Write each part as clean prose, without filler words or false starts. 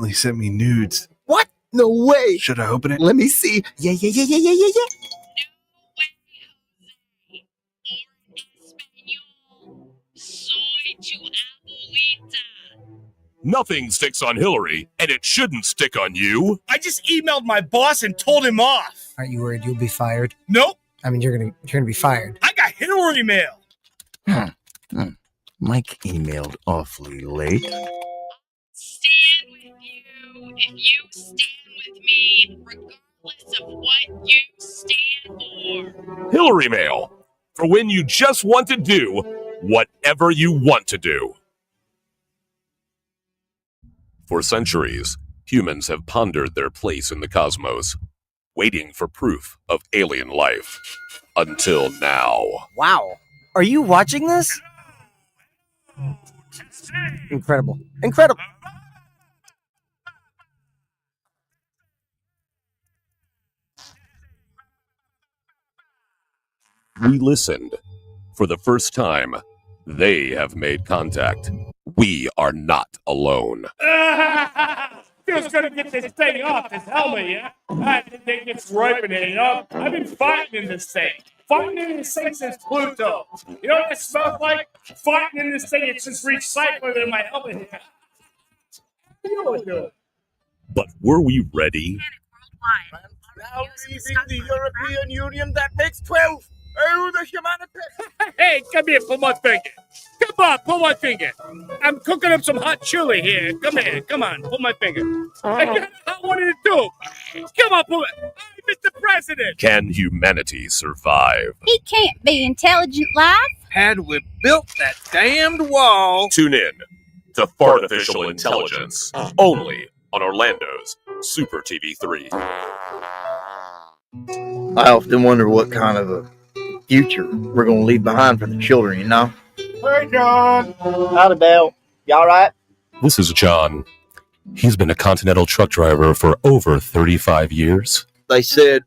accidentally sent me nudes. What? No way. Should I open it? Let me see. Yeah. Nothing sticks on Hillary, and it shouldn't stick on you. I just emailed my boss and told him off. Aren't you worried you'll be fired? Nope. I mean, you're gonna be fired. I got Hillary mail. Mike emailed awfully late. Stand with you if you stand with me, regardless of what you stand for. Hillary Mail, for when you just want to do whatever you want to do. For centuries, humans have pondered their place in the cosmos, waiting for proof of alien life. Until now. Wow. Are you watching this? Incredible. We listened. For the first time, they have made contact. We are not alone. Feels good to get this thing off this helmet, yeah? I think it's ripening, you know? I've been fighting in this thing. Fighting in this thing since Pluto. You know what it smells like? Fighting in this thing, it's just recycling in my helmet here. You know what you're doing. But were we ready? Now leaving the European Union, that makes 12. Oh, the humanity. Hey, come here, pull my finger. Come on, pull my finger. I'm cooking up some hot chili here. Come here, come on, pull my finger. I got a hot one in the tube. Come on, pull it. Hey, Mr. President. Can humanity survive? It can't be intelligent life. Had we built that damned wall. Tune in to Fartificial Intelligence, only on Orlando's Super TV 3. I often wonder what kind of a future we're going to leave behind for the children, you know? Hey, John. Howdy, Dale. You all right? This is John. He's been a Continental truck driver for over 35 years. They said,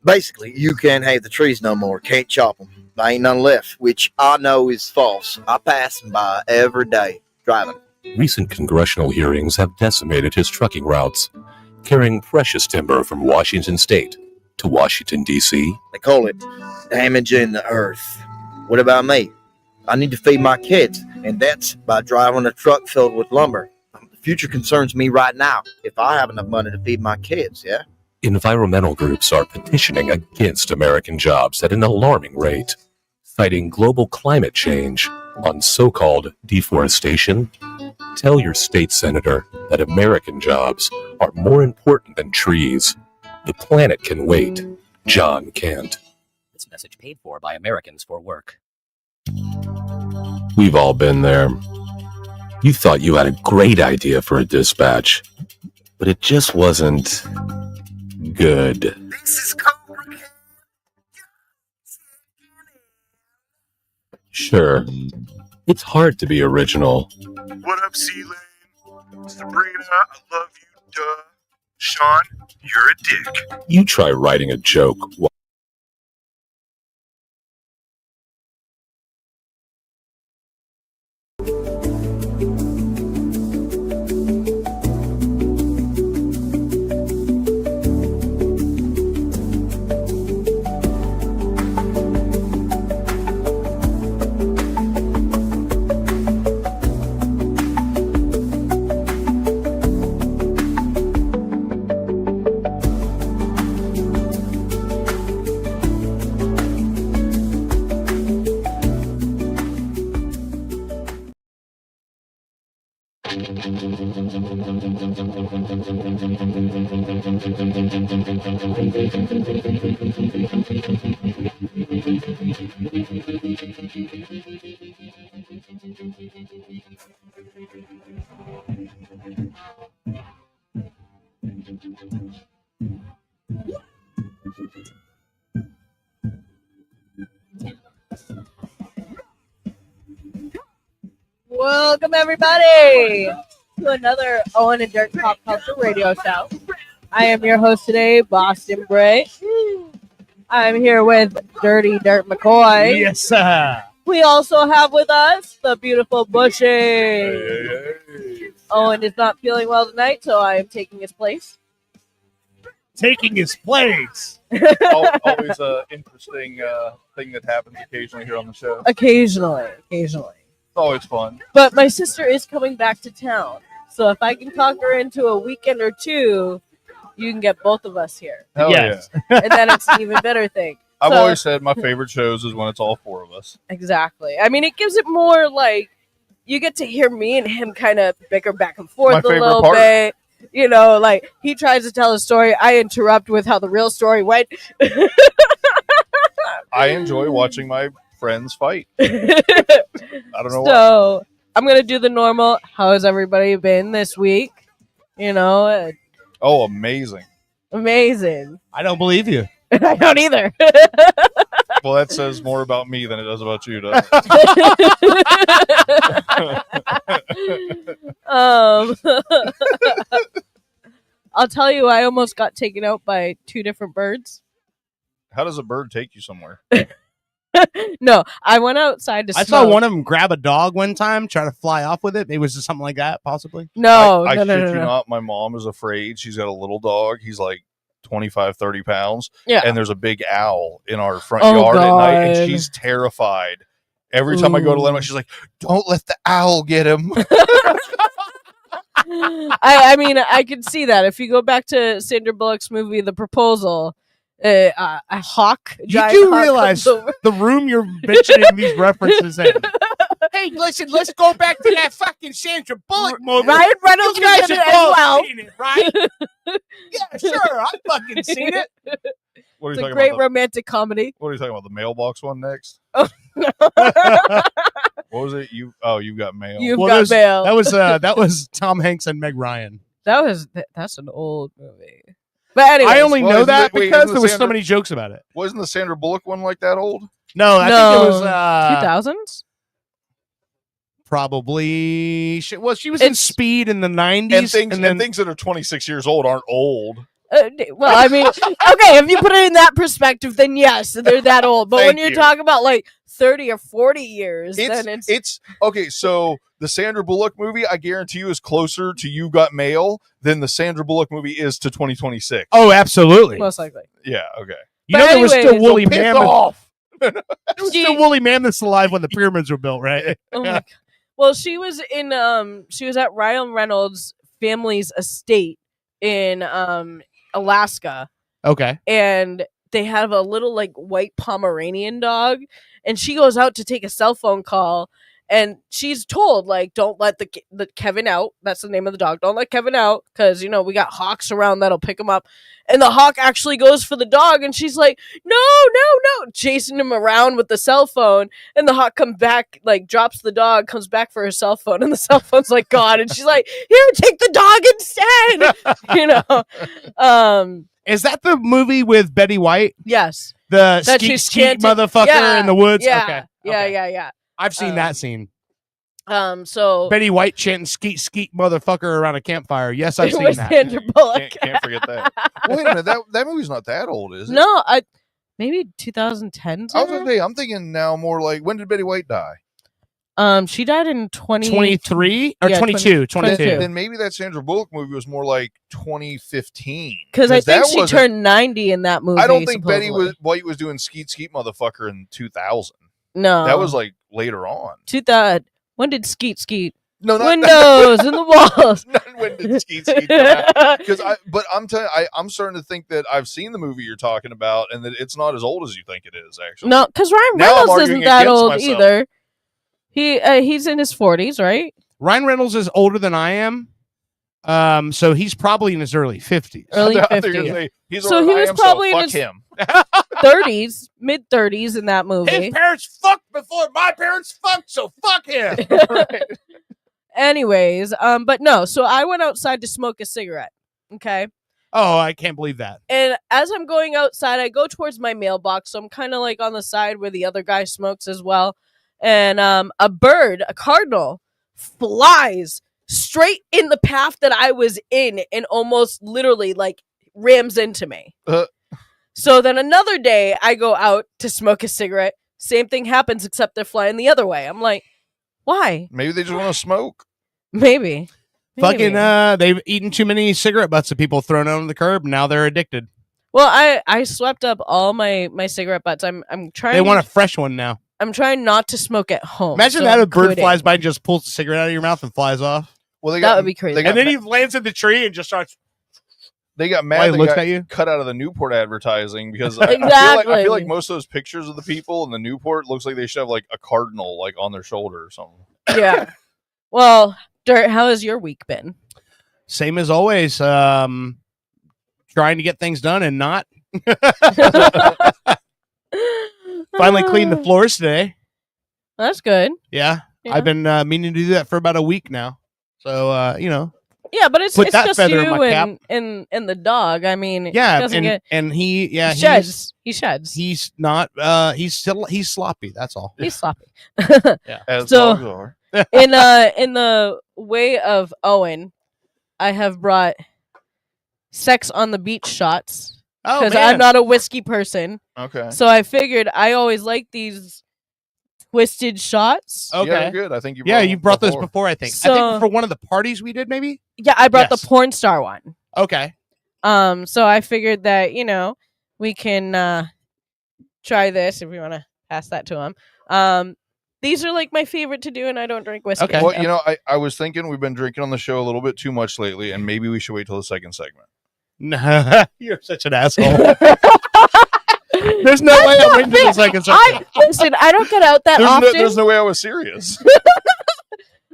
basically, you can't have the trees no more. Can't chop them. There ain't none left, which I know is false. I pass them by every day driving. Recent congressional hearings have decimated his trucking routes, carrying precious timber from Washington State to Washington, D.C. They call it damaging the earth. What about me? I need to feed my kids, and that's by driving a truck filled with lumber. The future concerns me right now, if I have enough money to feed my kids, yeah? Environmental groups are petitioning against American jobs at an alarming rate, citing global climate change on so-called deforestation. Tell your state senator that American jobs are more important than trees. The planet can wait. John can't. This message paid for by Americans for Work. We've all been there. You thought you had a great idea for a dispatch, but it just wasn't good. This is Cobra Kai. Sure, it's hard to be original. What up, C-Lane? Sabrina, I love you, duh. Sean, you're a dick. You try writing a joke while Welcome, everybody, to another Owen and Dirt Pop Culture Radio Show. I am your host today, Boston Bray. I'm here with Dirty Dirt McCoy. Yes, sir. We also have with us the beautiful Bushy. Owen is not feeling well tonight, so I am taking his place. Taking his place. Always a interesting thing that happens occasionally here on the show. Occasionally. It's always fun. But my sister is coming back to town, so if I can talk her into a weekend or two, you can get both of us here, Hell Yes. yeah. and then it's an even better thing. I've So- always said my favorite shows is when it's all four of us. Exactly. I mean, it gives it more like you get to hear me and him kind of bicker back and forth My a favorite little part. bit. You know, like he tries to tell a story, I interrupt with how the real story went. I enjoy watching my friends fight. I don't know why. So I'm gonna do the normal. How has everybody been this week? You know, Oh, amazing. amazing. I don't believe you. I don't either. Well, that says more about me than it does about you, doesn't it? I'll tell you, I almost got taken out by 2 different birds. How does a bird take you somewhere? No, I went outside to I smoke. saw one of them grab a dog one time, try to fly off with it. Maybe it was something like that, possibly. No, I no, no, shit no, you no. not. My mom is afraid. She's got a little dog. He's like 25, 30 pounds. Yeah. And there's a big owl in our front Oh, yard at night, God. and she's terrified. Every time I go to let him out, she's like, "Don't let the owl get him." I mean, I can see that. If you go back to Sandra Bullock's movie, The Proposal, a hawk. You giant do hawk realize comes over. the room you're mentioning these references in. Hey, listen, let's go back to that fucking Sandra Bullock movie. Ryan Reynolds You guys was in have it as both well. seen it, right? Yeah, sure. I've fucking seen it. What are It's you a talking great about? romantic comedy. What are you talking about? The mailbox one next? Oh, What was it? You've got mail. You've Well, got mail. that was Tom Hanks and Meg Ryan. That's an old movie. But anyway, I only Well, know isn't that it- wait, because isn't there the was so Sandra- many jokes about it. Wasn't the Sandra Bullock one like that old? No, I think it was 2000s. probably well, she was in It's- Speed in the 90s, And things and then and things that are 26 years old aren't old. Well, I mean, okay, if you put it in that perspective, then yes, they're that old. But when Thank you're you. talking about like 30 or 40 years, then It's okay. So the Sandra Bullock movie, I guarantee you, is closer to You Got Mail than the Sandra Bullock movie is to 2026. oh, absolutely. most likely. Yeah. Okay. You But know there was still anyways, woolly Piss mammoth. off. There was still woolly mammoths alive when the pyramids were built, right? Oh my God. Well, she was at Ryan Reynolds' family's estate in Alaska, Okay. and they have a little like white Pomeranian dog, and she goes out to take a cell phone call, and she's told like, don't let the Kevin out. That's the name of the dog. Don't let Kevin out because we got hawks around that'll pick him up. And the hawk actually goes for the dog, and she's like, no, chasing him around with the cell phone. And the hawk comes back, like drops the dog, comes back for her cell phone, and the cell phone's like gone. And she's like, here, take the dog instead. Is that the movie with Betty White? Yes. The That skeet she's skeet chanting- motherfucker Yeah, in the woods? Yeah. Okay. Yeah, okay. yeah. I've seen that scene. So Betty White chanting skeet skeet motherfucker around a campfire. Yes, I've seen with that. Sandra Bullock. Can't forget that. Wait a minute. That movie's not that old, is it? No, maybe 2010. I was gonna say. I'm thinking now more like, when did Betty White die? She died in 23 or Yeah, 22? 22. Then maybe that Sandra Bullock movie was more like 2015. because I think that she wasn't- turned 90 in that movie. I don't think Betty supposedly. White was doing Skeet Skeet Motherfucker in 2000. No, That was like later on. 2000. When did Skeet Skeet? No, not Windows in the walls. Not when did Skeet Skeet come out. Because I'm telling you, I'm starting to think that I've seen the movie you're talking about, and that it's not as old as you think it is. Actually, No, because Ryan Now I'm Reynolds arguing isn't that against old myself. either. He's in his 40s, right? Ryan Reynolds is older than I am. So he's probably in his early 50s. Early I thought you were 50s. gonna say, he's So older he than I was am, probably in fuck his- him. 30s, mid 30s in that movie. His parents fucked before my parents fucked, so fuck him. Anyways, but no. So I went outside to smoke a cigarette. Okay. Oh, I can't believe that. And as I'm going outside, I go towards my mailbox. So I'm kind of like on the side where the other guy smokes as well. And a bird, a cardinal, flies straight in the path that I was in and almost literally like rams into me. So then another day I go out to smoke a cigarette. Same thing happens, except they're flying the other way. I'm like, why? Maybe they just want to smoke. Maybe Fucking, Maybe. they've eaten too many cigarette butts that people thrown on the curb. Now they're addicted. Well, I swept up all my cigarette butts. I'm trying. They want a fresh one now. I'm trying not to smoke at home. Imagine so that I'm a bird quitting. flies by and just pulls the cigarette out of your mouth and flies off. Well, That would be crazy. They got, And then he lands in the tree and just starts. they got Why mad. he They looks got at you? cut out of the Newport advertising because I feel Exactly. like most of those pictures of the people in the Newport looks like they should have like a cardinal like on their shoulder or something. Yeah. Well, Dirt, how has your week been? Same as always. Trying to get things done and not. Finally cleaned the floors today. That's good. Yeah. Yeah. I've been meaning to do that for about a week now. So, Yeah, but it's Put that just feather in you my cap. and the dog. I mean, yeah. he doesn't get, And he sheds. He sheds. He's not, he's sloppy. That's all. He's sloppy. As So- dogs are. in the way of Owen, I have brought sex on the beach shots Oh, because man. I'm not a whiskey person. Okay. So I figured I always like these twisted shots. Okay. Yeah, good. I think you. Yeah, you brought those before. before, I think. I So- think for one of the parties we did, maybe? Yeah, I brought Yes. the porn star one. Okay. So I figured that we can try this if we want to pass that to him. These are like my favorite to do, and I don't drink whiskey. Okay. Well, I was thinking we've been drinking on the show a little bit too much lately, and maybe we should wait till the second segment. You're such an asshole. There's no way I'm waiting till the second segment. Listen, I don't get out that often. There's no way I was serious.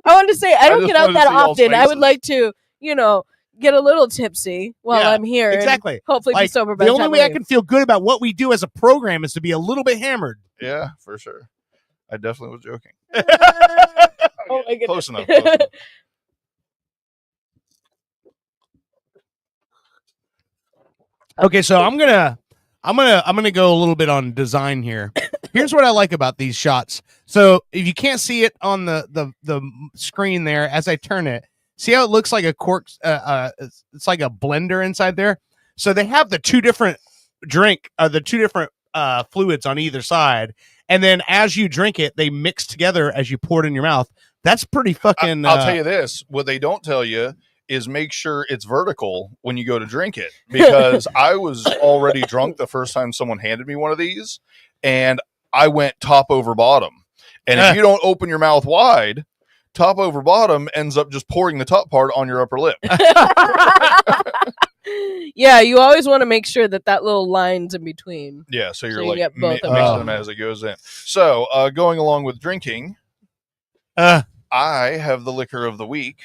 I wanted to say I don't just get out wanted to that see y'all's often. I would faces. like to, get a little tipsy while Yeah, I'm here. and exactly. Hopefully be Like, sober by the the only time way I I can feel good about what we do as a program is to be a little bit hammered. Yeah, for sure. I definitely was joking. Oh my goodness. Close enough. Close enough. Okay, so I'm gonna go a little bit on design here. Here's what I like about these shots. So if you can't see it on the screen there, as I turn it, see how it looks like a cork? It's like a blender inside there. So they have the two different fluids on either side, and then as you drink it, they mix together as you pour it in your mouth. That's pretty fucking. I'll tell you this: what they don't tell you is make sure it's vertical when you go to drink it, because I was already drunk the first time someone handed me one of these, and I went top over bottom. And if you don't open your mouth wide, top over bottom ends up just pouring the top part on your upper lip. Yeah, you always want to make sure that little line's in between. Yeah, so you're So you like get both of mixing them. them as it goes in. So going along with drinking, I have the liquor of the week.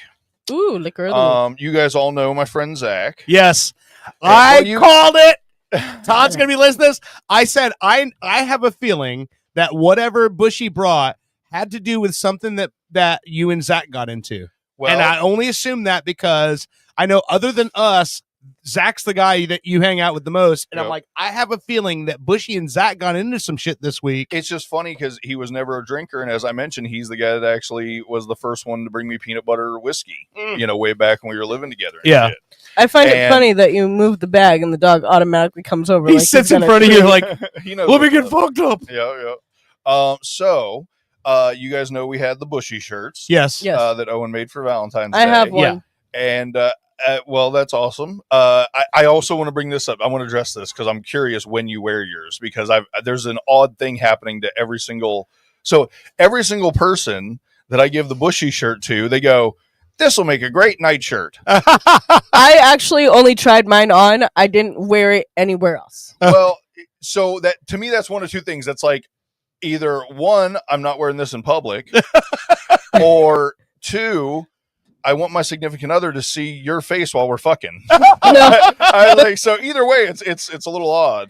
Ooh, liquor of the week. You guys all know my friend Zach. Yes, well, I called it. Todd's gonna be listening to this. I said I have a feeling that whatever Bushy brought had to do with something that you and Zach got into. Well, And I only assume that because I know other than us, Zach's the guy that you hang out with the most. And I'm Yep. like, I have a feeling that Bushy and Zach got into some shit this week. it's just funny because he was never a drinker, and as I mentioned, he's the guy that actually was the first one to bring me peanut butter whiskey. Way back when we were living together. and Yeah. shit. I find it and- funny that you move the bag and the dog automatically comes over. He like sits he's in gonna front of you treat- like, He knows let me what's get up. fucked up. Yeah. So you guys know we had the Bushy shirts. Yes. Yes. That Owen made for Valentine's I Day. have one. Yeah. And well, that's awesome. I also want to bring this up. I want to address this because I'm curious when you wear yours, because there's an odd thing happening to every single person that I give the Bushy shirt to. They go, "This will make a great night shirt." I actually only tried mine on. I didn't wear it anywhere else. Well, so that to me, that's one of two things. That's like either one, I'm not wearing this in public, or two, I want my significant other to see your face while we're fucking. So either way, it's a little odd.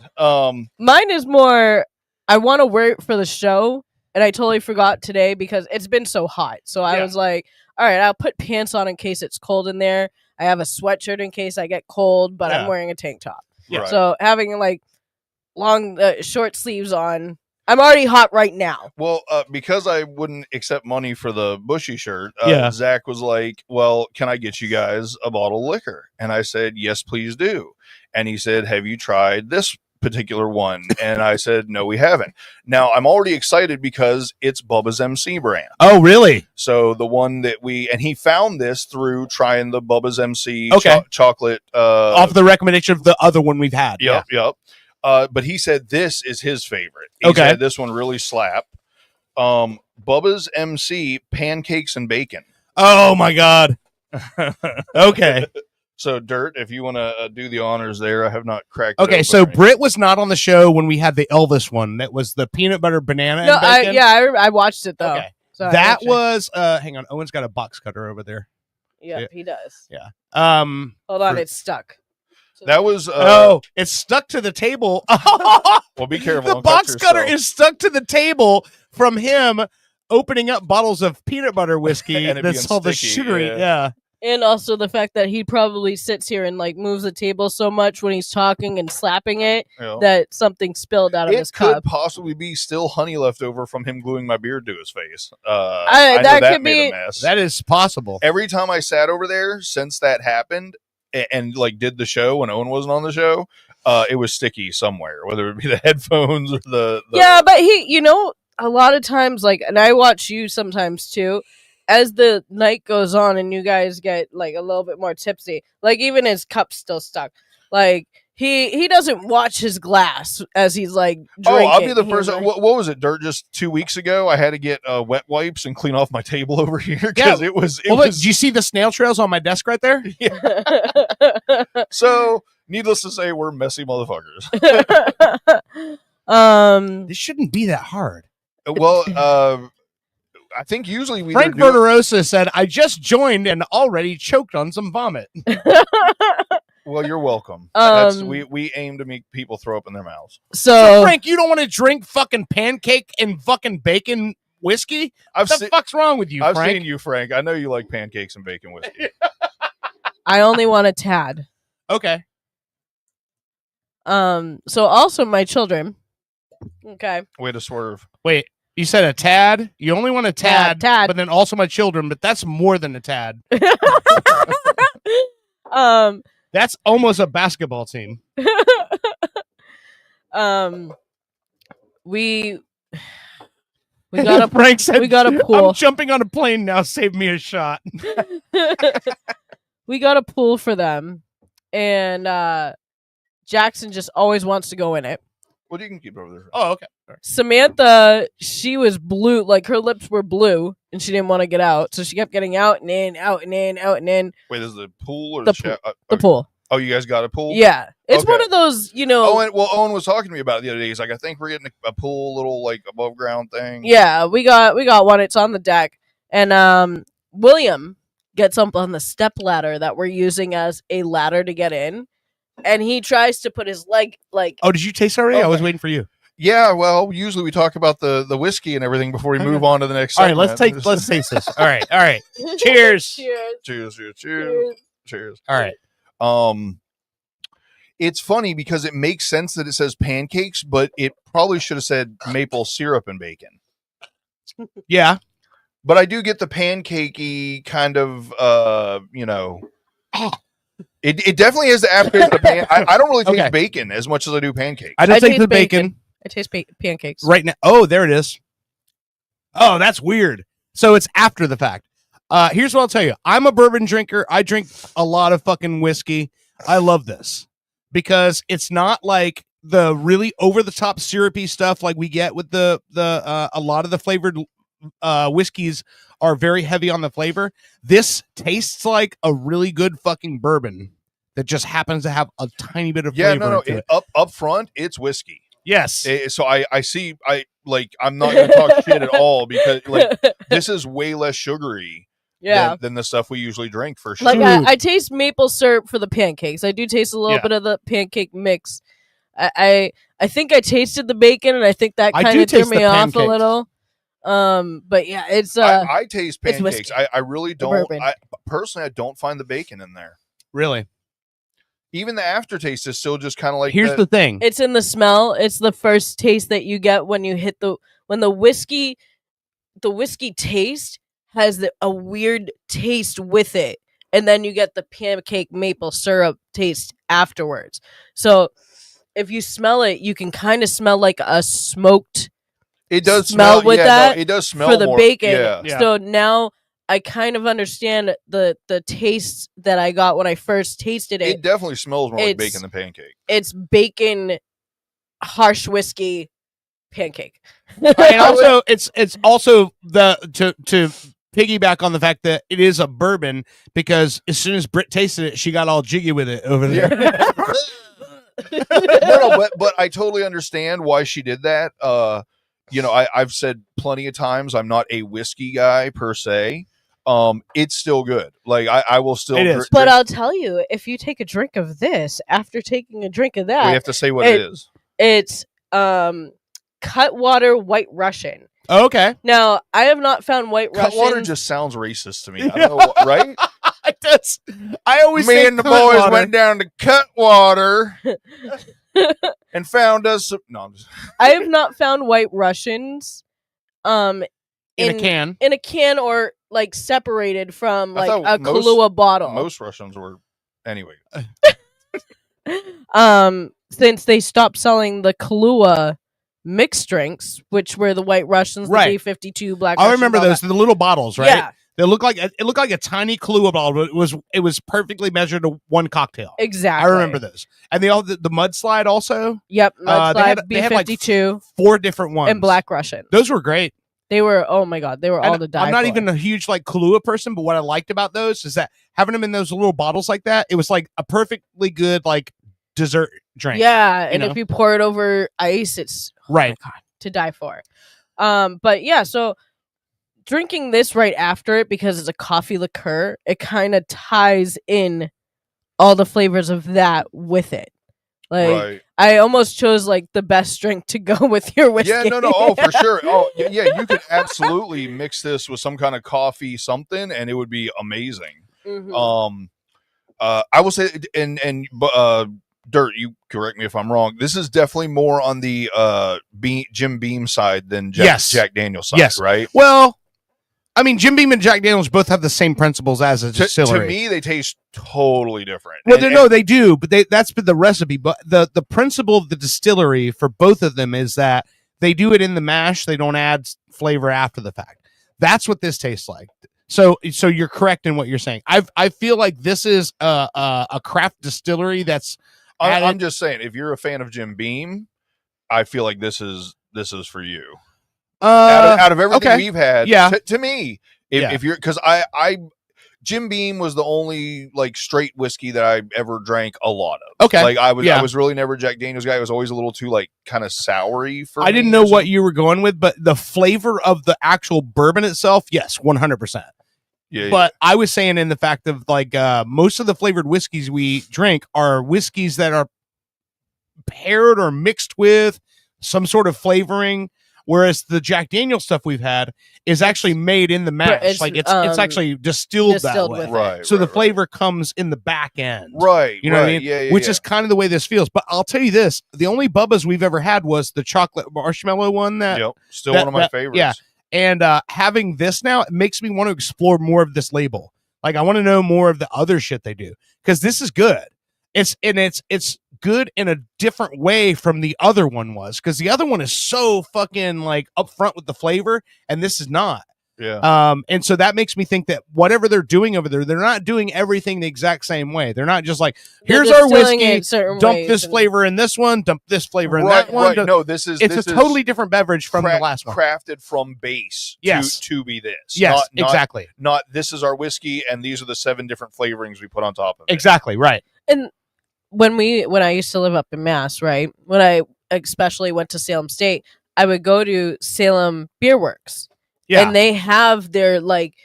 Mine is more, I want to wear it for the show, and I totally forgot today because it's been so hot. So I Yeah. was like, all right, I'll put pants on in case it's cold in there. I have a sweatshirt in case I get cold, but Yeah. I'm wearing a tank top. Right. So having like long, short sleeves on, I'm already hot right now. Well, because I wouldn't accept money for the Bushy shirt, Yeah. Zach was like, "Well, can I get you guys a bottle of liquor?" And I said, "Yes, please do." And he said, "Have you tried this particular one? And I said, no, we haven't. Now I'm already excited because it's Bubba's MC brand. Oh, really? So the one that he found this through trying the Bubba's MC Okay. chocolate. Off the recommendation of the other one we've had. Yep. But he said this is his favorite. He said this one really slapped. Bubba's MC pancakes and bacon. Oh my God. Okay. So, Dirt, if you want to do the honors there, I have not cracked. Okay, so Britt was not on the show when we had the Elvis one. That was the peanut butter banana. No, and bacon. I watched it though. Okay. So That was hang on. Owen's got a box cutter over there. yeah, he does. Yeah. Hold on, For- it's stuck. That was it's stuck to the table. well, be careful. The don't box cut cutter yourself. is stuck to the table from him opening up bottles of peanut butter whiskey. And it That's being all the sticky, sugary. yeah. Yeah. And also the fact that he probably sits here and like moves the table so much when he's talking and slapping it Yeah. that something spilled out of his It could cup. possibly be still honey left over from him gluing my beard to his face. I- I know that that could made be- a mess. That is possible. Every time I sat over there since that happened and like did the show when Owen wasn't on the show, it was sticky somewhere, whether it be the headphones or the Yeah, but a lot of times, like, and I watch you sometimes too, as the night goes on and you guys get like a little bit more tipsy, like even his cup's still stuck. Like he doesn't watch his glass as he's like drinking. Oh, I'll be the He's first. like- What was it, Dirt? Just 2 weeks ago, I had to get wet wipes and clean off my table over here because it was. Well, look, do you see the snail trails on my desk right there? So, needless to say, we're messy motherfuckers. This shouldn't be that hard. Well, I think usually we Frank either do it- Verderosa said, "I just joined and already choked on some vomit." Well, you're welcome. Um, we aim to make people throw up in their mouths. So, Frank, you don't want to drink fucking pancake and fucking bacon whiskey? I've What the fuck's wrong with you, I've Frank? seen you, Frank. I know you like pancakes and bacon whiskey. I only want a tad. Okay. So also my children. Okay. Way to swerve. Wait, you said a tad? You only want a tad, tad. but then also my children, but that's more than a tad. That's almost a basketball team. We got a Frank said, we got a pool. I'm jumping on a plane now. Save me a shot. We got a pool for them, and Jackson just always wants to go in it. Well, you can keep it over there. Oh, okay. All right. Samantha, she was blue, like her lips were blue, and she didn't want to get out, so she kept getting out and in, out and in, out and in. Wait, is the pool or The the, The pool. Oh, you guys got a pool? Yeah, it's Okay. one of those, Owen was talking to me about it the other day. He's like, I think we're getting a pool, little like above ground thing. Yeah, we got one. It's on the deck, and William gets up on the step ladder that we're using as a ladder to get in, and he tries to put his leg like. Oh, did you taste already? I Okay. was waiting for you. Yeah, well, usually we talk about the whiskey and everything before we move on to the next. All right, segment. let's taste this. All right. Cheers. Cheers. Cheers. All right. It's funny because it makes sense that it says pancakes, but it probably should have said maple syrup and bacon. Yeah. But I do get the pancakey kind of, it definitely has the aftertaste of I don't really taste Okay. bacon as much as I do pancakes. I don't take taste the bacon. I taste pancakes. Right now. Oh, there it is. Oh, that's weird. So it's after the fact. Here's what I'll tell you. I'm a bourbon drinker. I drink a lot of fucking whiskey. I love this because it's not like the really over the top syrupy stuff like we get with the a lot of the flavored whiskeys are very heavy on the flavor. This tastes like a really good fucking bourbon that just happens to have a tiny bit of Yeah, flavor no, to it. up front, it's whiskey. Yes. So I see, I'm not going to talk shit at all because like this is way less sugary Yeah. than the stuff we usually drink for sure. Like I taste maple syrup for the pancakes. I do taste a little Yeah. bit of the pancake mix. I think I tasted the bacon, and I think that I kind do of threw taste me the off a pancakes. little. But yeah, it's I taste it's pancakes. whiskey. I really The don't. bourbon. Personally, I don't find the bacon in there. Really? Even the aftertaste is still just kind of like. Here's the thing. It's in the smell. It's the first taste that you get when you hit when the whiskey taste has a weird taste with it, and then you get the pancake maple syrup taste afterwards. So if you smell it, you can kind of smell like a smoked It does smell with that it does smell for the more, bacon. Yeah. So now I kind of understand the taste that I got when I first tasted it. It definitely smells more like It's- bacon than pancake. It's bacon, harsh whiskey, pancake. And also, it's also to piggyback on the fact that it is a bourbon, because as soon as Britt tasted it, she got all jiggy with it over there. No, but I totally understand why she did that. I've said plenty of times I'm not a whiskey guy per se. It's still good. Like I will still. It is. But I'll tell you, if you take a drink of this after taking a drink of that, we have to say what it is. It's Cutwater White Russian. Okay. Now, I have not found White Cutwater Russian. just sounds racist to me. I don't know, what, right? I always Me say and the Cutwater. boys went down to Cutwater and found us some. No, I'm just. I have not found White Russians in a can. in a can or like separated from I like thought a Kahlua bottle. Most Russians were anyway. Since they stopped selling the Kahlua mixed drinks, which were the White Russians, Right. the B-52 Black I Russians, remember all those, that. the little bottles, right? Yeah. They look like it looked like a tiny Kahlua bottle, but it was perfectly measured to one cocktail. Exactly. I remember those, and the mudslide also. Yep, Mudslide, they had like B-52, 4 different ones, and Black Russian. Those were great. They were, oh my god, they were all And to die I'm not for. even a huge like Kahlua person, but what I liked about those is that having them in those little bottles like that, it was like a perfectly good like dessert drink. Yeah, and know? if you pour it over ice, it's Right. oh my God, to die for. But yeah, so drinking this right after it, because it's a coffee liqueur, it kind of ties in all the flavors of that with it. Like Right. I almost chose like the best drink to go with your whiskey. Yeah, no, oh, for sure. Oh, yeah, you could absolutely mix this with some kind of coffee, something, and it would be amazing. Mhm. I will say, Dirt, you correct me if I'm wrong. This is definitely more on the Jim Beam side than Jack Daniel's side, Yes. right? Well, I mean, Jim Beam and Jack Daniels both have the same principles as a To distillery. me, they taste totally different. Well, And- no, they do, but that's been the recipe. But the principle of the distillery for both of them is that they do it in the mash. They don't add flavor after the fact. That's what this tastes like. So you're correct in what you're saying. I feel like this is a craft distillery that's. I'm just saying, if you're a fan of Jim Beam, I feel like this is for you. Out of everything okay. we've had, Yeah. to me, if you're, because I Jim Beam was the only like straight whiskey that I ever drank a lot of. Okay. Like I was Yeah. really never a Jack Daniels guy. I was always a little too like kind of soury for I me didn't or know what something. you were going with, but the flavor of the actual bourbon itself, yes, 100%. Yeah, But I was saying in the fact of like most of the flavored whiskeys we drink are whiskeys that are paired or mixed with some sort of flavoring, whereas the Jack Daniel's stuff we've had is actually made in the mash. it's, Like it's actually distilled that distilled way. with it. right. So the right. flavor comes in the back end. Right. You know what I right, mean? Yeah, yeah, Which yeah. is kind of the way this feels. But I'll tell you this, the only Bubba's we've ever had was the chocolate marshmallow one that Yep. Still that- one of my that- favorites. yeah. And having this now, it makes me want to explore more of this label. Like I want to know more of the other shit they do, because this is good. It's good in a different way from the other one was, because the other one is so fucking like upfront with the flavor, and this is not. Yeah. And so that makes me think that whatever they're doing over there, they're not doing everything the exact same way. They're not just like, They're here's our distilling whiskey, it certain dump ways this and- flavor in this one, dump this flavor in Right. that one. Right. No, this is It's this a is totally different beverage from the last one. crafted from base. Yes. To be this. Yes, Not exactly. Not this is our whiskey and these are the 7 different flavorings we put on top of it. Exactly, right. And when I used to live up in Mass, right? When I especially went to Salem State, I would go to Salem Beer Works. Yeah. And they have their like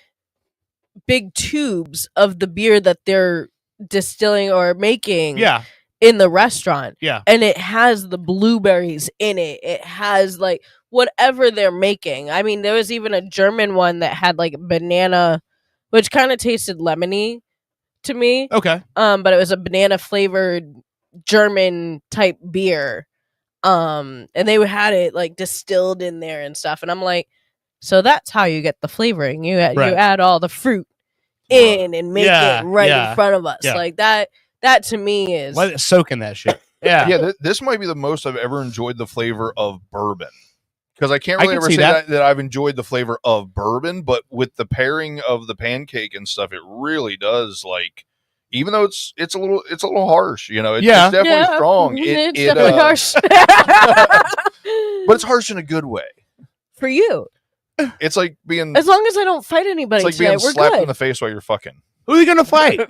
big tubes of the beer that they're distilling or making Yeah. in the restaurant. Yeah. And it has the blueberries in it. It has like whatever they're making. I mean, there was even a German one that had like banana, which kind of tasted lemony to me. Okay. But it was a banana flavored German type beer. And they had it like distilled in there and stuff. And I'm like, so that's how you get the flavoring. You Right. add all the fruit in and make Yeah, it right yeah, in front of us. yeah. Like that to me is Let it soak in that shit. Yeah. Yeah, this might be the most I've ever enjoyed the flavor of bourbon. Because I can't really can ever see say that. that I've enjoyed the flavor of bourbon, but with the pairing of the pancake and stuff, it really does, like, even though it's a little harsh, you know, it's definitely strong. It's It, definitely harsh. but it's harsh in a good way. For you. It's like being As long as I don't fight anybody it's like today, being we're slapped good. in the face while you're fucking. Who are you gonna fight?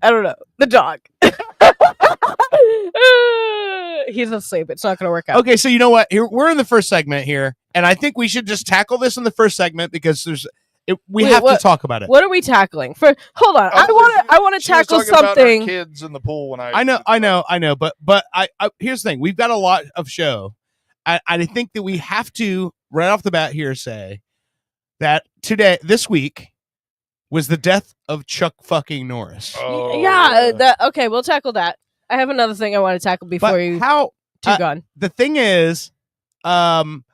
I don't know. The dog. He's asleep. It's not going to work out. Okay, so you know what? Here we're in the first segment here, and I think we should just tackle this in the first segment because we have to talk about it. What are we tackling? Hold on. I want to tackle something. Kids in the pool when I know, but I here's the thing: we've got a lot of show. I think that we have to right off the bat here say that this week was the death of Chuck fucking Norris. Okay, we'll tackle that. I have another thing I want to tackle before you. Gone. The thing is, and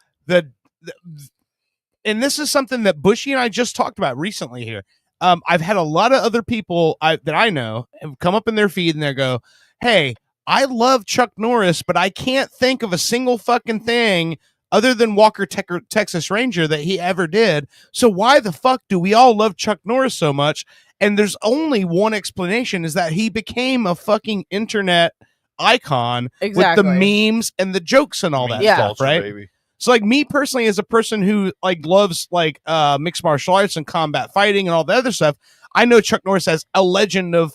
this is something that Bushy and I just talked about recently here. I've had a lot of other people that I know have come up in their feed and they go, "Hey, I love Chuck Norris, but I can't think of a single fucking thing other than Walker Texas Ranger that he ever did. So why the fuck do we all love Chuck Norris so much?" And there's only one explanation, is that he became a fucking internet icon with the memes and the jokes and all that stuff, right? Baby. So like me personally, as a person who like loves like mixed martial arts and combat fighting and all the other stuff, I know Chuck Norris as a legend of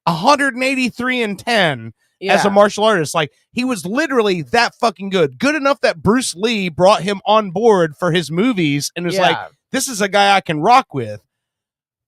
183-10 as a martial artist. Like he was literally that fucking good enough that Bruce Lee brought him on board for his movies and was like, this is a guy I can rock with.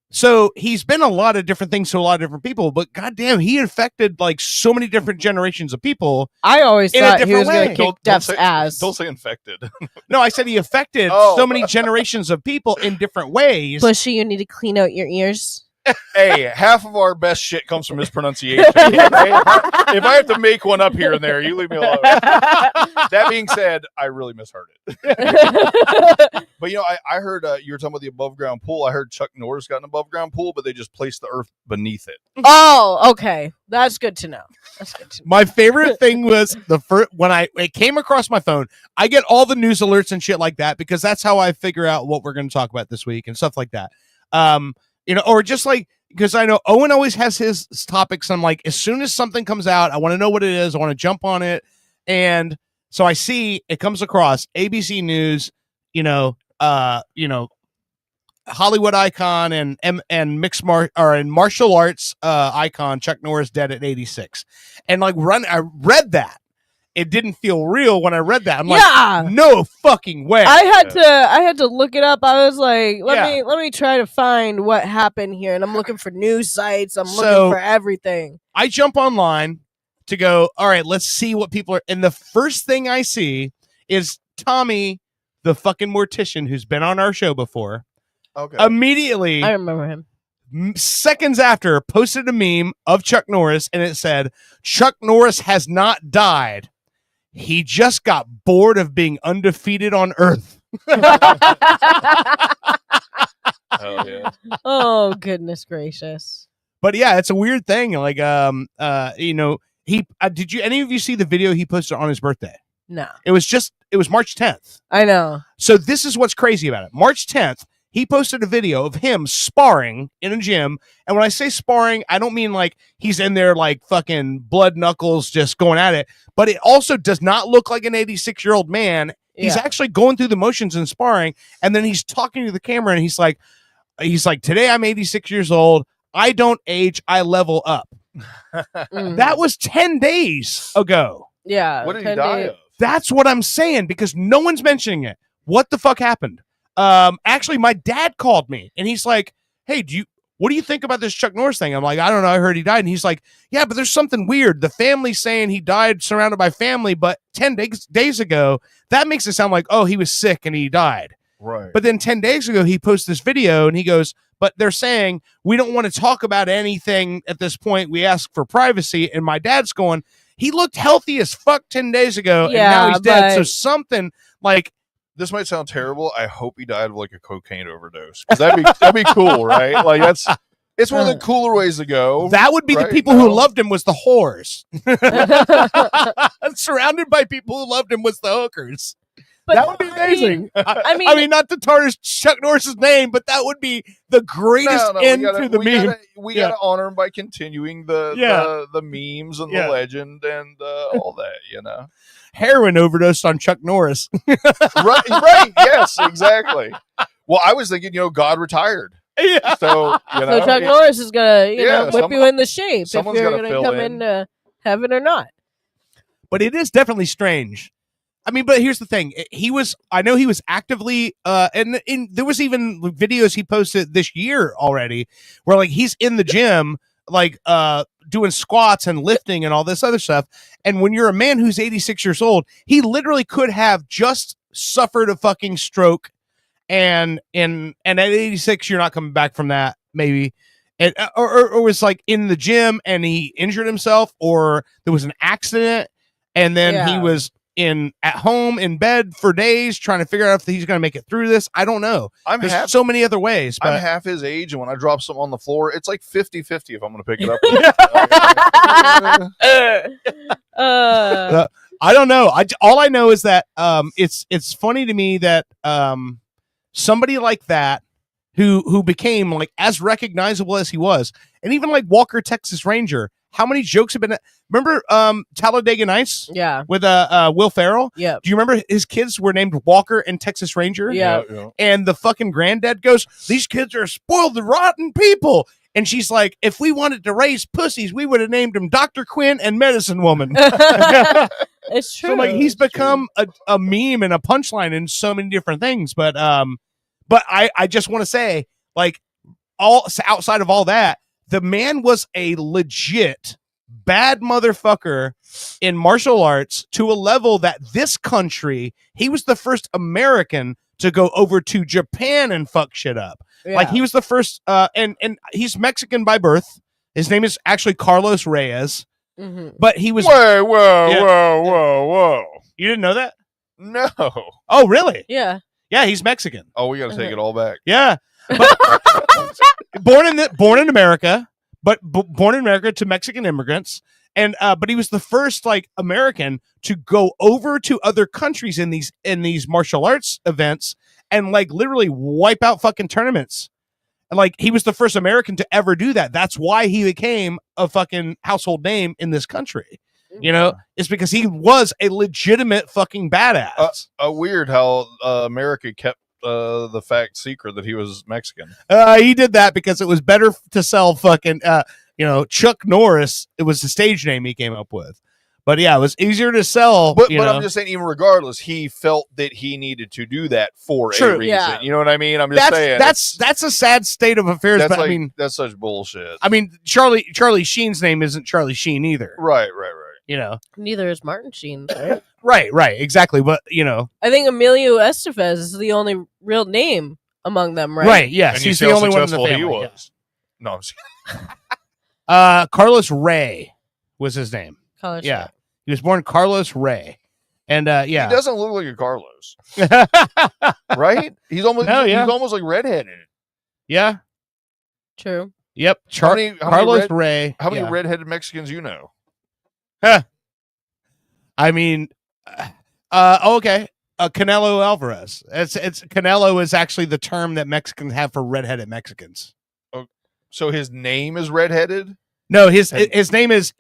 So he's been a lot of different things to a lot of different people, but goddamn, he affected like so many different generations of people. I always thought he was going to kick Def's ass. Don't say infected. No, I said he affected so many generations of people in different ways. Bushy, you need to clean out your ears. Hey, half of our best shit comes from his pronunciation. If I have to make one up here and there, you leave me alone. That being said, I really misheard it. But you know, I heard you were talking about the above ground pool. I heard Chuck Norris got an above ground pool, but they just placed the earth beneath it. Oh, okay. That's good to know. My favorite thing was the first when it came across my phone. I get all the news alerts and shit like that because that's how I figure out what we're going to talk about this week and stuff like that. You know, or just like, because I know Owen always has his topics. I'm like, as soon as something comes out, I want to know what it is. I want to jump on it. And so I see it comes across ABC News, Hollywood icon and martial arts icon Chuck Norris dead at 86. And like I read that. It didn't feel real when I read that. I'm like, no fucking way. I had to look it up. I was like, let me try to find what happened here. And I'm looking for news sites. I'm looking for everything. I jump online to go, all right, let's see what people are. And the first thing I see is Tommy, the fucking mortician who's been on our show before. Okay. Immediately, I remember him. Seconds after, posted a meme of Chuck Norris, and it said, "Chuck Norris has not died. He just got bored of being undefeated on Earth." Oh, goodness gracious. But yeah, it's a weird thing. Like, did any of you see the video he posted on his birthday? No. It was March 10th. I know. So this is what's crazy about it. March 10th, he posted a video of him sparring in a gym. And when I say sparring, I don't mean like he's in there like fucking blood knuckles just going at it. But it also does not look like an 86-year-old man. He's actually going through the motions and sparring. And then he's talking to the camera and he's like, today I'm 86 years old. I don't age. I level up. That was 10 days ago. Yeah. What did he die of? That's what I'm saying because no one's mentioning it. What the fuck happened? Actually, my dad called me and he's like, "Hey, what do you think about this Chuck Norris thing?" I'm like, "I don't know. I heard he died." And he's like, "Yeah, but there's something weird. The family's saying he died surrounded by family, but 10 days ago, that makes it sound like, oh, he was sick and he died." Right. But then 10 days ago, he posted this video and he goes, "But they're saying we don't want to talk about anything at this point. We ask for privacy." And my dad's going, "He looked healthy as fuck 10 days ago, and now he's dead." So something like, this might sound terrible. I hope he died of like a cocaine overdose. Because that'd be cool, right? Like It's one of the cooler ways to go. That would be the right? people No. who loved him was the whores. Surrounded by people who loved him was the hookers. But that would be amazing. I mean, I mean, not to tarnish Chuck Norris's name, but that would be the greatest end to the meme. We Yeah. gotta honor him by continuing the memes and Yeah. the legend and all that, you know. Heroin overdosed on Chuck Norris. right, yes, exactly. Well, I was thinking, God retired. Yeah. So, so Chuck Norris is gonna, whip you in the shape if someone's you're gotta gonna fill come in. into heaven or not. But it is definitely strange. I mean, but here's the thing. I know he was actively, and there was even videos he posted this year already where like he's in the gym, like, doing squats and lifting and all this other stuff. And when you're a man who's 86 years old, he literally could have just suffered a fucking stroke. And at 86, you're not coming back from that, maybe. And, or was like in the gym and he injured himself, or there was an accident and then he was at home in bed for days trying to figure out if he's going to make it through this. I don't know. There's so many other ways. But I'm half his age, and when I drop something on the floor, it's like 50-50 if I'm going to pick it up. I don't know. All I know is that it's funny to me that somebody like that who became like as recognizable as he was, and even like Walker Texas Ranger. How many jokes have been? Remember Talladega Nights? Yeah. With Will Ferrell? Yeah. Do you remember his kids were named Walker and Texas Ranger? Yeah. And the fucking granddad goes, "These kids are spoiled, rotten people." And she's like, "If we wanted to raise pussies, we would have named him Dr. Quinn and Medicine Woman." It's true. So like he's become a meme and a punchline in so many different things. But I just want to say, like, outside of all that, the man was a legit bad motherfucker in martial arts to a level that this country, he was the first American to go over to Japan and fuck shit up. Yeah. Like he was the first, and he's Mexican by birth. His name is actually Carlos Reyes, but he was. Whoa. You didn't know that? No. Oh, really? Yeah. Yeah, he's Mexican. Oh, we got to take it all back. Yeah. But, born in America, but born in America to Mexican immigrants, and but he was the first like American to go over to other countries in these martial arts events and like literally wipe out fucking tournaments. And like he was the first American to ever do that. That's why he became a fucking household name in this country. You know, it's because he was a legitimate fucking badass. Weird how America kept the fact secret that he was Mexican. He did that because it was better to sell fucking Chuck Norris. It was the stage name he came up with. But yeah, it was easier to sell. But I'm just saying, even regardless, he felt that he needed to do that for a reason. Yeah. You know what I mean? I'm just saying that's a sad state of affairs. that's But like, I mean, that's such bullshit. I mean, Charlie Sheen's name isn't Charlie Sheen either. Right. You know, Neither is Martin Sheen, right? right, exactly. But you know, I think Emilio Estevez is the only real name among them, right? Right. Yes, And you he's see the how only one in the successful family. he Yeah. was. No, I'm just kidding. Carlos Ray was his name. College Yeah, State. he was born Carlos Ray, and yeah, He doesn't look like a Carlos, right? He's almost he's almost like redheaded. Yeah. True. Yep. How many Carlos Ray. How many yeah. redheaded Mexicans you know? I mean, okay. Canelo Alvarez. It's Canelo is actually the term that Mexicans have for redheaded Mexicans. So his name is redheaded? No, his name is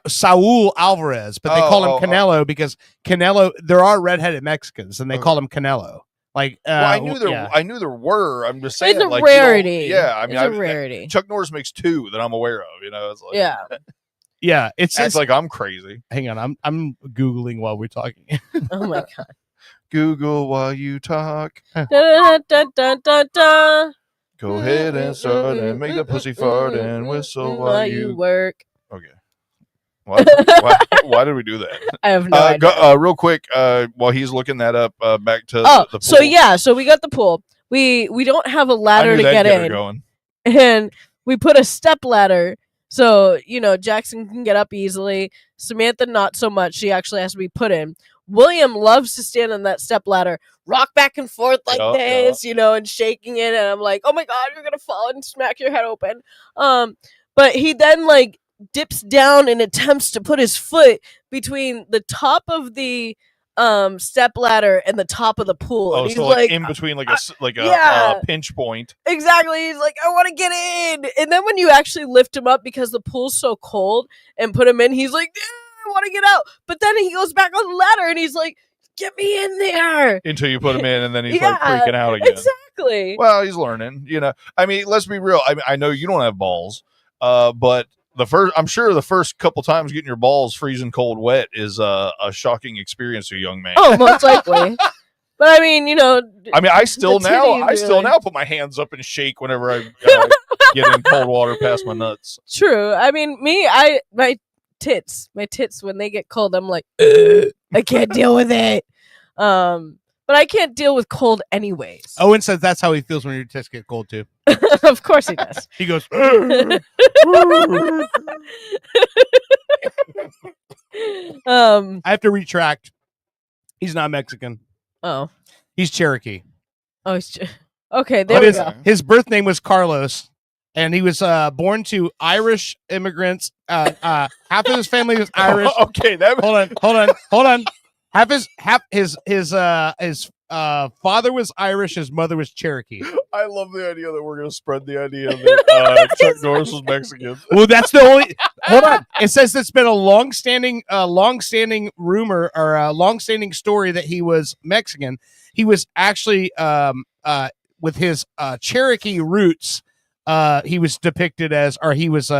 Saul Alvarez, but they call him Canelo because Canelo. There are redheaded Mexicans, and they call him Canelo. Like, well, I knew there were. I'm just saying, It's a like, rarity. Yeah, I mean, it's a rarity. Chuck Norris makes two that I'm aware of. You know, it's like, yeah. It's like I'm crazy. Hang on, I'm googling while we're talking. Oh my god. Google while you talk. Da, da, da, da, da, da. Go ahead and start and make the pussy fart and whistle while you work. Okay. Why did we do that? I have no idea. Real quick, while he's looking that up, back to the pool. So we got the pool. We don't have a ladder to get in, going. and we put a step ladder so Jackson can get up easily. Samantha not so much. She actually has to be put in. William loves to stand on that step ladder, rock back and forth like Yeah, this, you know, and shaking it. And I'm like, oh my God, you're going to fall and smack your head open. But he then like dips down and attempts to put his foot between the top of the step ladder and the top of the pool. Oh, And he's so like, in between like yeah. a pinch point. exactly. He's like, I want to get in. And then when you actually lift him up because the pool's so cold and put him in, he's like, I want to get out. But then he goes back on the ladder and he's like, get me in there. Until you put him in, and then he's like Yeah, freaking out again. Exactly. Well, he's learning, you know. I mean, let's be real. I know you don't have balls, but I'm sure the first couple times getting your balls freezing cold wet is a shocking experience to a young man. Oh, most likely. But I mean, you know. I mean, I still the now titties put my hands up and shake whenever I get in cold water past my nuts. True. I mean, my tits when they get cold, I'm like, I can't deal with it. But I can't deal with cold anyways. Owen says that's how he feels when your tits get cold too. Of course he does. He goes. I have to retract. He's not Mexican. Oh. He's Cherokee. Oh, okay. There But we go. his birth name was Carlos, and he was born to Irish immigrants. Half of his family was Irish. Okay, hold on. Half his father was Irish. His mother was Cherokee. I love the idea that we're going to spread the idea that Chuck Norris was Mexican. Well, that's the only. Hold on. It says it's been a long-standing rumor or a long-standing story that he was Mexican. He was actually with his Cherokee roots. He was depicted as, or he was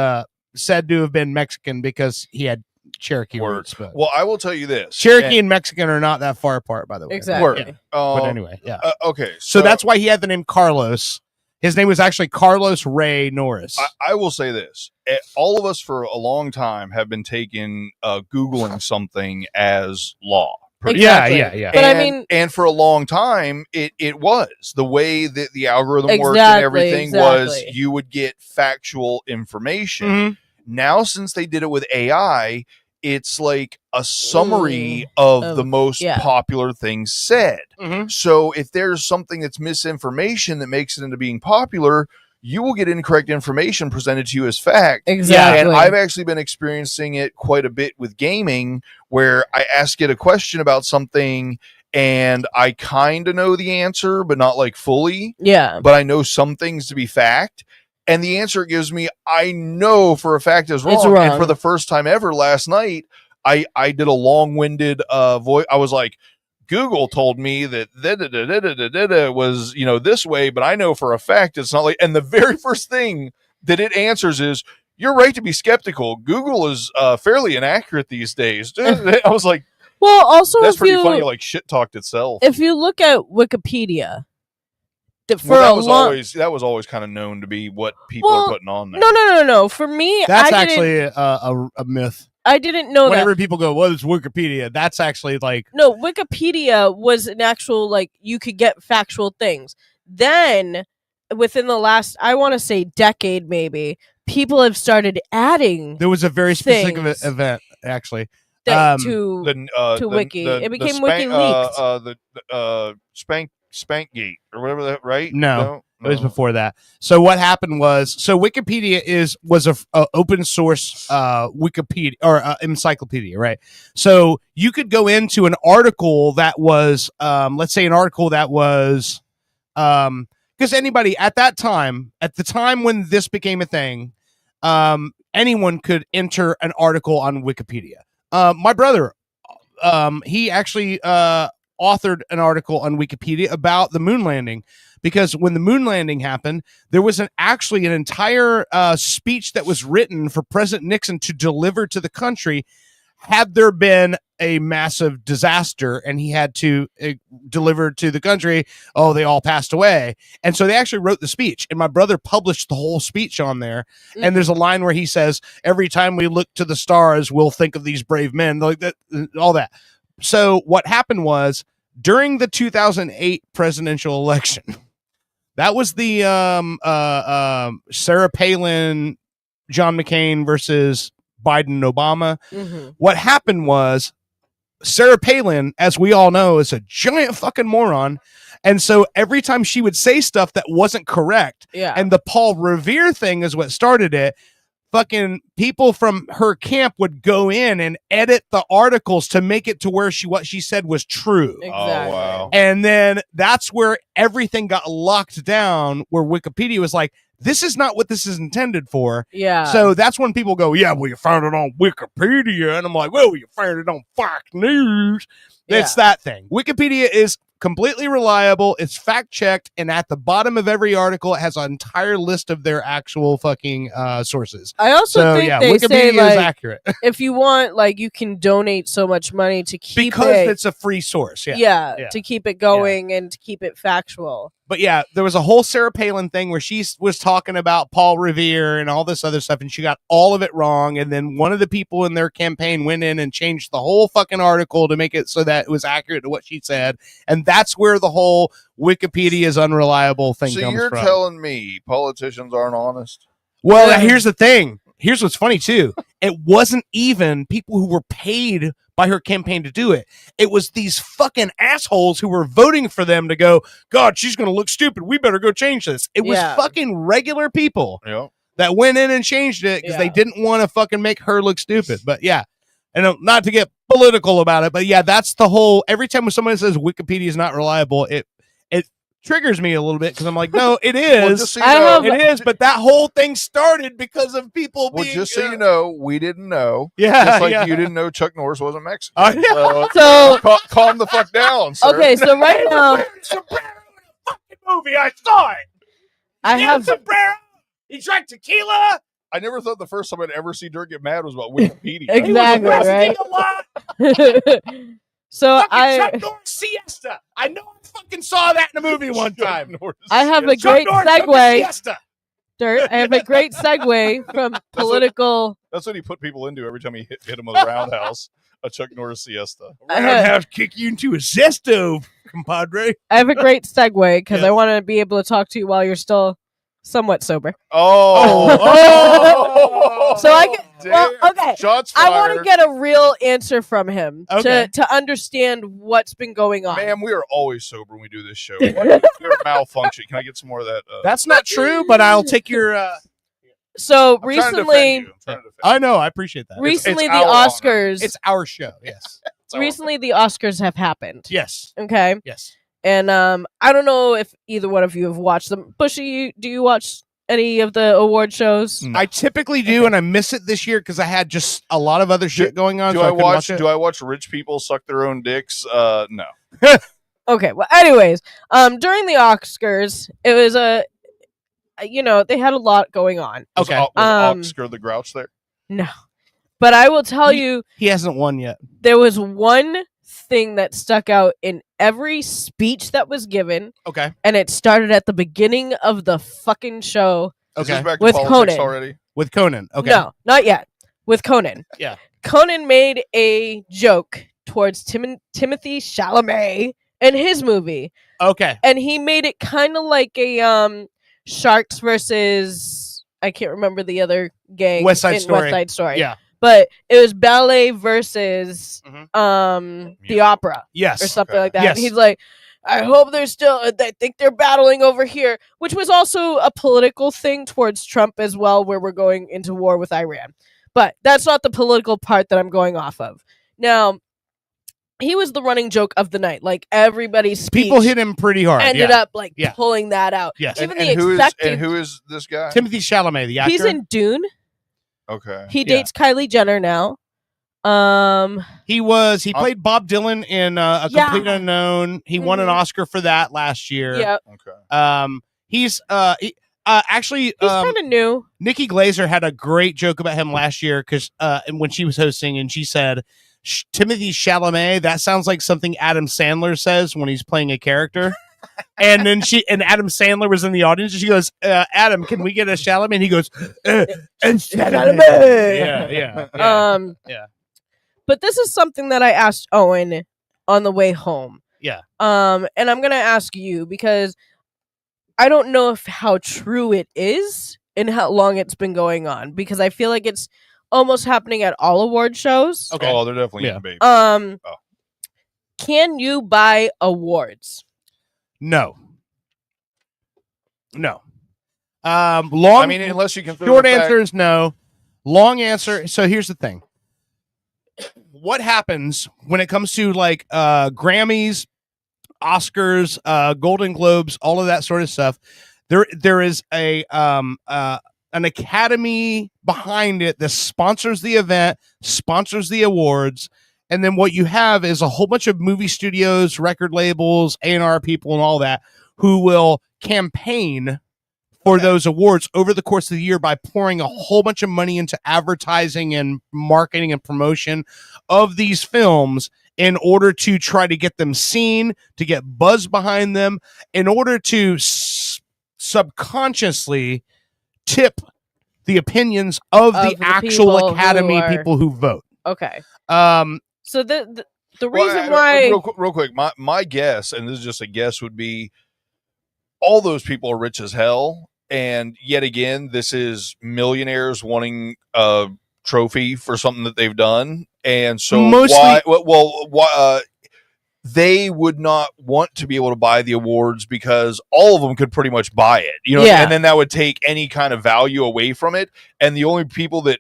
said to have been Mexican because he had Cherokee roots. But Well, I will tell you this: Cherokee and Mexican are not that far apart, by the way. Exactly. Word. Yeah. But anyway, yeah. Okay, So that's why he had the name Carlos. His name was actually Carlos Ray Norris. I will say this: all of us for a long time have been taking Googling something as law. Exactly. Yeah. But I mean, and for a long time, it was the way that the algorithm worked and Exactly, everything was exactly. you would get factual information. Mhm. Now, since they did it with AI, it's like a summary of the most yeah. popular things said. Mhm. So if there's something that's misinformation that makes it into being popular, you will get incorrect information presented to you as fact. Exactly. And I've actually been experiencing it quite a bit with gaming, where I ask it a question about something and I kind of know the answer, but not like fully. Yeah. But I know some things to be fact. And the answer it gives me, I know for a fact is wrong. It's wrong. And for the first time ever last night, I did a long-winded voice. I was like, Google told me that was, this way, but I know for a fact it's not like, and the very first thing that it answers is, you're right to be skeptical. Google is fairly inaccurate these days. I was like, well, also that's if pretty you, funny. Like shit talked itself. if you look at Wikipedia, for Well, a that was always kind of known to be what people Well, are putting on there. No. For me, That's I didn't- actually a myth. I didn't know Whenever that. people go, "What is Wikipedia?" That's actually like No, Wikipedia was an actual, like, you could get factual things. Then, within the last, I want to say decade maybe, people have started adding there was a very specific things. event actually. to Wiki. It became WikiLeaks. The Spankgate or whatever that, right? No. It was before that. So what happened was, Wikipedia was a open source Wikipedia or encyclopedia, right? So you could go into an article that was, let's say, an article that was, because anybody at the time when this became a thing, anyone could enter an article on Wikipedia. My brother, he actually authored an article on Wikipedia about the moon landing, because when the moon landing happened, there was actually an entire speech that was written for President Nixon to deliver to the country had there been a massive disaster and he had to deliver to the country. Oh, they all passed away. And so they actually wrote the speech, and my brother published the whole speech on there. Mm-hmm. And there's a line where he says, every time we look to the stars, we'll think of these brave men, like that, all that. So what happened was, during the 2008 presidential election, that was the Sarah Palin, John McCain versus Biden and Obama. Mm-hmm. What happened was Sarah Palin, as we all know, is a giant fucking moron. And so every time she would say stuff that wasn't correct, Yeah. and the Paul Revere thing is what started it, fucking people from her camp would go in and edit the articles to make it to where what she said was true. Exactly. Oh, wow. And then that's where everything got locked down, where Wikipedia was like, this is not what this is intended for. Yeah. So that's when people go, yeah, well, you found it on Wikipedia. And I'm like, well, you found it on Fox News. It's that thing. Wikipedia is completely reliable. It's fact checked. And at the bottom of every article, it has an entire list of their actual fucking sources. I also think they Wikipedia say, is like, accurate. if you want, like, you can donate so much money to keep because it. it's a free source. Yeah. Yeah, to keep it going and to keep it factual. But yeah, there was a whole Sarah Palin thing where she was talking about Paul Revere and all this other stuff, and she got all of it wrong. And then one of the people in their campaign went in and changed the whole fucking article to make it so that it was accurate to what she said. And that's where the whole Wikipedia is unreliable thing So comes you're from. telling me politicians aren't honest? Well, here's the thing. Here's what's funny too. It wasn't even people who were paid by her campaign to do it. It was these fucking assholes who were voting for them to go, God, she's going to look stupid. We better go change this. It was fucking regular people that went in and changed it because they didn't want to fucking make her look stupid. But yeah, and not to get political about it, but yeah, that's the whole, every time when someone says Wikipedia is not reliable, it triggers me a little bit because I'm like, no, it is. Well, just so you know, it is, but that whole thing started because of people Well, being, just so you know, we didn't know. Yeah, Just like yeah. you didn't know Chuck Norris wasn't Mexican. I know. So- calm the fuck down, sir. Okay, so right now movie, I saw it. I have sombrero. He drank tequila. I never thought the first time I'd ever see Dirk get mad was about Wikipedia. Exactly, right? A lot. So Fucking Chuck Norris siesta. I know I fucking saw that in a movie one time. I have a Chuck great Norris took a segue. siesta. Dirt. I have a great segue from political. That's what he put people into every time he hit him with a roundhouse. A Chuck Norris siesta. Roundhouse kick you into a zesto, compadre. I have a great segue because Yes. I want to be able to talk to you while you're still somewhat sober. Oh. So I get, well, Damn. okay. Shots I want to fired. get a real answer from him Okay. to understand what's been going on. Ma'am, we are always sober when we do this show. You're malfunction. Can I get some more of that? That's not true, but I'll take your. So I'm trying to defend recently, you. I'm trying to defend I know, I appreciate that. recently it's the our honor. Oscars. It's our show. Yes. recently the Oscars have happened. Yes. Okay. Yes. And I don't know if either one of you have watched them. Bushy, do you watch any of the award shows? I typically do, and I miss it this year because I had just a lot of other shit going on. Do so I couldn't watch? it. Do I watch rich people suck their own dicks? No. Okay. Well, anyways, during the Oscars, it was they had a lot going on. Okay. Was Oscar the Grouch there? No. But I will tell you, He hasn't won yet. there was one thing that stuck out in every speech that was given, Okay. and it started at the beginning of the fucking show. Is Okay. this back to With politics Conan. already? With Conan. Okay. No, not yet. With Conan. Yeah. Conan made a joke towards Timothy Chalamet in his movie, Okay. and he made it kind of like a Sharks versus, I can't remember the other gang West Side in Story. West Side Story. Yeah. But it was ballet versus the Music. opera Yes. or something Okay. like that. Yes. And he's like, I hope they're still, I think they're battling over here, which was also a political thing towards Trump as well, where we're going into war with Iran. But that's not the political part that I'm going off of. Now, he was the running joke of the night. Like, everybody's speech People hit him pretty hard. ended yeah. up like Yeah. pulling that out. Yes. Even And the who is expected. who is this guy? Timothy Chalamet, the actor. He's in Dune. Okay. He Yeah. dates Kylie Jenner now. He played Bob Dylan in A Yeah. Complete Unknown. He won an Mhm. Oscar for that last year. Yeah, Okay. He's actually he's kind of new. Nikki Glazer had a great joke about him last year because when she was hosting, and she said Timothy Chalamet. That sounds like something Adam Sandler says when he's playing a character. And then Adam Sandler was in the audience, and she goes, "Adam, can we get a Chalamet?" And he goes, "And Chalamet." Yeah. Yeah. But this is something that I asked Owen on the way home. Yeah. And I'm gonna ask you because I don't know how true it is and how long it's been going on, because I feel like it's almost happening at all award shows. Okay. Oh, they're definitely Yeah. eating baby. can you buy awards? No. Long. I mean, unless you can. Short answer is no. Long answer. So here's the thing. What happens when it comes to like Grammys, Oscars, Golden Globes, all of that sort of stuff? There is a an academy behind it that sponsors the event, sponsors the awards, and then what you have is a whole bunch of movie studios, record labels, A&R people, and all that who will campaign for those awards over the course of the year by pouring a whole bunch of money into advertising and marketing and promotion of these films in order to try to get them seen, to get buzz behind them, in order to subconsciously tip the opinions of the actual Academy people who vote. Okay. So the Well, reason why real quick, my guess, and this is just a guess, would be all those people are rich as hell, and yet again, this is millionaires wanting a trophy for something that they've done, and so why they would not want to be able to buy the awards because all of them could pretty much buy it, you know, and then that would take any kind of value away from it, and the only people that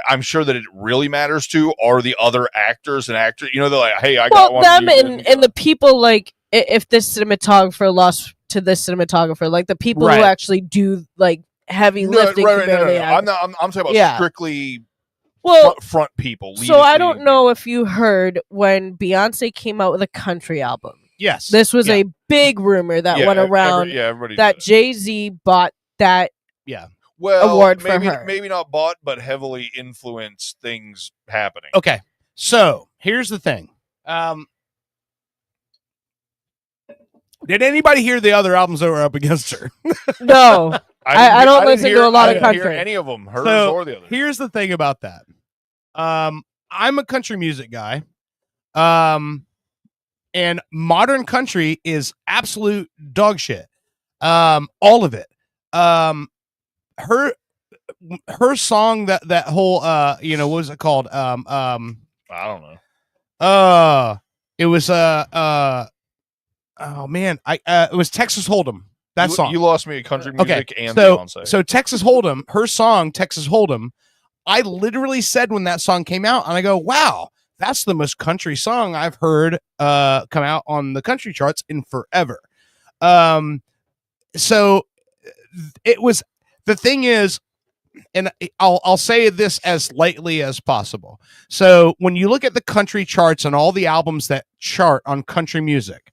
I'm sure that it really matters to are the other actors and actors. You know, they're like, hey, I got one. Them and the people, like, if this cinematographer lost to this cinematographer, like the people who actually do like heavy lifting. No. I'm talking about strictly front people. So I don't know if you heard when Beyonce came out with a country album. Yes. This was a big rumor that went around that Jay-Z bought that award for her. Maybe not bought, but heavily influenced things happening. Okay. So here's the thing. Did anybody hear the other albums that were up against her? No. I don't listen to a lot of country. Hear any of them, hers or the others. Here's the thing about that. I'm a country music guy. And modern country is absolute dog shit. All of it. Her song, that whole what was it called? I don't know. It was oh man, it was Texas Hold'em. That song. You lost me at country music and Beyonce. So Texas Hold'em, her song Texas Hold'em, I literally said when that song came out, and I go, wow, that's the most country song I've heard come out on the country charts in forever. So it was, the thing is, and I'll say this as lightly as possible. So when you look at the country charts and all the albums that chart on country music,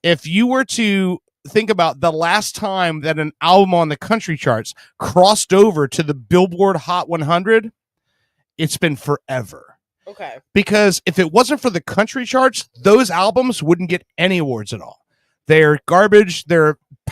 if you were to think about the last time that an album on the country charts crossed over to the Billboard Hot 100, it's been forever. Okay. Because if it wasn't for the country charts, those albums wouldn't get any awards at all. They're garbage.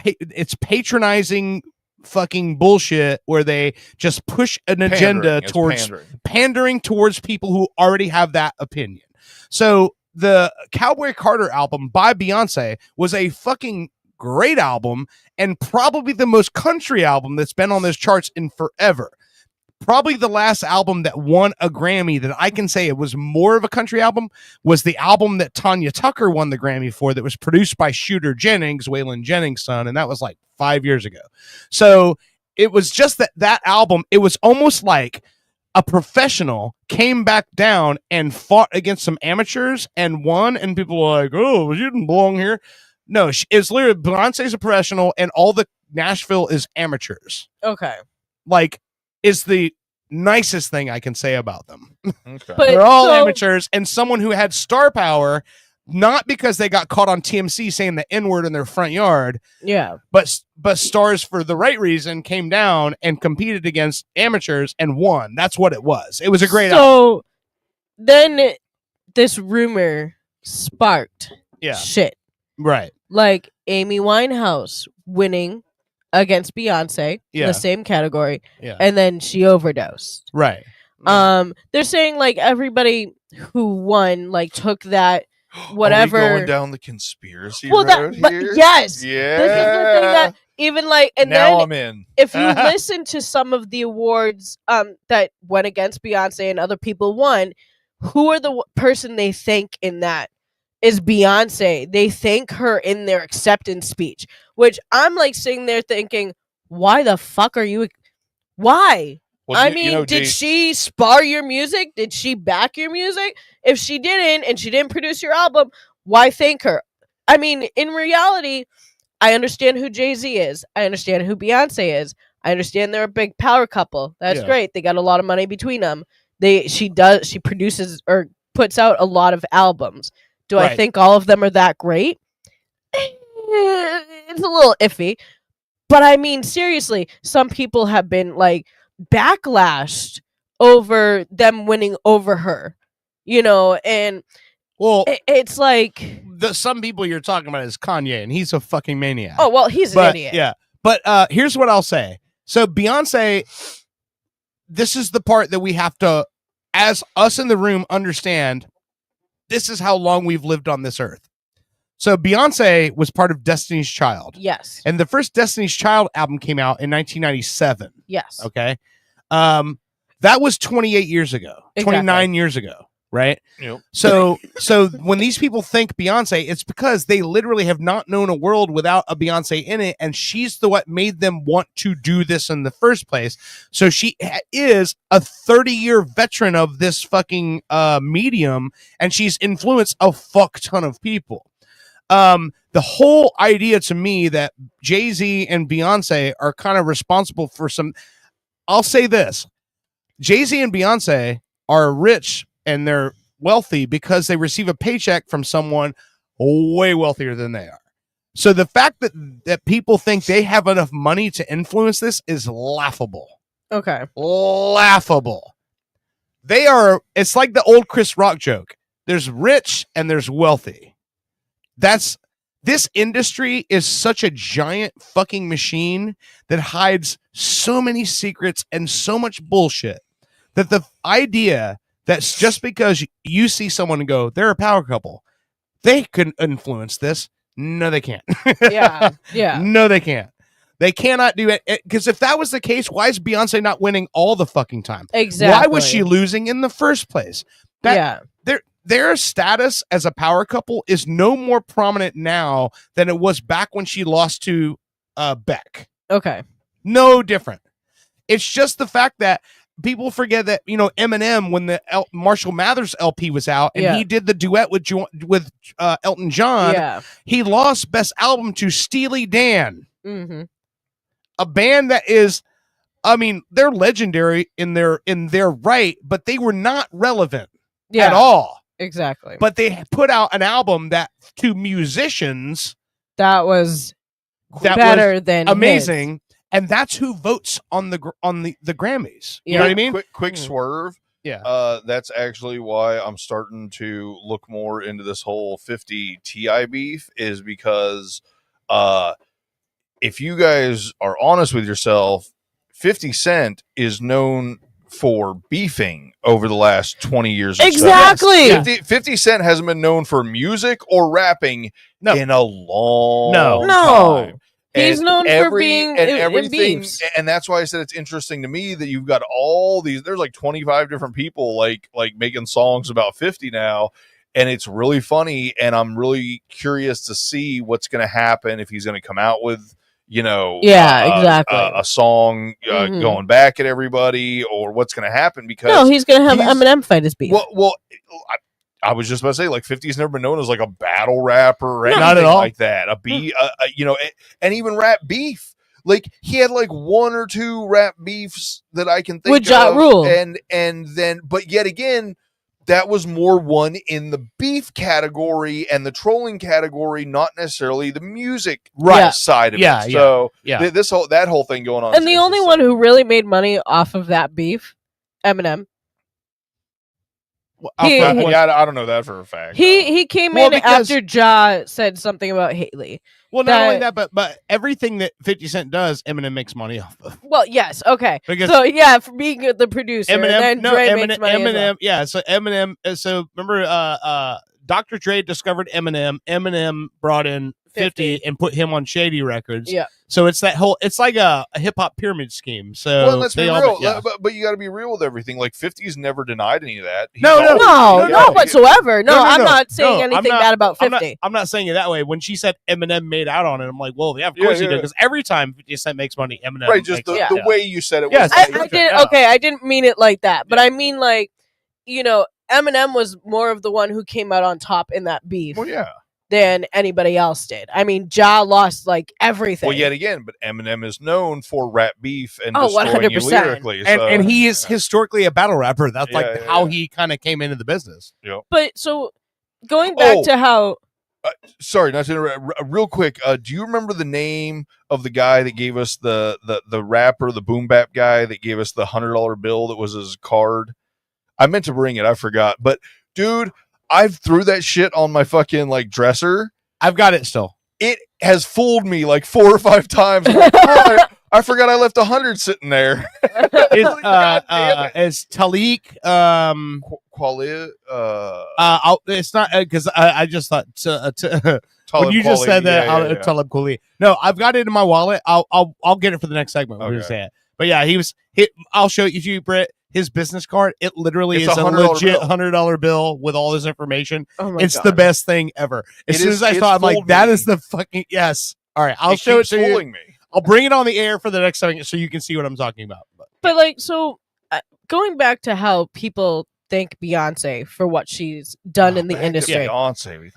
It's patronizing fucking bullshit where they just push an agenda towards pandering towards people who already have that opinion. So the Cowboy Carter album by Beyonce was a fucking great album and probably the most country album that's been on those charts in forever. Probably the last album that won a Grammy that I can say it was more of a country album was the album that Tanya Tucker won the Grammy for, that was produced by Shooter Jennings, Waylon Jennings' son, and that was like 5 years ago. So it was just that album, it was almost like a professional came back down and fought against some amateurs and won, and people were like, oh, you didn't belong here. No, it's literally Beyonce's a professional and all the Nashville is amateurs. Okay. Like, is the nicest thing I can say about them. Okay. But they're all amateurs, and someone who had star power, not because they got caught on TMC saying the N-word in their front yard. Yeah. But stars for the right reason came down and competed against amateurs and won. That's what it was. It was a great album. So then this rumor sparked shit. Right. Like Amy Winehouse winning against Beyonce in the same category, and then she overdosed. Right. They're saying like everybody who won like took that whatever. Are we going down the conspiracy road here? Yes. Yeah. This is the thing that even like, and now then I'm in. If you listen to some of the awards that went against Beyonce and other people won, who are the person they thank in that is Beyonce. They thank her in their acceptance speech, which I'm like sitting there thinking, why the fuck are you? Why? Well, I you mean, know, did Jay- she spar your music? Did she back your music? If she didn't and she didn't produce your album, why thank her? I mean, in reality, I understand who Jay-Z is. I understand who Beyonce is. I understand they're a big power couple. That's Yeah. great. They got a lot of money between them. She produces or puts out a lot of albums. Do I Right. think all of them are that great? It's a little iffy. But I mean, seriously, some people have been like backlashed over them winning over her, and Well, it's like, some people you're talking about is Kanye, and he's a fucking maniac. oh, well, he's an But idiot. yeah, but here's what I'll say. So Beyonce, this is the part that we have to, as us in the room, understand. This is how long we've lived on this earth. So Beyonce was part of Destiny's Child. Yes. And the first Destiny's Child album came out in 1997. Yes. Okay. That was 28 years ago, 29 years ago, right? Yep. So when these people think Beyonce, it's because they literally have not known a world without a Beyonce in it, and she's what made them want to do this in the first place. So she is a 30-year veteran of this fucking medium, and she's influenced a fuck ton of people. The whole idea to me that Jay-Z and Beyonce are kind of responsible for some, I'll say this, Jay-Z and Beyonce are rich and they're wealthy because they receive a paycheck from someone way wealthier than they are. So the fact that people think they have enough money to influence this is laughable. Okay. Laughable. It's like the old Chris Rock joke. There's rich and there's wealthy. This industry is such a giant fucking machine that hides so many secrets and so much bullshit that the idea that's just because you see someone and go, they're a power couple, they can influence this. No, they can't. Yeah. Yeah. No, they can't. They cannot do it. Because if that was the case, why is Beyonce not winning all the fucking time? Exactly. Why was she losing in the first place? Yeah. Their status as a power couple is no more prominent now than it was back when she lost to Beck. Okay. No different. It's just the fact that people forget that, Eminem, when the Marshall Mathers LP was out and he did the duet with Elton John, he lost Best Album to Steely Dan. Mm-hmm. A band that is, they're legendary in their right, but they were not relevant at all. Exactly. But they put out an album that, to musicians, that was better than amazing, his. and that's who votes on the Grammys. You know what I mean? Quick swerve. Yeah. That's actually why I'm starting to look more into this whole 50 Ti beef, is because if you guys are honest with yourself, 50 Cent is known for beefing over the last 20 years or exactly. so. 50 Cent hasn't been known for music or rapping in a long time. He's known for being in everything, beefs. and that's why I said it's interesting to me that you've got all these. There's like 25 different people like making songs about 50 now, and it's really funny. And I'm really curious to see what's going to happen if he's going to come out with exactly a song going back at everybody, or what's going to happen, because he's going to have Eminem fight his beef. Well, I was just about to say, like, 50's never been known as like a battle rapper or anything not at all. like that. And even rap beef. Like, he had like one or two rap beefs that I can think with Ja of, Rule, and then, but yet again, that was more one in the beef category and the trolling category, not necessarily the music side of it. So that whole thing going on. And the only one who really made money off of that beef, Eminem. I don't know that for a fact. He came in after Ja said something about Haley. Well, not only that, but everything that 50 Cent does, Eminem makes money off of. Well, yes, okay. Because for being the producer, Eminem, makes money as well. Yeah. So Eminem. So remember, Dr. Dre discovered Eminem. Eminem brought in 50 and put him on Shady Records. Yeah. So it's that whole, it's like a hip hop pyramid scheme. So Well, let's be they all- real, yeah. but you got to be real with everything. Like 50's never denied any of that. He's No, always- No, yeah, not whatsoever. No, I'm not saying No, I'm anything not- bad about I'm 50. I'm not saying it that way. When she said Eminem made out on it, I'm like, well, yeah, of Yeah, course he yeah. did. Because every time 50 Cent makes money, Eminem Right, just makes the it. way you said it. Yes, was I like, didn't. Yeah. Okay, I didn't mean it like that, but I mean like, Eminem was more of the one who came out on top in that beef Well, yeah. than anybody else did. I mean, Ja lost like everything. Well, yet again, but Eminem is known for rap beef and Oh, destroying you 100%. lyrically. And, so- and he is historically a battle rapper. That's like Yeah, how yeah. he kind of came into the business. But so going back Oh. to how Sorry, not to interrupt. Real quick, do you remember the name of the guy that gave us the rapper, the boom bap guy that gave us the $100 bill that was his card? I meant to bring it, I forgot. But dude, I've threw that shit on my fucking like dresser. I've got it still. It has fooled me like 4 or 5 times. I'm like, "Oh, I forgot I left 100 sitting there. It's God damn it. it's Talik. It's not because I just thought when Talib you just Kweli, said that, yeah, yeah. Talib Kweli. No, I've got it in my wallet. I'll get it for the next segment. We're gonna Okay. say it. But yeah, I'll show you, Britt, his business card. It literally It's is a a $100 legit bill. $100 bill with all this information. oh my It's God. the best thing ever. As It soon is- as I it's saw it, I'm like, fooled that me. is the fucking yes. All right, I'll It show it keeps to you. fooling me. I'll bring it on the air for the next segment so you can see what I'm talking about. But like, so going back to how people thank Beyonce for what she's done in the Back to industry, Beyonce.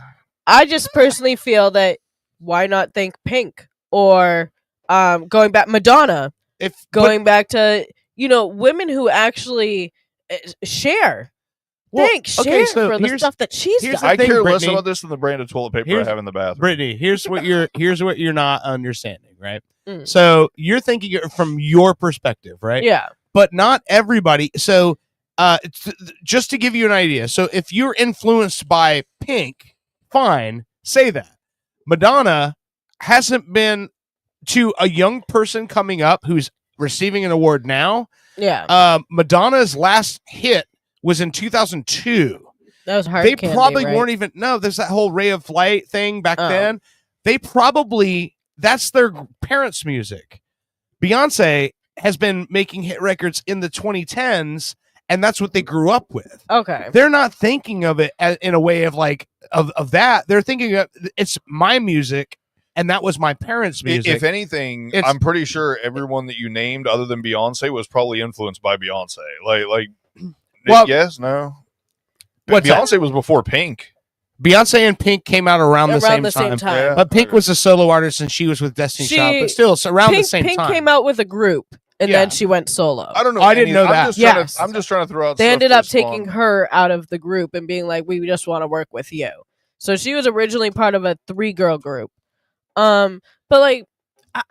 I just personally feel that why not thank Pink or going back Madonna, If going back to women who actually share. Well, Thank okay, Cher so for the here's- stuff that she's here's done. the I thing, care less Brittany. about this than the brand of toilet paper I Here's- have in the bathroom. Brittany, here's what you're not understanding, right? Mm. So you're thinking it from your perspective, right? Yeah. But not everybody. So just to give you an idea, so if you're influenced by Pink, fine, say that. Madonna hasn't been to a young person coming up who's receiving an award now. Yeah. Madonna's last hit was in 2002. That was hard. They candy, probably right? weren't even there's that whole Ray of Light thing back Oh. then. They probably that's their parents' music. Beyonce has been making hit records in the 2010s, and that's what they grew up with. Okay. They're not thinking of it in a way of like of that. They're thinking of it's my music, and that was my parents' music. If anything, It's- I'm pretty sure everyone that you named, other than Beyonce, was probably influenced by Beyonce. Like, Well- yes, no. What's that? Beyonce was before Pink. Beyonce and Pink came out around the same time. Yeah. But Pink was a solo artist, and she was with Destiny Child. But still, it's around Pink, the same Pink time. came out with a group, and Yeah. then she went solo. I don't know. I didn't know that. I'm just trying to throw out. They stuff ended for up fun. taking her out of the group and being like, "We just want to work with you." So she was originally part of a 3-girl group. But like,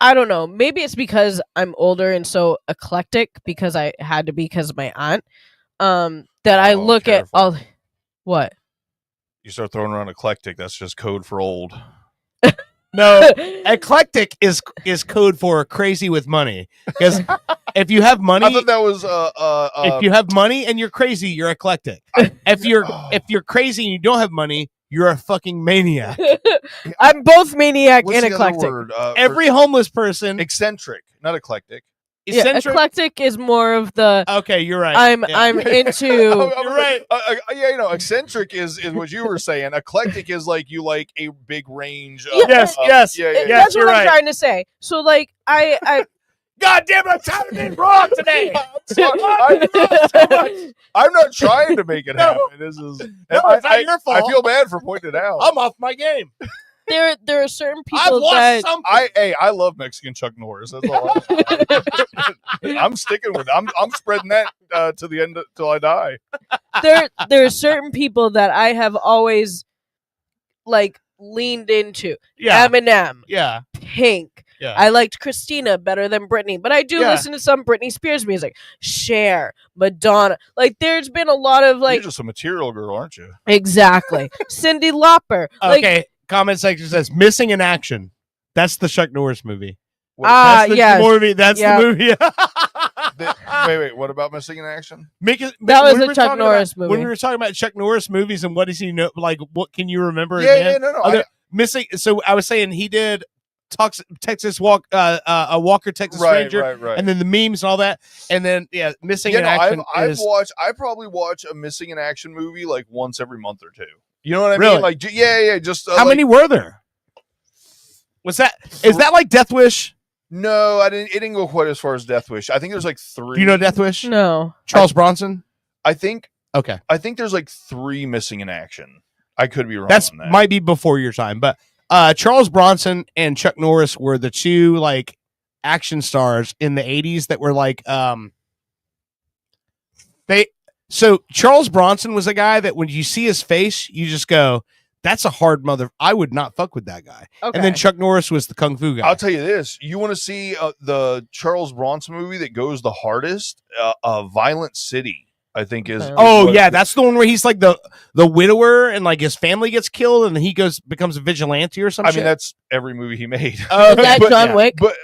I don't know. Maybe it's because I'm older and so eclectic because I had to be because of my aunt. That I look at all. What? You start throwing around eclectic. That's just code for old. No, eclectic is code for crazy with money. Because if you have money, I thought that was if you have money and you're crazy, you're eclectic. If you're crazy and you don't have money, you're a fucking maniac. I'm both maniac What's and the other eclectic. word? Every homeless person, eccentric, not eclectic. Yeah, eccentric. eclectic is more of the. Okay, you're right. I'm Yeah. I'm into. You're right. Yeah, eccentric is what you were saying. Eclectic is like you like a big range. Of, Yes, of- yes, yeah, yeah, yeah. That's you're what I'm right. trying to say. So like I God damn it, I'm tired of being wrong today. I'm not trying to make it happen. This is it's not your fault. I feel bad for pointing it out. I'm off my game. there are certain I've people lost that something. I love Mexican Chuck Norris. That's all. I'm sticking with. I'm spreading that to the end till I die. there are certain people that I have always like leaned into. Yeah. Eminem, Yeah. Pink. Yeah. I liked Christina better than Britney, but I do Yeah. listen to some Britney Spears music. Cher, Madonna. Like there's been a lot of like You're just a material girl, aren't you? exactly. Cyndi Lauper. Like Okay. Comment section says missing in action. That's the Chuck Norris movie. Ah, That's the yes. movie. That's Yeah. the movie. Wait. What about Missing in Action? That was a Chuck Norris movie. When we were talking about Chuck Norris movies and what does he know? Like, what can you remember? Yeah, again? yeah, no. Other- missing. So I was saying he did Texas Walker Texas Ranger, right. and then the memes and all that, and then missing in no, action. I probably watch a missing in action movie like once every month or two. You know what I Really? mean? Like, yeah. Just how many were there? Was that is that like Death Wish? No, I didn't. It didn't go quite as far as Death Wish. I think there's like 3. Do you know Death Wish? No. Charles Bronson. I think Okay, I think there's like 3 missing in action. I could be wrong. that's on that. might be before your time, but Charles Bronson and Chuck Norris were the two like action stars in the 80s that were like So Charles Bronson was a guy that when you see his face, you just go, "That's a hard mother." I would not fuck with that guy. Okay. And then Chuck Norris was the kung fu guy. I'll tell you this: you want to see the Charles Bronson movie that goes the hardest? Violent City, I think is. Oh yeah, that's the one where he's like the widower and like his family gets killed and then he becomes a vigilante or something. I mean, that's every movie he made. Is that John Wick? But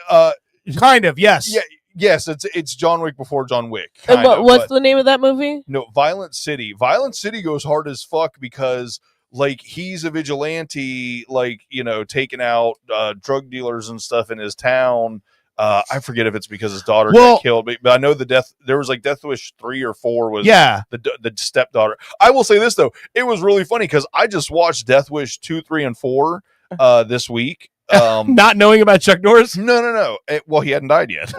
kind of, yes. Yeah, yes, it's John Wick before John Wick. And what's the name of that movie? No, Violent City. Violent City goes hard as fuck because like he's a vigilante, like, you know, taking out drug dealers and stuff in his town. I forget if it's because his daughter got killed, but I know there was like Death Wish 3 or 4 was the stepdaughter. I will say this though, it was really funny because I just watched Death Wish 2, 3, and 4 this week. Not knowing about Chuck Norris? No. Well, he hadn't died yet.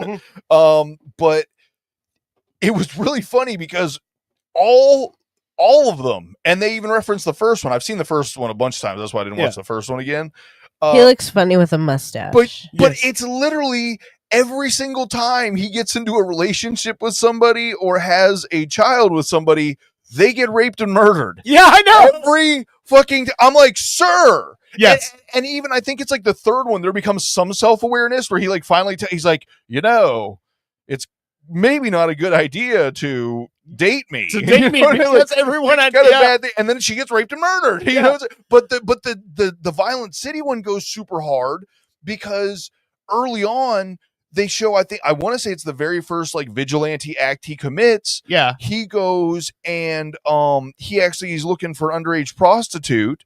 But it was really funny because all of them, and they even referenced the first one. I've seen the first one a bunch of times. That's why I didn't watch the first one again. He looks funny with a mustache. But it's literally every single time he gets into a relationship with somebody or has a child with somebody, they get raped and murdered. Yeah, I know. Every fucking I'm like, sir. Yes. And even I think it's like the third one, there becomes some self-awareness where he like finally he's like, you know, it's maybe not a good idea to date me. Because everyone had got a bad thing, and then she gets raped and murdered. You know, but the Violent City one goes super hard because early on they show, I want to say it's the very first like vigilante act he commits. Yeah. He goes and he's looking for an underage prostitute.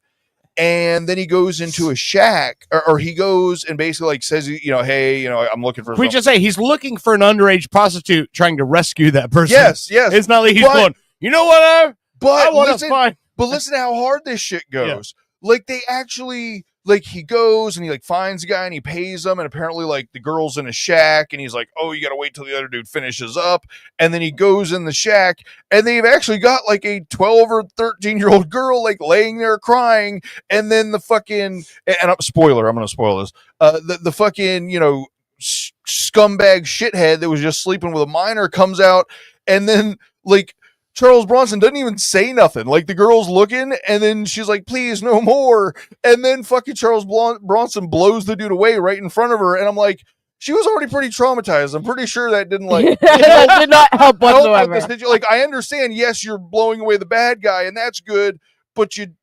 And then he goes into a shack, or he goes and basically like says, you know, hey, you know, I'm looking for. Can we just say he's looking for an underage prostitute trying to rescue that person? Yes. It's not like he's going, you know what? I want to find. But listen to how hard this shit goes. Like they actually, like he goes and he like finds a guy and he pays him, and apparently like the girl's in a shack and he's like, oh, you got to wait till the other dude finishes up, and then he goes in the shack and they've actually got like a 12 or 13-year-old girl like laying there crying, and then the fucking I'm gonna spoil this. The fucking, you know, scumbag shithead that was just sleeping with a minor comes out, and then like Charles Bronson doesn't even say nothing. Like the girl's looking, and then she's like, please, no more. And then fucking Charles Bronson blows the dude away right in front of her. And I'm like, she was already pretty traumatized. I'm pretty sure that didn't like that did not help whatsoever. Like, I understand, yes, you're blowing away the bad guy, and that's good, but you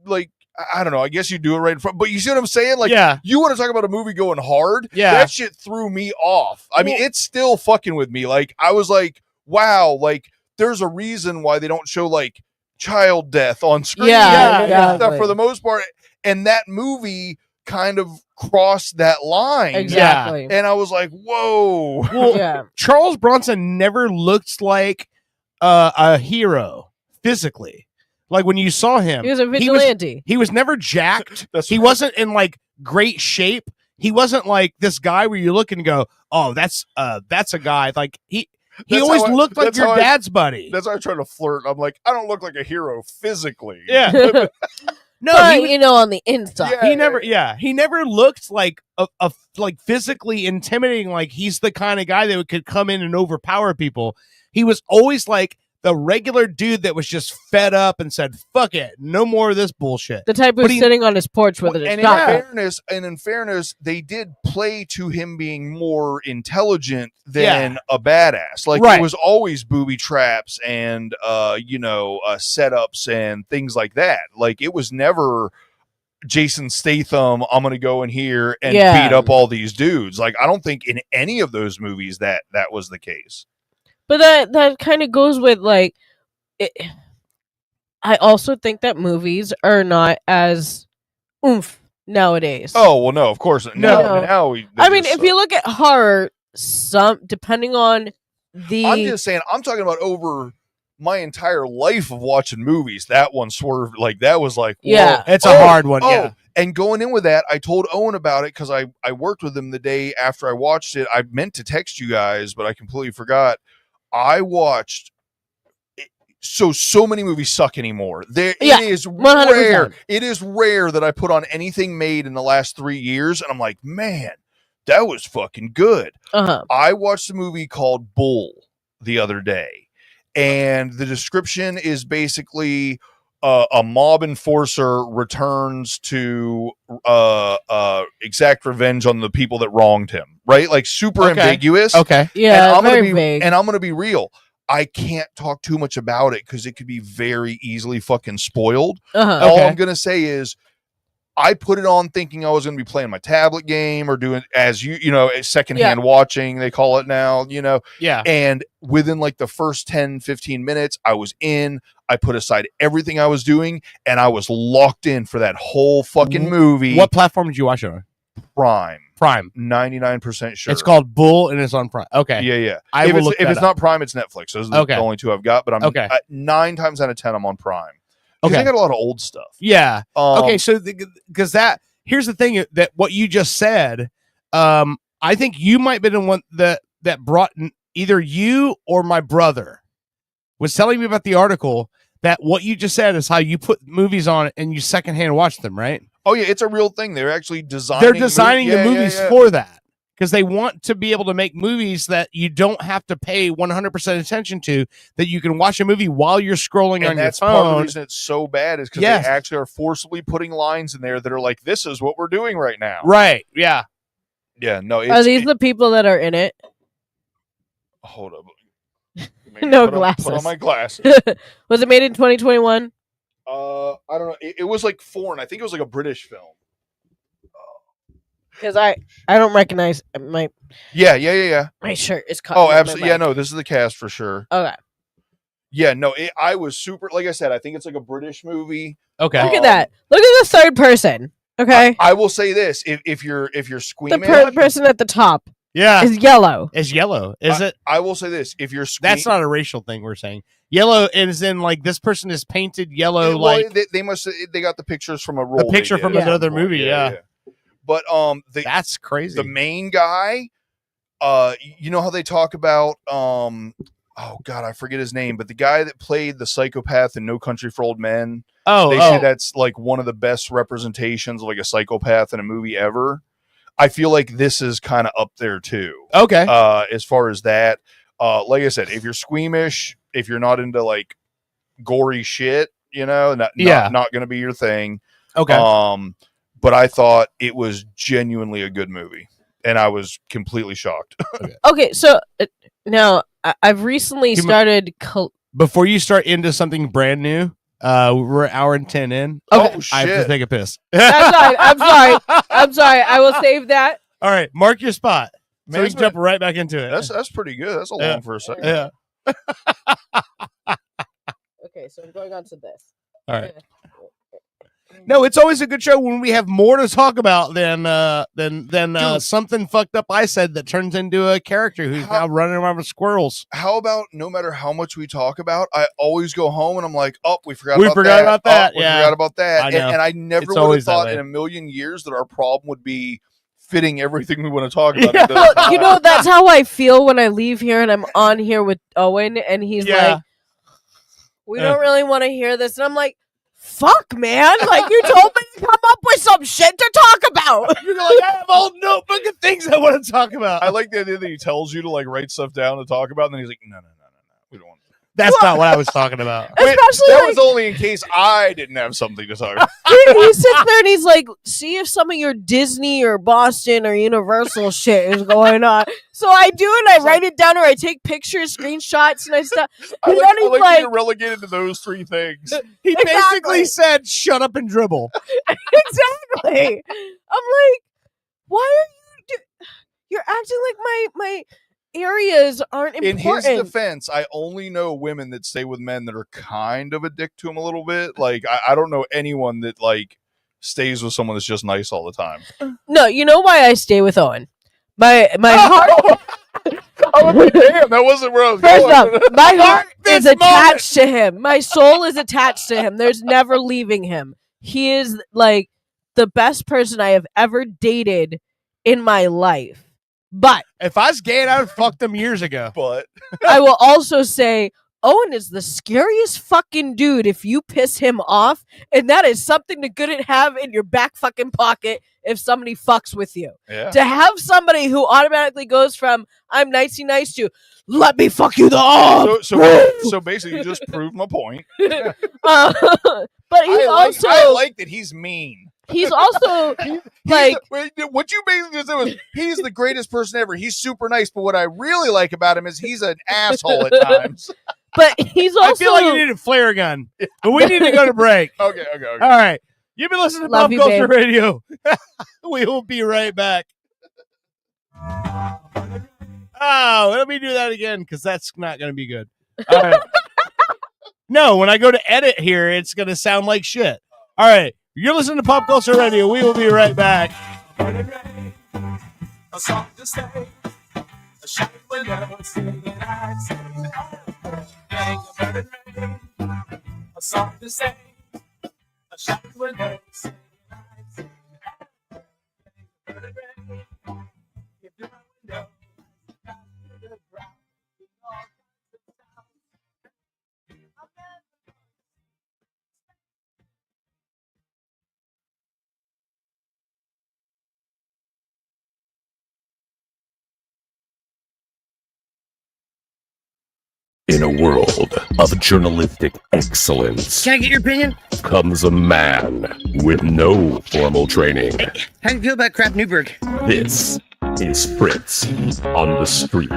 like, I don't know, I guess you do it right in front. But you see what I'm saying? Like, you want to talk about a movie going hard? Yeah. That shit threw me off. I mean, it's still fucking with me. Like, I was like, wow, like, there's a reason why they don't show like child death on screen and stuff for the most part. And that movie kind of crossed that line. Exactly. And I was like, whoa. Well, Charles Bronson never looked like a hero physically. Like when you saw him, he was a vigilante. He was never jacked. He wasn't in like great shape. He wasn't like this guy where you look and go, oh, that's a guy. Like he always looked like your dad's buddy. That's why I try to flirt. I'm like, I don't look like a hero physically. Yeah. No, but, you know, on the inside. He never looked like a like physically intimidating. Like he's the kind of guy that could come in and overpower people. He was always like the regular dude that was just fed up and said, fuck it, no more of this bullshit. The type who's sitting on his porch with it. And in fairness, they did play to him being more intelligent than a badass. Like it was always booby traps and setups and things like that. Like it was never Jason Statham, I'm gonna go in here and beat up all these dudes. Like I don't think in any of those movies that was the case. But that kind of goes with like, I also think that movies are not as oomph nowadays. Oh well, no, of course No. Now I mean, if you look at horror, depending on the, I'm just saying, I'm talking about over my entire life of watching movies. That one swerved like that was like, whoa. Yeah. It's a hard one. Yeah. And going in with that, I told Owen about it because I worked with him the day after I watched it. I meant to text you guys, but I completely forgot. I watched. So many movies suck anymore. It is 100%. rare. It is rare that I put on anything made in the last 3 years, and I'm like, man, that was fucking good. I watched a movie called Bull the other day, and the description is basically a mob enforcer returns to exact revenge on the people that wronged him. Right, like super ambiguous. Okay, yeah, and very vague. And I'm gonna be real. I can't talk too much about it because it could be very easily fucking spoiled. All I'm going to say is I put it on thinking I was going to be playing my tablet game or doing secondhand watching, they call it now, Yeah. And within like the first 10, 15 minutes, I was in. I put aside everything I was doing and I was locked in for that whole fucking movie. What platform did you watch it on? Prime. 99% sure. It's called Bull and it's on Prime. Okay. Yeah. If it's not Prime, it's Netflix. Those are the only two I've got, but I'm 9 times out of 10 I'm on Prime. Because I got a lot of old stuff. Yeah. Okay, so because here's the thing that what you just said, I think you might be the one that brought either you or my brother was telling me about the article that what you just said is how you put movies on and you secondhand watch them, right? Oh yeah, it's a real thing. They're actually designing. They're designing the movies for that because they want to be able to make movies that you don't have to pay 100% attention to. That you can watch a movie while you're scrolling on your phone. Part of the reason it's so bad is because they actually are forcibly putting lines in there that are like, "This is what we're doing right now." Right? Yeah. Yeah. No. Are these the people that are in it? Hold up. No glasses. Put on my glasses. Was it made in 2021? I don't know. It was like foreign. I think it was like a British film. Because I don't recognize my. Yeah. My shirt is cut. Oh, absolutely. Yeah, no, this is the cast for sure. Okay. Yeah, no, I was super. Like I said, I think it's like a British movie. Okay. Look at that. Look at the third person. Okay. I will say this: if you're squeamish, the person at the top. Yeah, is yellow. Is yellow? Is it? I will say this: if you're that's not a racial thing. We're saying yellow is in like this person is painted yellow. Well, they got the pictures from a roll. A picture from another movie. Yeah. But that's crazy. The main guy, you know how they talk about oh god, I forget his name, but the guy that played the psychopath in No Country for Old Men. They say that's like one of the best representations of like a psychopath in a movie ever. I feel like this is kind of up there too. Okay. As far as that, like I said, if you're squeamish, if you're not into like gory shit, not going to be your thing. Okay. But I thought it was genuinely a good movie, and I was completely shocked. Okay, so now I've recently started. Before you start into something brand new, we're an hour and 10 in. Okay. Oh, shit. I have to take a piss. I'm sorry. I will save that. All right, mark your spot. So Man, we can jump right back into it. That's pretty good. That's a long for a second. Yeah. Okay, so I'm going on to this. All right. No, it's always a good show when we have more to talk about than something fucked up I said that turns into a character who's now running around with squirrels. How about no matter how much we talk about, I always go home and I'm like, oh, we forgot about that. We forgot about that. And I never would have thought in a million years that our problem would be fitting everything we want to talk about. Well, that's how I feel when I leave here and I'm on here with Owen and he's like, we don't really want to hear this. And I'm like, fuck, man. Like, you told me to come up with some shit to talk about. You're like, I have a whole notebook of things I want to talk about. I like the idea that he tells you to like write stuff down to talk about, and then he's like, no. We don't want to. That's not what I was talking about. Especially that was only in case I didn't have something to talk about. Dude, he sits there and he's like, see if some of your Disney or Boston or Universal shit is going on. So I do, and I write it down, or I take pictures, screenshots, and I stuff. I like you're relegated to those three things. He basically said, shut up and dribble. Exactly. I'm like, why are you you're acting like my areas aren't important. In his defense, I only know women that stay with men that are kind of a dick to him a little bit. Like, I don't know anyone that like stays with someone that's just nice all the time. No, you know why I stay with Owen? My heart. I was like, damn, that wasn't where I was First going. off, my heart is This attached to him. My soul is attached to him. There's never leaving him. He is like the best person I have ever dated in my life. But If I was gay, I would have fucked him years ago. But I will also say Owen is the scariest fucking dude if you piss him off, and that is something to good and have in your back fucking pocket if somebody fucks with you. yeah. To have somebody who automatically goes from I'm nicey nice to let me fuck you the off. So basically, you just proved my point. But he's I like that he's mean. he's also like What you basically just said was he's the greatest person ever. He's super nice, but what I really like about him is he's an asshole at times. but he's I also feel like you need a flare gun, but we need to go to break. Okay. All right. You've been listening to Love Pop you, Culture babe. Radio. We will be right back. Oh, let me do that again because that's not going to be good. All right. No, when I go to edit here, it's going to sound like shit. All right. You're listening to Pop Culture Radio. We will be right back. A song to say, a shot window, singing I sing. A song to say, a shot window, singing I sing. If you're a window, to the ground, all kinds of sounds. In a world of journalistic excellence Can I get your opinion? comes a man with no formal training. How do you feel about Crap Newberg? This is Fritz on the Street.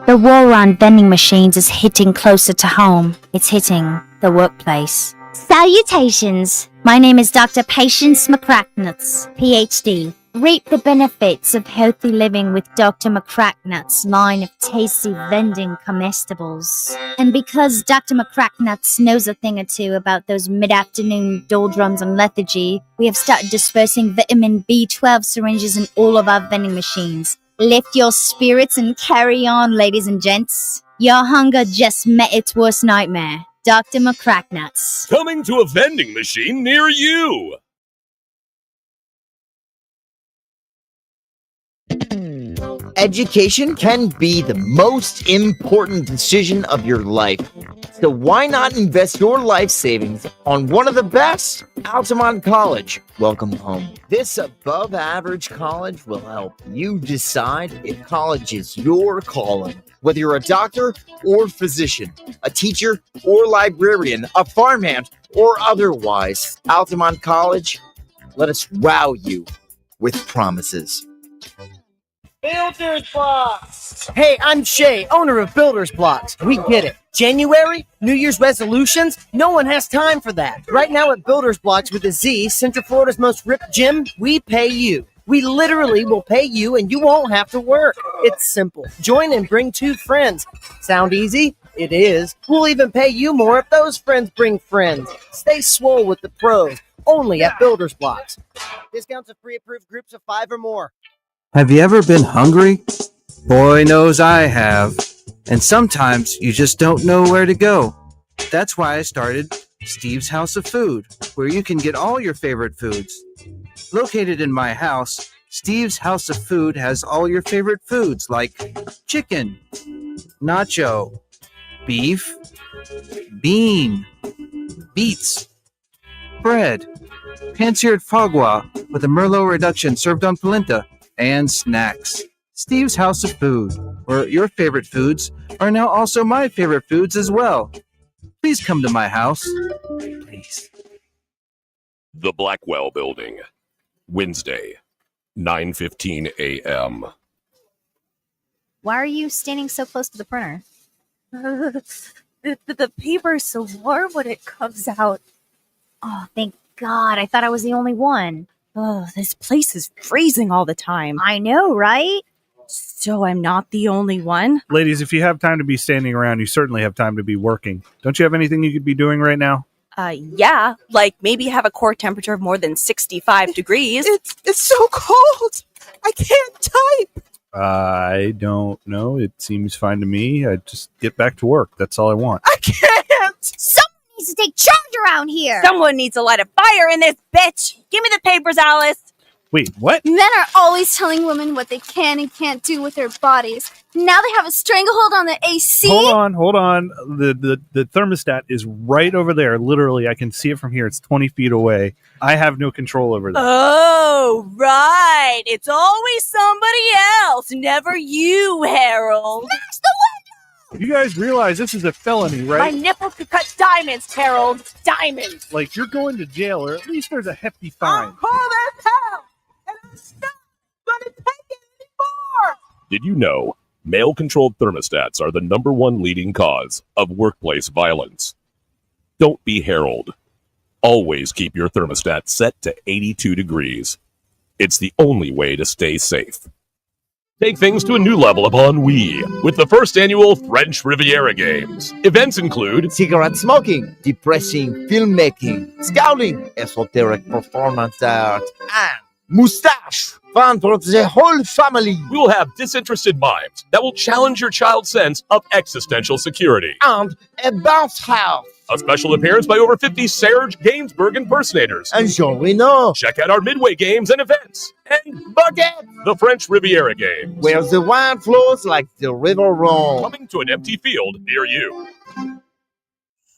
The war on vending machines is hitting closer to home. It's hitting the workplace. Salutations! My name is Dr. Patience McCracknuts, PhD. Reap the benefits of healthy living with Dr. McCracknuts' line of tasty vending comestibles. And because Dr. McCracknuts knows a thing or two about those mid-afternoon doldrums and lethargy, we have started dispersing vitamin B12 syringes in all of our vending machines. Lift your spirits and carry on, ladies and gents. Your hunger just met its worst nightmare. Dr. McCracknuts. Coming to a vending machine near you. Education can be the most important decision of your life. So why not invest your life savings on one of the best? Altamont College. Welcome home. This above average college will help you decide if college is your calling. Whether you're a doctor or physician, a teacher or librarian, a farmhand or otherwise, Altamont College, let us wow you with promises. Builder's Blocks! Hey, I'm Shay, owner of Builder's Blocks. We get it. January? New Year's resolutions? No one has time for that. Right now at Builder's Blocks with a Z, Central Florida's most ripped gym, we pay you. We literally will pay you and you won't have to work. It's simple. Join and bring 2 friends. Sound easy? It is. We'll even pay you more if those friends bring friends. Stay swole with the pros. Only at Builder's Blocks. Discounts of pre-approved groups of 5 or more. Have you ever been hungry? Boy knows I have. And sometimes you just don't know where to go. That's why I started Steve's House of Food, where you can get all your favorite foods. Located in my house, Steve's House of Food has all your favorite foods like chicken, nacho, beef, bean, beets, bread, pan-seared foie gras with a Merlot reduction served on polenta, and snacks. Steve's House of Food, where your favorite foods are now also my favorite foods as well. Please come to my house. Please. The Blackwell Building, Wednesday, 9:15 a.m. Why are you standing so close to the printer? The paper's so warm when it comes out. Oh, thank God. I thought I was the only one. Oh, this place is freezing all the time. I know, right? So I'm not the only one? Ladies, if you have time to be standing around, you certainly have time to be working. Don't you have anything you could be doing right now? Yeah, like maybe have a core temperature of more than 65 degrees. It's so cold. I can't type. I don't know. It seems fine to me. I just get back to work. That's all I want. I can't. Someone needs to take charge around here. Someone needs to light a fire in this bitch. Give me the papers, Alice. Wait, what? Men are always telling women what they can and can't do with their bodies. Now they have a stranglehold on the AC. Hold on. The thermostat is right over there. Literally, I can see it from here. It's 20 feet away. I have no control over that. Oh, right. It's always somebody else, never you, Harold. Smash the window! You guys realize this is a felony, My right? nipples could cut diamonds, Harold. Diamonds. Like, you're going to jail, or at least there's a hefty fine. Cold as hell. And I'm not going to take it anymore. Did you know male-controlled thermostats are the #1 leading cause of workplace violence? Don't be Harold. Always keep your thermostat set to 82 degrees. It's the only way to stay safe. Take things to a new level upon Wii with the first annual French Riviera Games. Events include Cigarette smoking, depressing filmmaking, scouting, esoteric performance art, and mustache. Fun for the whole family. We will have disinterested mimes that will challenge your child's sense of existential security. And a bounce house. A special appearance by over 50 Serge Gainsbourg impersonators. And Jean Reno. Check out our midway games and events. And Bucket, the French Riviera Games. where the wine flows like the river Rhone. Coming to an empty field near you.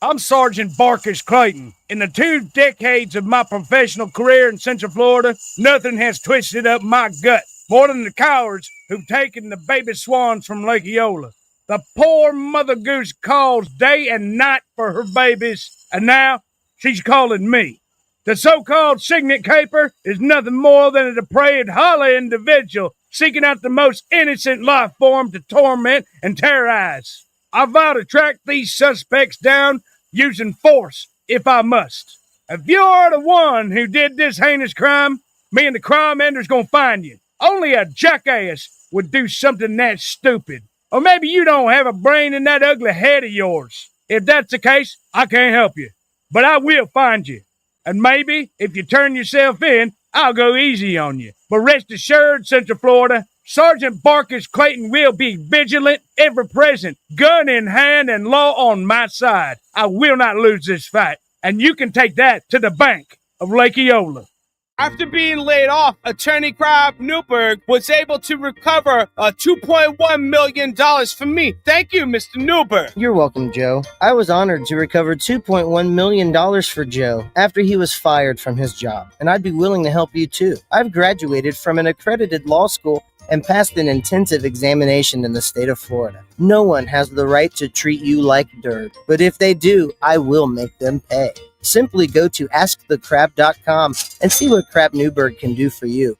I'm Sergeant Barkus Clayton. In the 2 decades of my professional career in Central Florida, nothing has twisted up my gut more than the cowards who've taken the baby swans from Lake Eola. The poor mother goose calls day and night for her babies, and now she's calling me. The so-called signet caper is nothing more than a depraved, hollow individual seeking out the most innocent life form to torment and terrorize. I vow to track these suspects down using force if I must. If you're the one who did this heinous crime, me and the crime ender's gonna find you. Only a jackass would do something that stupid. Or maybe you don't have a brain in that ugly head of yours. If that's the case, I can't help you. But I will find you. And maybe, if you turn yourself in, I'll go easy on you. But rest assured, Central Florida, Sergeant Barkus Clayton will be vigilant, ever present, gun in hand and law on my side. I will not lose this fight. And you can take that to the bank of Lake Eola. After being laid off, attorney Crab Newberg was able to recover $2.1 million from me. Thank you, Mr. Newberg. You're welcome, Joe. I was honored to recover $2.1 million for Joe after he was fired from his job, and I'd be willing to help you too. I've graduated from an accredited law school and passed an intensive examination in the state of Florida. No one has the right to treat you like dirt, but if they do, I will make them pay. Simply go to askthecrab.com and see what Crab Newberg can do for you.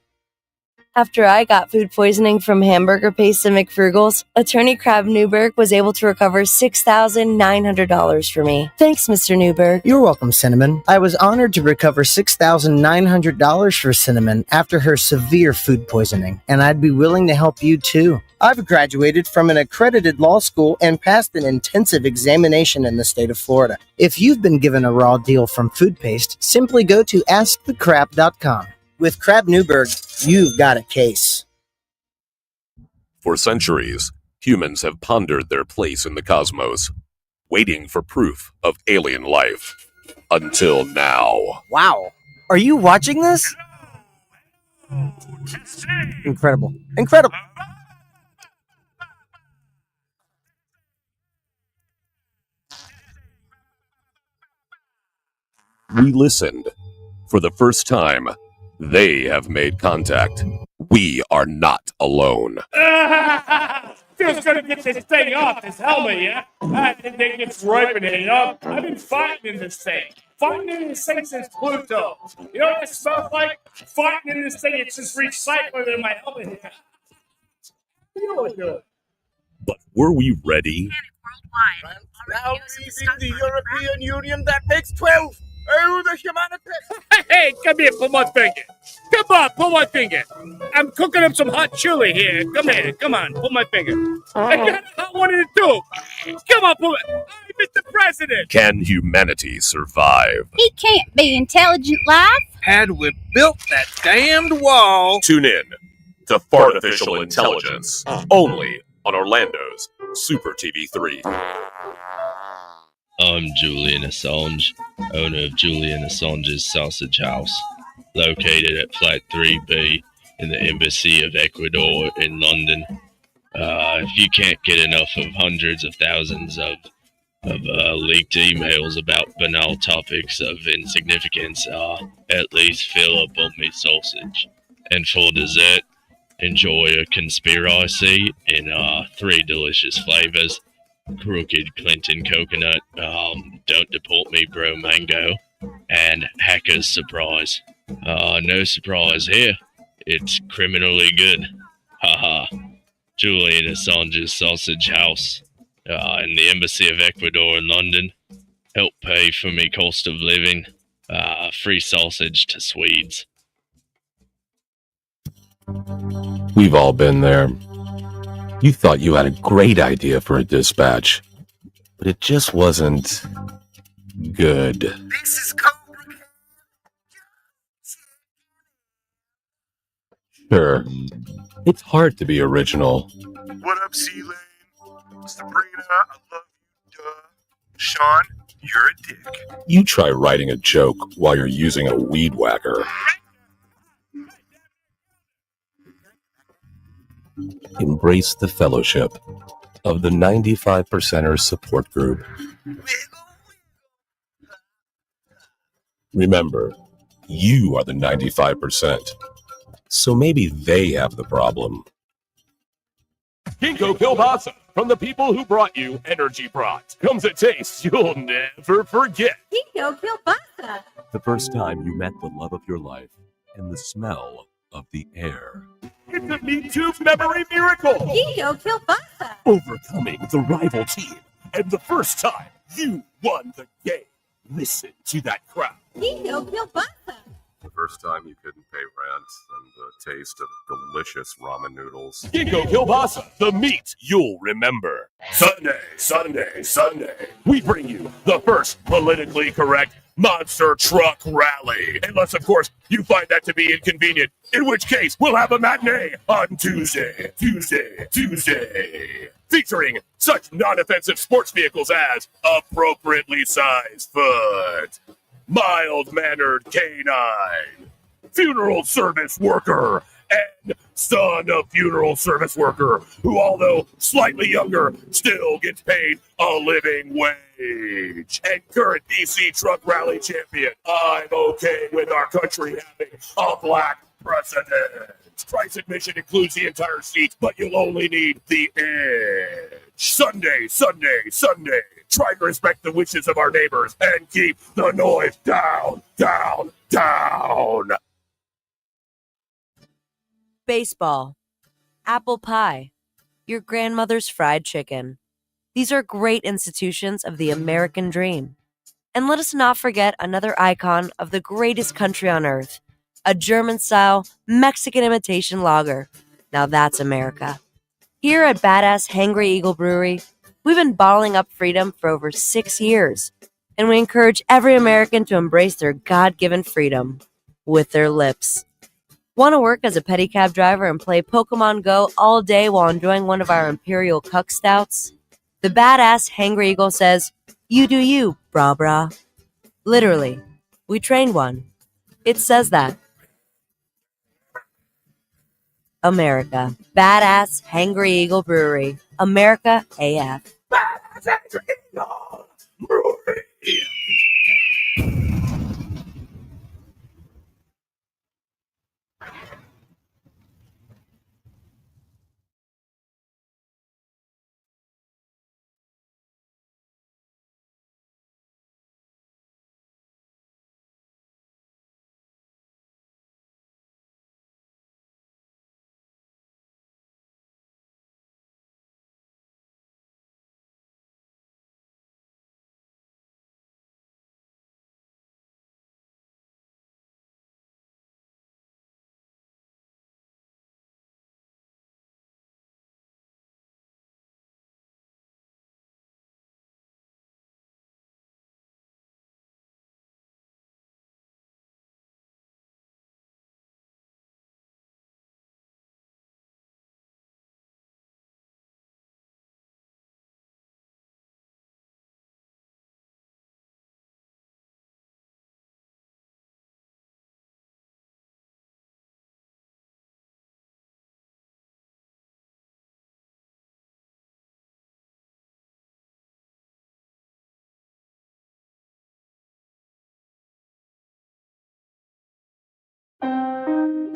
After I got food poisoning from hamburger paste and McFrugals, attorney Crab Newberg was able to recover $6,900 for me. Thanks, Mr. Newberg. You're welcome, Cinnamon. I was honored to recover $6,900 for Cinnamon after her severe food poisoning, and I'd be willing to help you too. I've graduated from an accredited law school and passed an intensive examination in the state of Florida. If you've been given a raw deal from food paste, simply go to askthecrab.com. With Crab Newberg, you've got a case. For centuries, humans have pondered their place in the cosmos, waiting for proof of alien life. Until now. Wow. Are you watching this? Incredible. Incredible. We listened. For the first time, they have made contact. We are not alone. Feels good to get this thing off, this helmet, yeah? I think it's ripening up. I've been fighting in this thing. Fighting in this thing since Pluto. You know what it smells like? Fighting in this thing, it's just recycling in my helmet here. Feeling good. But were we ready? Now leaving the European Union, that makes 12. Oh, the humanity! Hey, come here, pull my finger. Come on, pull my finger. I'm cooking up some hot chili here. Come here, come on, pull my finger. I got a hot one in it too. Come on, pull it. Hey, Mr. President. Can humanity survive? He can't be intelligent life. Had we built that damned wall. Tune in to Fartificial Intelligence, only on Orlando's Super TV 3. I'm Julian Assange, owner of Julian Assange's Sausage House, located at Flat 3B in the Embassy of Ecuador in London. If you can't get enough of hundreds of thousands of leaked emails about banal topics of insignificance, at least fill up on me sausage. And for dessert, enjoy a conspiracy in 3 delicious flavors. Crooked Clinton coconut, don't deport me bro mango, and Hacker's surprise. No surprise here. It's criminally good. Haha. Julian Assange's Sausage House, in the Embassy of Ecuador in London. Help pay for me cost of living. Free sausage to Swedes. We've all been there. You thought you had a great idea for a dispatch, but it just wasn't good. This is complicated. Sure, it's hard to be original. What up, C-Lane? Sabrina, I love you, duh. Sean, you're a dick. You try writing a joke while you're using a weed whacker. Embrace the fellowship of the 95%ers support group. Remember, you are the 95%, so maybe they have the problem. Ginkgo Kielbasa, from the people who brought you Energy Brot. Comes a taste you'll never forget. Ginkgo Kielbasa. The first time you met the love of your life and the smell of the air. It's a Meat Tube memory miracle. Ginkgo Kielbasa. Overcoming the rival team. And the first time you won the game. Listen to that crowd. Ginkgo Kielbasa. The first time you couldn't pay rent and the taste of delicious ramen noodles. Ginkgo Kielbasa, the meat you'll remember. Sunday. We bring you the first politically correct monster truck rally. Unless, of course, you find that to be inconvenient. In which case, we'll have a matinee on Tuesday. Featuring such non-offensive sports vehicles as appropriately sized foot, mild-mannered canine, funeral service worker and son of funeral service worker, who, although slightly younger, still gets paid a living wage. And current DC Truck Rally champion, I'm okay with our country having a black president. Price admission includes the entire seat, but you'll only need the edge. Sunday, Sunday, Sunday. Try to respect the wishes of our neighbors and keep the noise down, down, down. Baseball, apple pie, your grandmother's fried chicken. These are great institutions of the American dream. And let us not forget another icon of the greatest country on earth, a German-style Mexican imitation lager. Now that's America. Here at Badass Hangry Eagle Brewery, we've been bottling up freedom for over 6 years, and we encourage every American to embrace their God-given freedom with their lips. Want to work as a pedicab driver and play Pokemon Go all day while enjoying one of our Imperial Cuck Stouts? The Badass Hangry Eagle says, "You do you, brah brah." Literally, we trained one. It says that. America. Badass Hangry Eagle Brewery. America AF. Badass Hangry Eagle Brewery.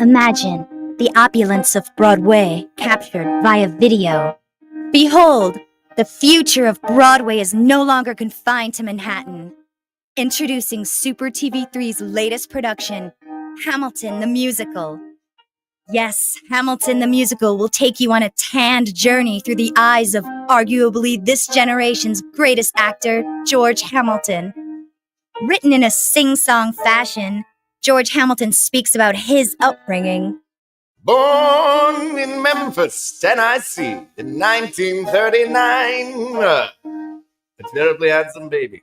Imagine the opulence of Broadway captured via video. Behold, the future of Broadway is no longer confined to Manhattan. Introducing Super TV3's latest production, Hamilton the Musical. Yes, Hamilton the Musical will take you on a tanned journey through the eyes of arguably this generation's greatest actor, George Hamilton. Written in a sing-song fashion, George Hamilton speaks about his upbringing. Born in Memphis, Tennessee, in 1939. A terribly handsome baby.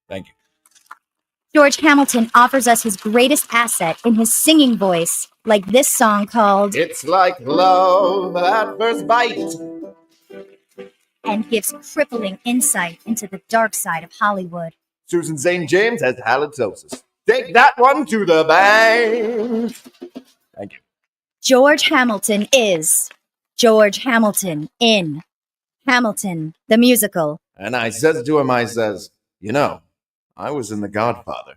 Thank you. George Hamilton offers us his greatest asset in his singing voice, like this song called It's Like Love at First Bite. And gives crippling insight into the dark side of Hollywood. Susan St. James has halitosis. Take that one to the bank. Thank you. George Hamilton is George Hamilton in Hamilton the Musical. And I says to him, I says, you know, I was in The Godfather.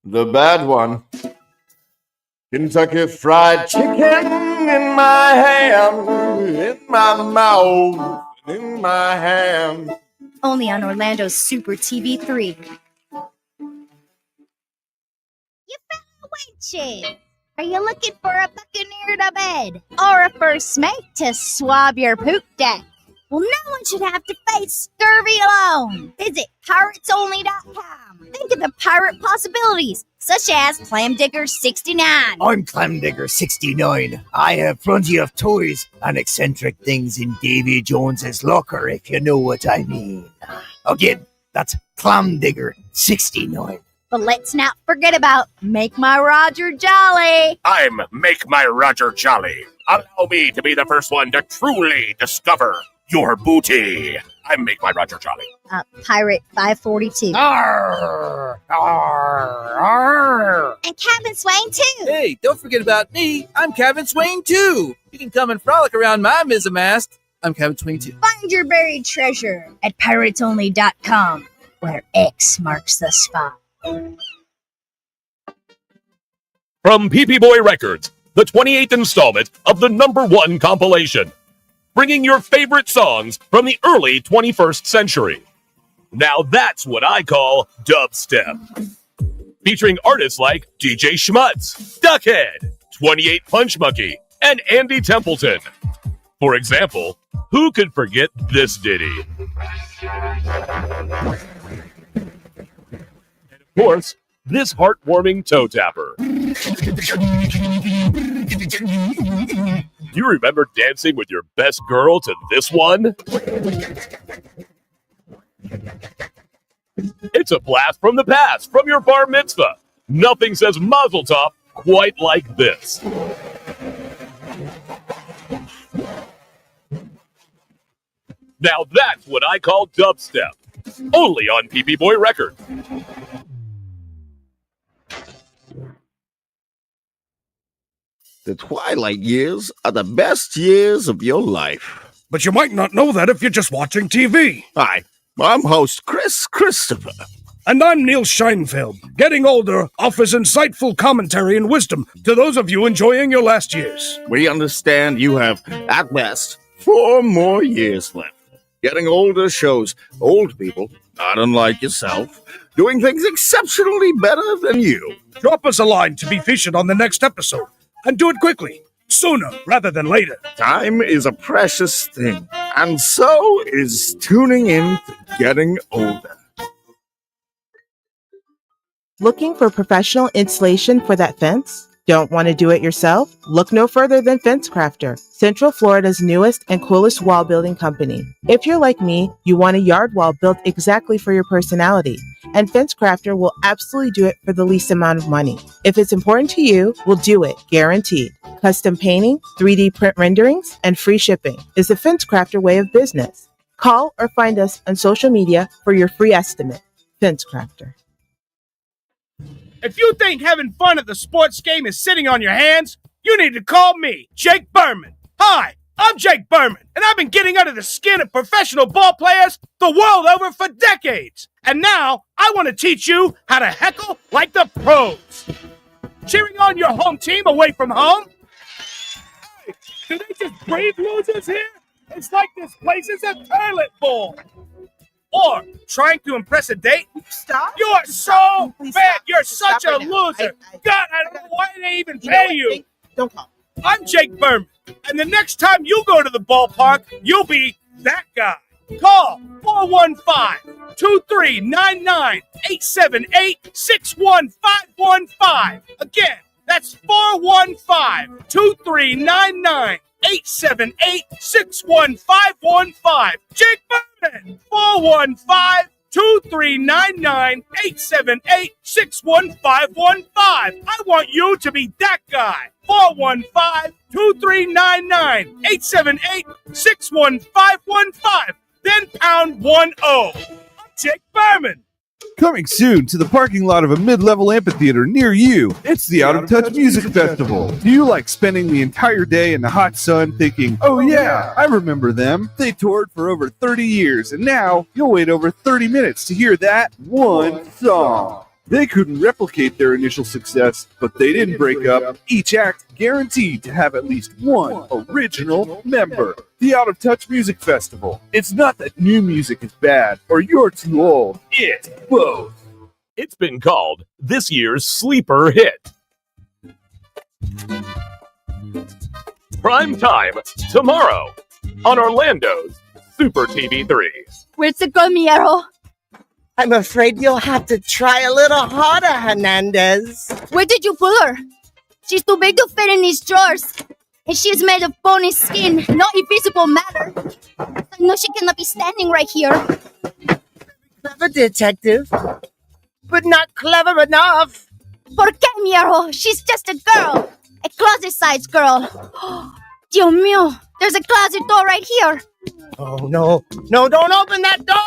The bad one. Kentucky Fried Chicken in my ham, in my mouth, in my ham. Only on Orlando's Super TV3. Wenches, are you looking for a buccaneer to bed or a first mate to swab your poop deck? Well, no one should have to face scurvy alone. Visit piratesonly.com. Think of the pirate possibilities, such as Clamdigger 69. I'm Clamdigger 69. I have plenty of toys and eccentric things in Davy Jones's locker, if you know what I mean. Again, that's Clamdigger 69. But let's not forget about Make My Roger Jolly. I'm Make My Roger Jolly. Allow me to be the first one to truly discover your booty. I'm Make My Roger Charlie. Pirate 542. Arr, arr, arr. And Captain Swain, too. Hey, don't forget about me. I'm Cabin Swain, too. You can come and frolic around my mizzenmast. I'm Cabin Swain, too. Find your buried treasure at piratesonly.com, where X marks the spot. From PP Boy Records, the 28th installment of the #1 compilation, bringing your favorite songs from the early 21st century. Now that's what I call dubstep. Featuring artists like DJ Schmutz, Duckhead, 28 Punch Monkey, and Andy Templeton. For example, who could forget this ditty? And of course, this heartwarming toe tapper. You remember dancing with your best girl to this one? It's a blast from the past, from your bar mitzvah. Nothing says Mazel Tov quite like this. Now that's what I call dubstep. Only on PP Boy Records. The twilight years are the best years of your life. But you might not know that if you're just watching TV. Hi, I'm host Chris Christopher. And I'm Neil Scheinfeld. Getting older offers insightful commentary and wisdom to those of you enjoying your last years. We understand you have, at best, 4 more years left. Getting older shows old people, not unlike yourself, doing things exceptionally better than you. Drop us a line to be featured on the next episode. And do it quickly, sooner rather than later. Time is a precious thing, and so is tuning in to Getting Older. Looking for professional installation for that fence? Don't want to do it yourself? Look no further than Fence Crafter, Central Florida's newest and coolest wall building company. If you're like me, you want a yard wall built exactly for your personality, and Fence Crafter will absolutely do it for the least amount of money. If it's important to you, we'll do it, guaranteed. Custom painting, 3D print renderings, and free shipping is the Fence Crafter way of business. Call or find us on social media for your free estimate. Fence Crafter. If you think having fun at the sports game is sitting on your hands, you need to call me, Jake Berman. Hi, I'm Jake Berman, and I've been getting under the skin of professional ball players the world over for decades. And now, I want to teach you how to heckle like the pros. Cheering on your home team away from home? Hey, do they just breed losers here? It's like this place is a toilet bowl. Or trying to impress a date? Stop. You're so bad. You're such a loser. God, I don't know why they even pay you. Don't call. I'm Jake Berman, and the next time you go to the ballpark, you'll be that guy. Call 415-2399-878-61515. Again, that's 415-2399-878-61515. Jake Berman, 415-2399-878-61515. I want you to be that guy. 415-2399-878-61515. Then pound 10. I'm Jake Berman. Coming soon to the parking lot of a mid-level amphitheater near you, it's the Out of Touch Music Festival. Do you like spending the entire day in the hot sun thinking, oh yeah, I remember them. They toured for over 30 years, and now you'll wait over 30 minutes to hear that one song. They couldn't replicate their initial success, but they didn't break up. Each act guaranteed to have at least one original member. The Out of Touch Music Festival. It's not that new music is bad or you're too old. It's both. It's been called this year's sleeper hit. Prime time tomorrow on Orlando's Super TV3. Where's the girl, Miero? I'm afraid you'll have to try a little harder, Hernandez. Where did you pull her? She's too big to fit in these drawers. And she is made of bony skin, not invisible matter. I know she cannot be standing right here. Clever detective, but not clever enough. ¿Por qué, Miero? She's just a girl. A closet-sized girl. Dios mío, there's a closet door right here. Oh no. No, don't open that door!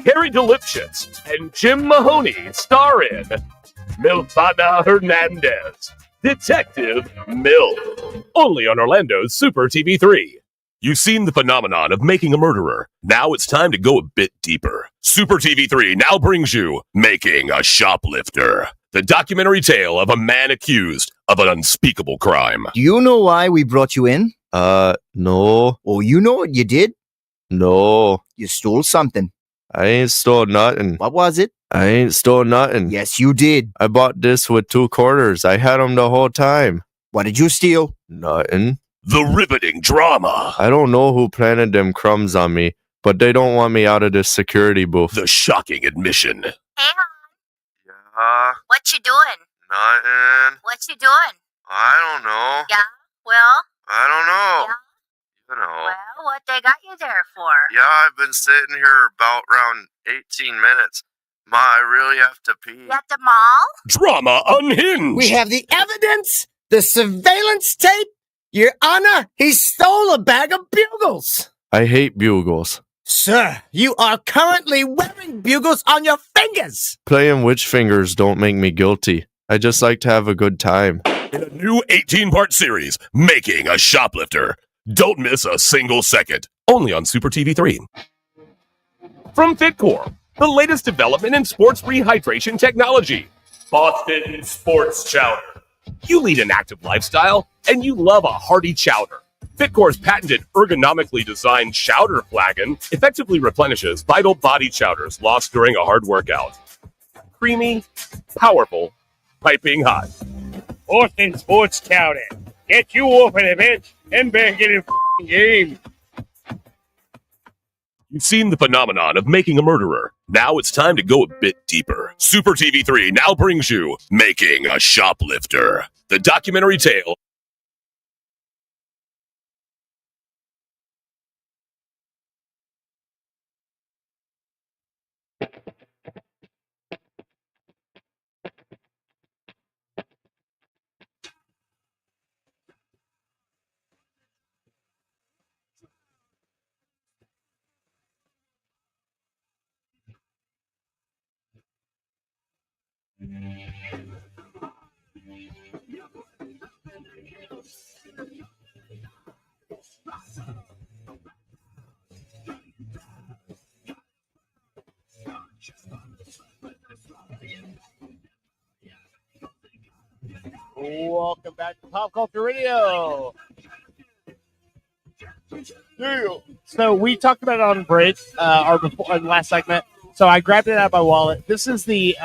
Harry DeLipschitz and Jim Mahoney star in Milfana Hernandez, Detective Milf. Only on Orlando's Super TV3. You've seen the phenomenon of making a murderer. Now it's time to go a bit deeper. Super TV3 now brings you Making a Shoplifter, the documentary tale of a man accused of an unspeakable crime. Do you know why we brought you in? No. Oh, you know what you did? No. You stole something. I ain't stole nothing. What was it? I ain't stole nothing. Yes, you did. I bought this with 2 quarters. I had them the whole time. What did you steal? Nothing. The riveting drama. I don't know who planted them crumbs on me, but they don't want me out of this security booth. The shocking admission. What you doing? Nothing. What you doing? I don't know. Yeah, well, I don't know. Yeah. You know. well, what they got you there for? Yeah, I've been sitting here about around 18 minutes. Ma, I really have to pee. You at the mall? Drama unhinged. We have the evidence, the surveillance tape. Your Honor, he stole a bag of bugles. I hate bugles. Sir, you are currently wearing bugles on your fingers. Playing witch fingers don't make me guilty. I just like to have a good time. In a new 18-part series, Making a Shoplifter. Don't miss a single second. Only on Super TV3. From Fitcore, the latest development in sports rehydration technology. Boston Sports Chowder. You lead an active lifestyle, and you love a hearty chowder. Fitcore's patented ergonomically designed chowder flagon effectively replenishes vital body chowders lost during a hard workout. Creamy, powerful, piping hot. Boston Sports Chowder. Get you off of the bench and back in the f***ing game. You've seen the phenomenon of making a murderer. Now it's time to go a bit deeper. Super TV3 now brings you Making a Shoplifter, the documentary tale. Welcome back to Pop Culture Radio. So we talked about it on break, or before the last segment. So I grabbed it out of my wallet. This is the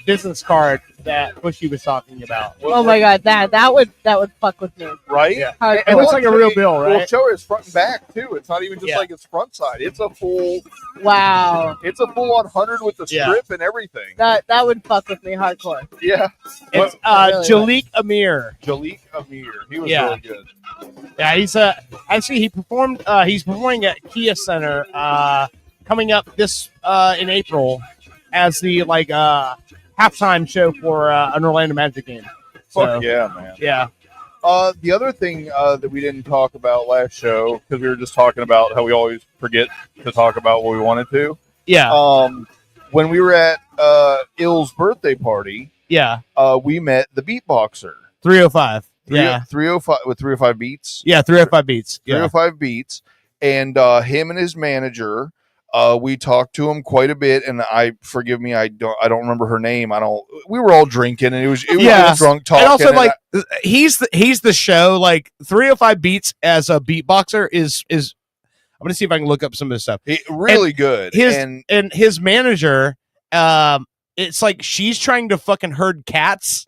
business card that Bushy was talking about. Oh my god, that would fuck with me. Right? Yeah. Hard- It looks like a real bill, Well, right? show it front and back too. It's not even just like its front side. It's a full. Wow. It's a full on 100 with the Yeah. strip and everything. That would fuck with me hardcore. Yeah. It's Really Jalik Amir. Jalik Amir. He was Yeah. really good. Yeah, he's actually he performed. He's performing at Kia Center coming up this in April as the halftime show for an Orlando Magic game. Fuck yeah, man. Yeah. The other thing that we didn't talk about last show, because we were just talking about how we always forget to talk about what we wanted to. Yeah. When we were at Ill's birthday party, Yeah. we met the beatboxer. 305. Yeah. 305 with 305 beats. Yeah, 305 beats. Yeah. 305 beats. And him and his manager, we talked to him quite a bit, and I don't remember her name. We were all drinking, and it was drunk talking. And also, he's the show. Like 305 beats as a beatboxer is. I'm gonna see if I can look up some of this stuff. Really good. And his manager, it's like she's trying to fucking herd cats.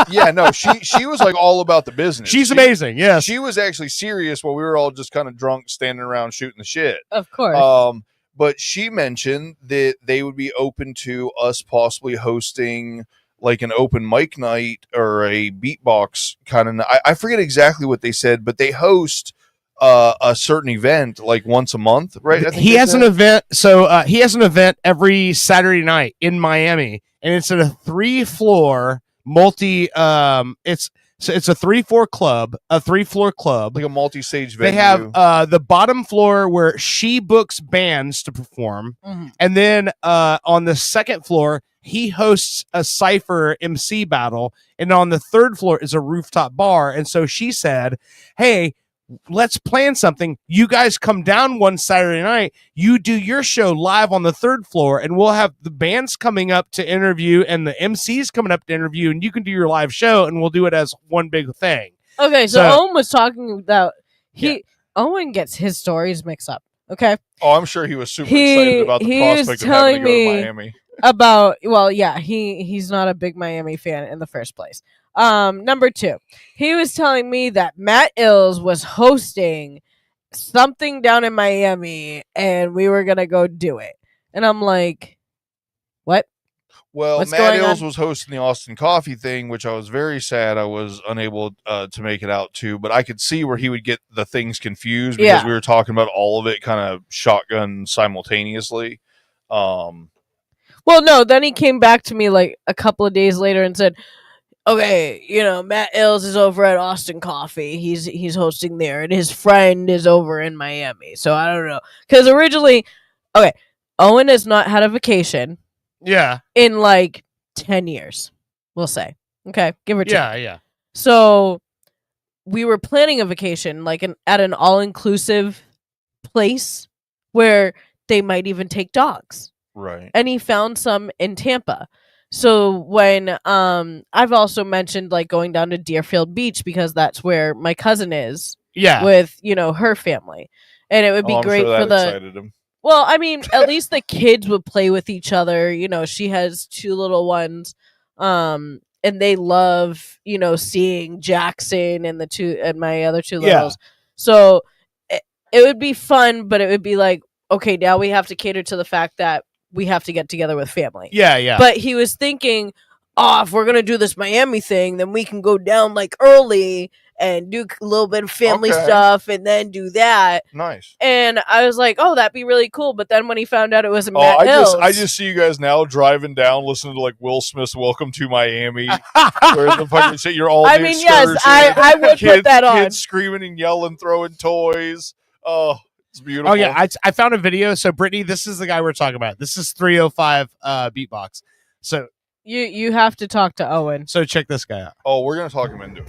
Yeah, no, she was like all about the business. She's amazing. Yes. She was actually serious while we were all just kind of drunk, standing around shooting the shit. Of course. But she mentioned that they would be open to us possibly hosting like an open mic night or a beatbox kind of. I forget exactly what they said, but they host a certain event like once a month, right? I think He they has said? an event. So he has an event every Saturday night in Miami, and it's at a 3-floor multi. It's So it's a 3-floor club, like a multi-stage They venue. have the bottom floor where she books bands to perform, and then on the second floor he hosts a cypher MC battle, and on the third floor is a rooftop bar. And so she said, "Hey, let's plan something. You guys come down one Saturday night. You do your show live on the third floor, and we'll have the bands coming up to interview and the MCs coming up to interview, and you can do your live show, and we'll do it as one big thing." Okay, so Owen was talking about Owen gets his stories mixed up. Okay. Oh, I'm sure he was super excited about the prospect of having to go to Miami. He's not a big Miami fan in the first place. Number 2, he was telling me that Matt Ills was hosting something down in Miami and we were gonna go do it. And I'm like, what? Well, What's Matt going Ills on? was hosting the Austin Coffee thing, which I was very sad I was unable to make it out to, but I could see where he would get the things confused because we were talking about all of it kind of shotgun simultaneously. Well, no, then he came back to me like a couple of days later and said, okay, Matt Ills is over at Austin Coffee. He's hosting there, and his friend is over in Miami. So I don't know. Because originally, Owen has not had a vacation. Yeah. In like 10 years, we'll say. Okay, give or take. Yeah. So we were planning a vacation like at an all-inclusive place where they might even take dogs. Right. And he found some in Tampa. So when I've also mentioned like going down to Deerfield Beach because that's where my cousin is. Yeah. With, her family. And it would be I'm great sure for that excited him. Well, I mean, at least the kids would play with each other. She has 2 little ones. And they love, seeing Jackson and my other 2 littles. So it would be fun, but it would be like, okay, now we have to cater to the fact that we have to get together with family. Yeah. But he was thinking, if we're going to do this Miami thing, then we can go down like early and do a little bit of family stuff and then do that. Nice. And I was like, oh, that'd be really cool. But then when he found out it was Matt Ills. I just see you guys now driving down, listening to like Will Smith's "Welcome to Miami," where the fucking shit you're all. I mean, yes, I would put that on. Kids screaming and yelling, throwing toys. Oh, it's beautiful. Oh yeah, I found a video. So Brittany, this is the guy we're talking about. This is 305 Beatbox. So you have to talk to Owen. So check this guy out. Oh, we're gonna talk him into it.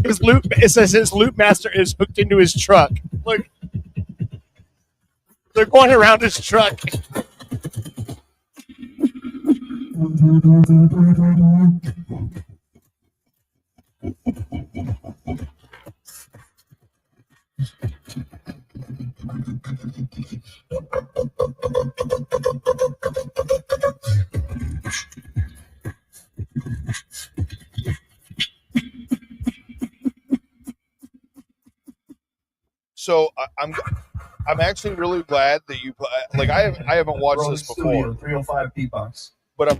It says his loop master is hooked into his truck. Look, they're going around his truck. So I'm actually really glad that you like I haven't watched this before. 305 Beatbox. But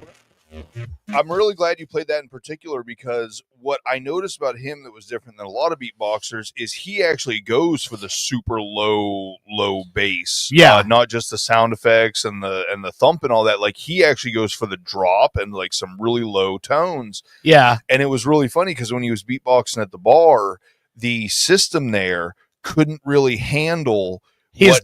I'm really glad you played that in particular because what I noticed about him that was different than a lot of beatboxers is he actually goes for the super low bass. Yeah. Not just the sound effects and the thump and all that. Like he actually goes for the drop and like some really low tones. Yeah. And it was really funny because when he was beatboxing at the bar, the system there couldn't really handle his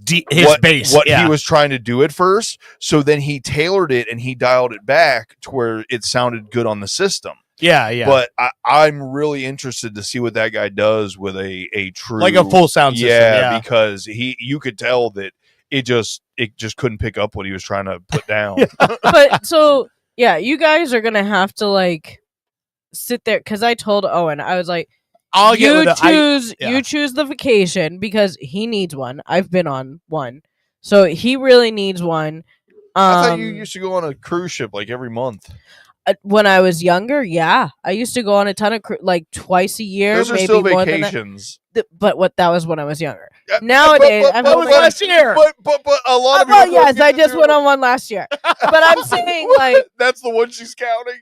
bass, what he was trying to do at first. So then he tailored it and he dialed it back to where it sounded good on the system. Yeah. But I'm really interested to see what that guy does with a true, like a full sound system. Yeah. Because you could tell that it just couldn't pick up what he was trying to put down. But so yeah, you guys are gonna have to like sit there because I told Owen, I was like, you choose the vacation because he needs one. I've been on one, so he really needs one. I thought you used to go on a cruise ship like every month. When I was younger, yeah, I used to go on a ton of like twice a year. Those are maybe still more vacations. than that. But that was when I was younger. Nowadays, that was last year. But a lot of well, people. yes, I just went on one last year. But I'm saying like that's the one she's counting.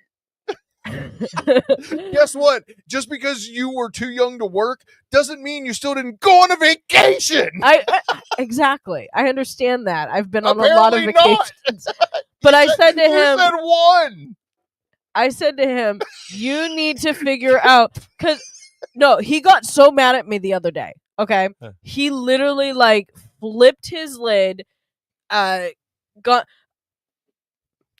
Guess what? Just because you were too young to work doesn't mean you still didn't go on a vacation. I exactly. I understand that. I've been on a lot of Apparently not. vacations. But I said to You him, said one. I said to him, you need to figure out, because no, he got so mad at me the other day. Okay. He literally like flipped his lid, got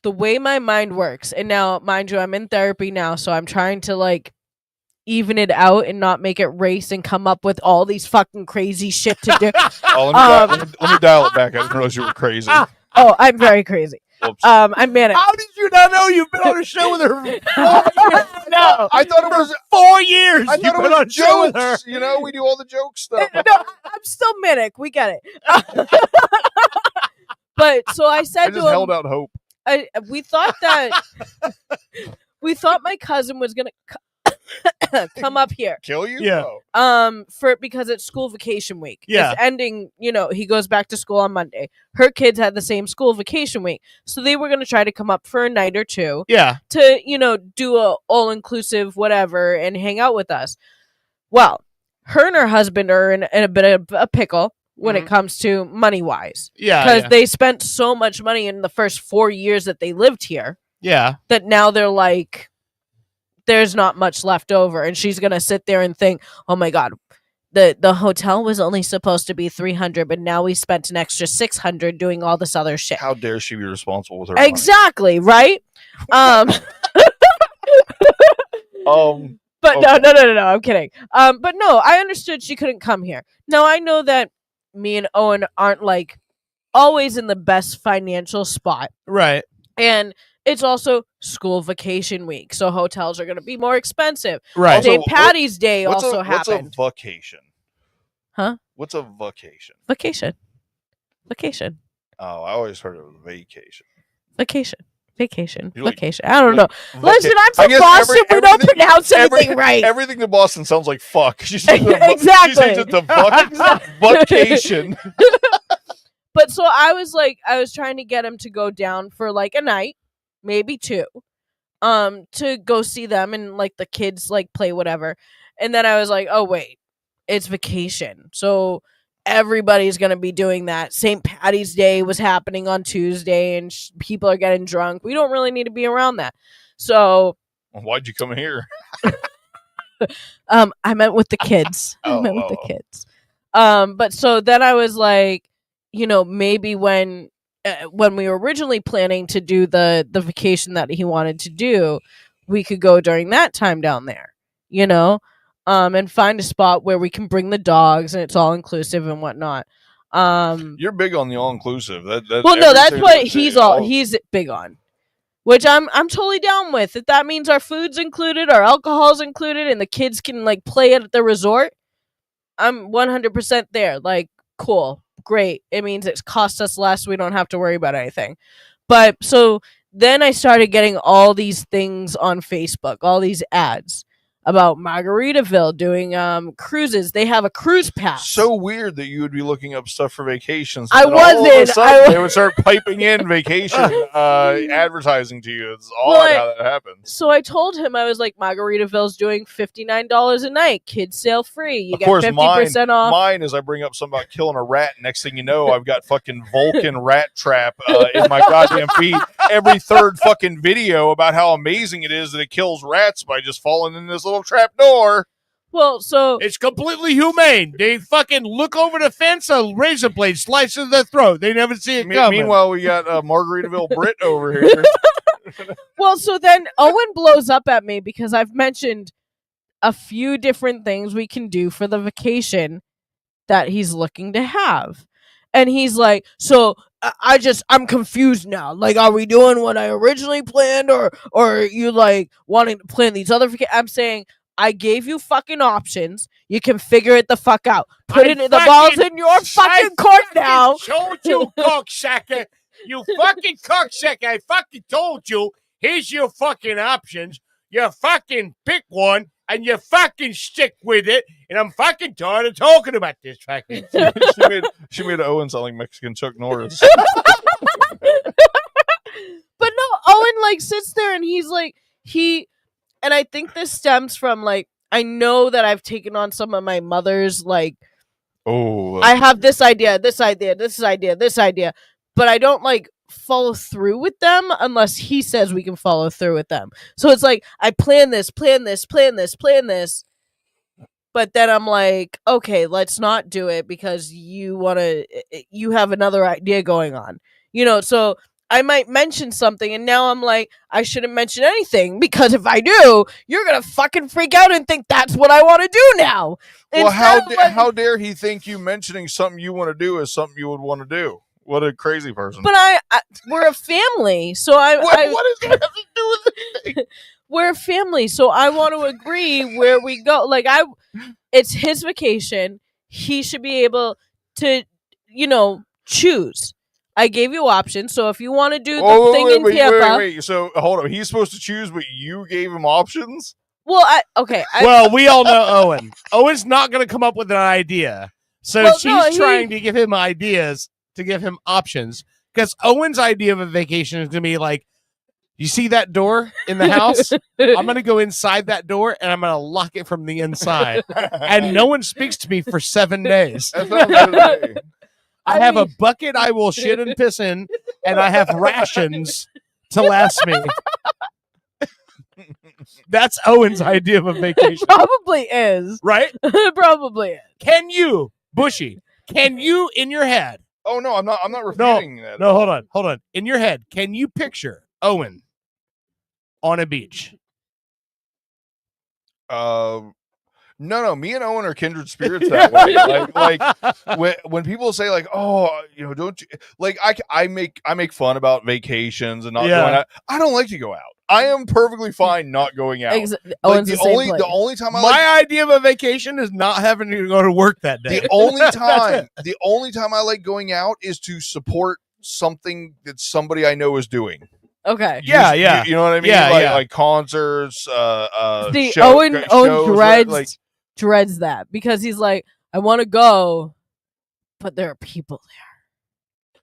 the way my mind works. And now, mind you, I'm in therapy now, so I'm trying to like even it out and not make it race and come up with all these fucking crazy shit to do. Let me dial it back. I didn't realize you were crazy. Oh, I'm very crazy. I'm manic. How did you not know you've been on a show with her? No, I thought it was 4 years. I You've thought it been was on a show with her. jokes. You know, we do all the joke stuff. No, I'm still manic. We get it. But so I said I to just him, held out hope. we thought my cousin was gonna come up here. Kill you? Yeah. Oh. Because it's school vacation week. Yeah. It's ending, he goes back to school on Monday. Her kids had the same school vacation week. So they were going to try to come up for a night or two. Yeah. To, do a all-inclusive whatever and hang out with us. Well, her and her husband are in a bit of a pickle when it comes to money-wise. Yeah. Because they spent so much money in the first 4 years that they lived here. Yeah. That now they're like, there's not much left over, and she's gonna sit there and think, oh my god, the hotel was only supposed to be $300, but now we spent an extra $600 doing all this other shit. How dare she be responsible with her money? Exactly, right? But okay. no, I'm kidding. But no, I understood she couldn't come here. Now I know that me and Owen aren't like always in the best financial spot, Right. and it's also school vacation week, so hotels are going to be more expensive. Right. St. Also, Patty's Day also What's a happened. vacation? Huh? What's a vacation? Vacation. Oh, I always heard it was vacation. Vacation. You like- Vacation. I don't know. Vaca- Listen, I'm I from guess Boston. We don't everything- pronounce anything right. Everything in Boston sounds like fuck. She says Exactly. She says it's a vacation. But so I was trying to get him to go down for like a night, maybe two, to go see them and like the kids like play whatever. And then I was like, oh wait, it's vacation, so everybody's gonna be doing that. St. Patty's Day was happening on Tuesday, and people are getting drunk. We don't really need to be around that. So Why'd you come here? I meant with the kids. But so then I was like, maybe when we were originally planning to do the vacation that he wanted to do, we could go during that time down there, and find a spot where we can bring the dogs and it's all inclusive and whatnot. You're big on the all inclusive. That's what he's big on. Which I'm totally down with. If that means our food's included, our alcohol's included, and the kids can like play at the resort, I'm 100% there. Like, cool, great. It means it costs us less. We don't have to worry about anything. But so then I started getting all these things on Facebook, all these ads about Margaritaville doing cruises. They have a cruise pass. So weird that you would be looking up stuff for vacations. I and then all of a wasn't. sudden they would start piping in vacation advertising to you. It's odd how that happens. So I told him, I was like, Margaritaville's doing $59 a night. Kids sail free. You Of get course, 50% off. mine is I bring up something about killing a rat. Next thing you know, I've got fucking Vulcan rat trap in my goddamn feed. Every third fucking video about how amazing it is that it kills rats by just falling in this little trap door. Well, so it's completely humane. They fucking look over the fence, a razor blade slices their throat. They never see it coming. Meanwhile, we got Margaritaville Brit over here. Well, so then Owen blows up at me because I've mentioned a few different things we can do for the vacation that he's looking to have. And he's like, so I'm confused now. Like, are we doing what I originally planned, or are you like wanting to plan these other I'm saying, I gave you fucking options. You can figure it the fuck out. The ball's in your fucking court now. Told you, cocksucker. You fucking cocksucker. I fucking told you. Here's your fucking options. You fucking pick one and you fucking stick with it. And I'm fucking tired of talking about this fucking. she made Owen sound like Mexican Chuck Norris. But no, Owen like sits there and he's like, And I think this stems from like, I know that I've taken on some of my mother's like, I have this idea, this idea, this idea, this idea, but I don't like follow through with them unless he says we can follow through with them. So it's like I plan this, but then I'm like, okay, let's not do it because you have another idea going on. So I might mention something and now I'm like, I shouldn't mention anything because if I do, you're going to fucking freak out and think that's what I want to do now. Well, how dare he think you mentioning something you want to do is something you would want to do? What a crazy person. But we're a family, so what does that have to do with anything? We're a family, so I want to agree where we go. Like it's his vacation. He should be able to, choose. I gave you options, so if you want to do the thing in Tampa, wait. So hold on, he's supposed to choose, but you gave him options. Well, well, we all know Owen. Owen's not going to come up with an idea, so she's trying to give him ideas, to give him options, because Owen's idea of a vacation is going to be like, you see that door in the house? I'm going to go inside that door and I'm going to lock it from the inside, and no one speaks to me for 7 days. I have a bucket I will shit and piss in, and I have rations to last me. That's Owen's idea of a vacation. Probably is. Right? Probably is. Can you, Bushy, in your head? Oh, no, I'm not refuting that. No, hold on. In your head, can you picture Owen on a beach? No, me and Owen are kindred spirits that way. Like when people say like, oh, don't you like I make fun about vacations and not going out. I don't like to go out. I am perfectly fine not going out. The only time my idea of a vacation is not having to go to work that day. The only time I like going out is to support something that somebody I know is doing. Okay. Yeah. You know what I mean? Yeah, like concerts. See, Owen shows, dreads that because he's like, I want to go, but there are people there.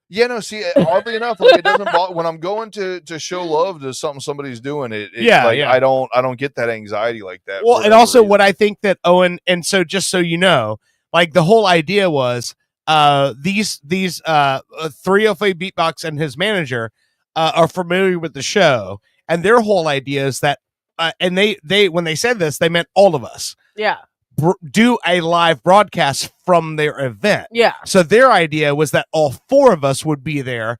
Yeah, no. See, oddly enough, like it doesn't bother when I'm going to show love to something somebody's doing. I don't get that anxiety like that. Well, and also what I think that Owen, and so just so you know, like the whole idea was, these 305 Beatbox and his manager are familiar with the show, and their whole idea is that, and they when they said this, they meant all of us. Yeah. Do a live broadcast from their event. Yeah. So their idea was that all 4 of us would be there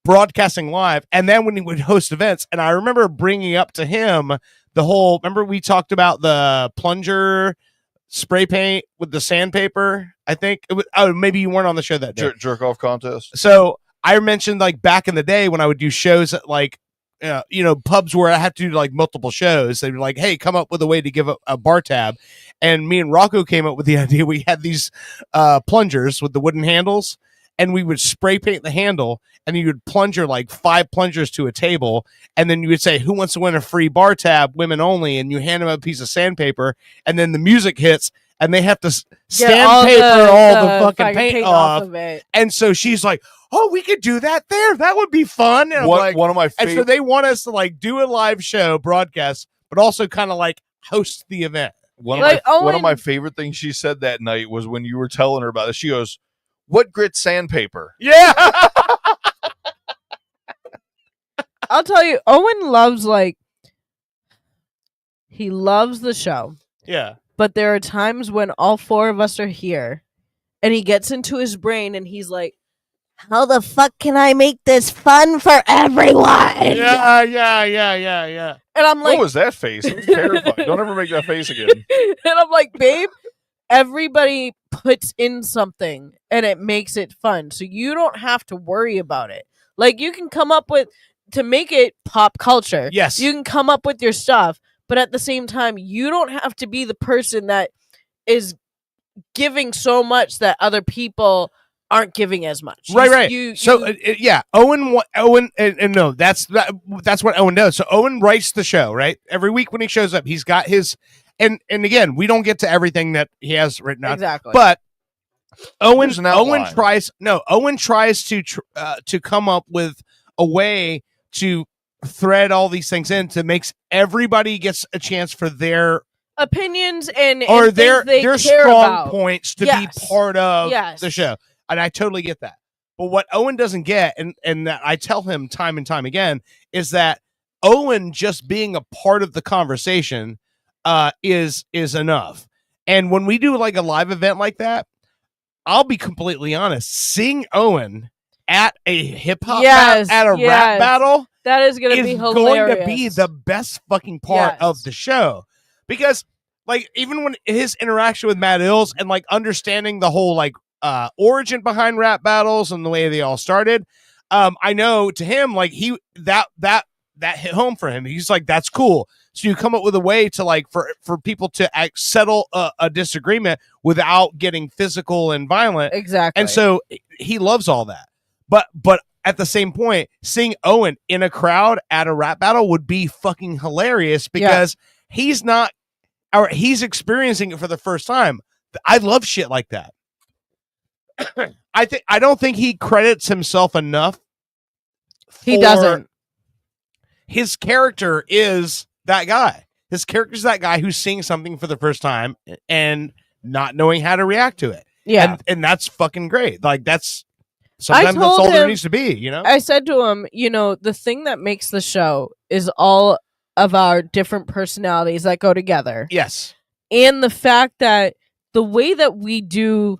broadcasting live. And then when he would host events, and I remember bringing up to him remember we talked about the plunger spray paint with the sandpaper? I think it was, maybe you weren't on the show that day. Jerk off contest. So I mentioned like back in the day when I would do shows at like, pubs where I had to do like multiple shows. They were like, hey, come up with a way to give a bar tab. And me and Rocco came up with the idea. We had these plungers with the wooden handles, and we would spray paint the handle, and you would plunger like 5 plungers to a table. And then you would say, who wants to win a free bar tab, women only? And you hand them a piece of sandpaper, and then the music hits, and they have to sandpaper all the fucking paint off. Of it. And so she's like, oh, we could do that there. That would be fun. And one of my and so they want us to like do a live show broadcast, but also kind of like host the event. One of my favorite things she said that night was when you were telling her about it. She goes, "What grit sandpaper?" Yeah. I'll tell you, Owen loves he loves the show. Yeah. But there are times when all 4 of us are here, and he gets into his brain, and he's like, how the fuck can I make this fun for everyone? Yeah. And I'm like, what was that face? It was terrifying. Don't ever make that face again. And I'm like, babe, everybody puts in something and it makes it fun. So you don't have to worry about it. Like you can come up with, to make it pop culture. Yes. You can come up with your stuff, but at the same time, you don't have to be the person that is giving so much that other people aren't giving as much. Right. Owen, and no, that's what Owen does. So Owen writes the show, right? Every week when he shows up, he's got his, and again, we don't get to everything that he has written out. Exactly. But Owen tries to come up with a way to thread all these things in to makes everybody gets a chance for their opinions and their care strong about. points to Yes. be part of Yes. the show. And I totally get that. But what Owen doesn't get, and that I tell him time and time again, is that Owen just being a part of the conversation is enough. And when we do like a live event like that, I'll be completely honest, seeing Owen at a hip hop at a rap battle, that is going to be hilarious. going to be the best fucking part of the show. Because like even when his interaction with Matt Ills and like understanding the whole like origin behind rap battles and the way they all started, I know to him like that hit home for him. He's like, that's cool. So you come up with a way to like for people to settle a disagreement without getting physical and violent. Exactly. And so he loves all that. But at the same point, seeing Owen in a crowd at a rap battle would be fucking hilarious because he's experiencing it for the first time. I love shit like that. I don't think he credits himself enough. He doesn't. His character is that guy. His character is that guy who's seeing something for the first time and not knowing how to react to it. Yeah. And that's fucking great. Like sometimes that's all there needs to be, you know? I said to him, the thing that makes the show is all of our different personalities that go together. Yes. And the fact that the way that we do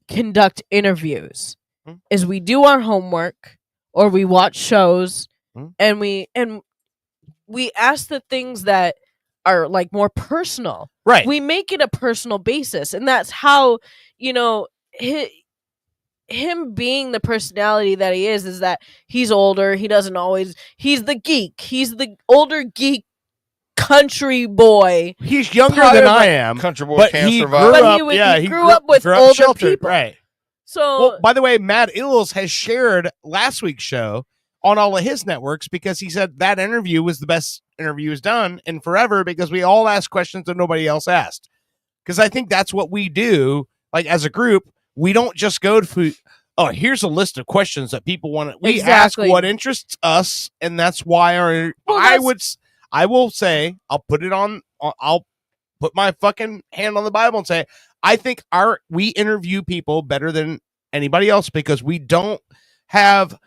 conduct interviews is we do our homework or we watch shows and we ask the things that are like more personal. Right. We make it a personal basis, and that's how, him being the personality that he is that he's older. He's the geek. He's the older geek country boy. He's younger than I am. Country boy but can't he survive. He grew up with older sheltered, people. Right. So, well, by the way, Matt Ills has shared last week's show on all of his networks because he said that interview was the best interview he's done in forever because we all asked questions that nobody else asked. Because I think that's what we do. Like as a group, we don't just go to, here's a list of questions that people want to. We ask what interests us, and that's why I will say, I'll put my fucking hand on the Bible and say, I think we interview people better than anybody else because we don't have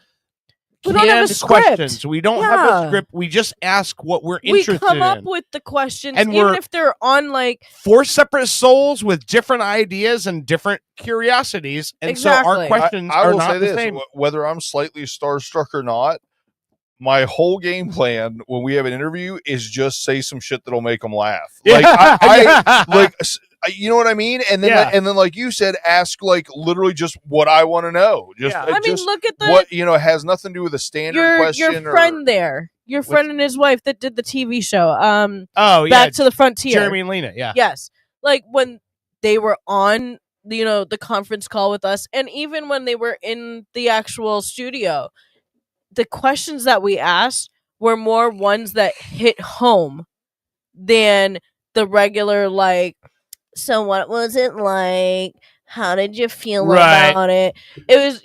canned questions. We don't have a script. We just ask what we're interested in. We come up with the questions, and even if they're on like 4 separate souls with different ideas and different curiosities. And so our questions I are will not say the this, same. whether I'm slightly starstruck or not, my whole game plan when we have an interview is just say some shit that'll make them laugh. Like you know what I mean? And then like you said, ask like literally just what I want to know. Just look at what has nothing to do with a standard question. Your friend your friend and his wife that did the TV show. Back to the Frontier. Jeremy and Lena. Yeah. Yes. Like when they were on the conference call with us, and even when they were in the actual studio, the questions that we asked were more ones that hit home than the regular like, so what was it like? How did you feel about it? It was,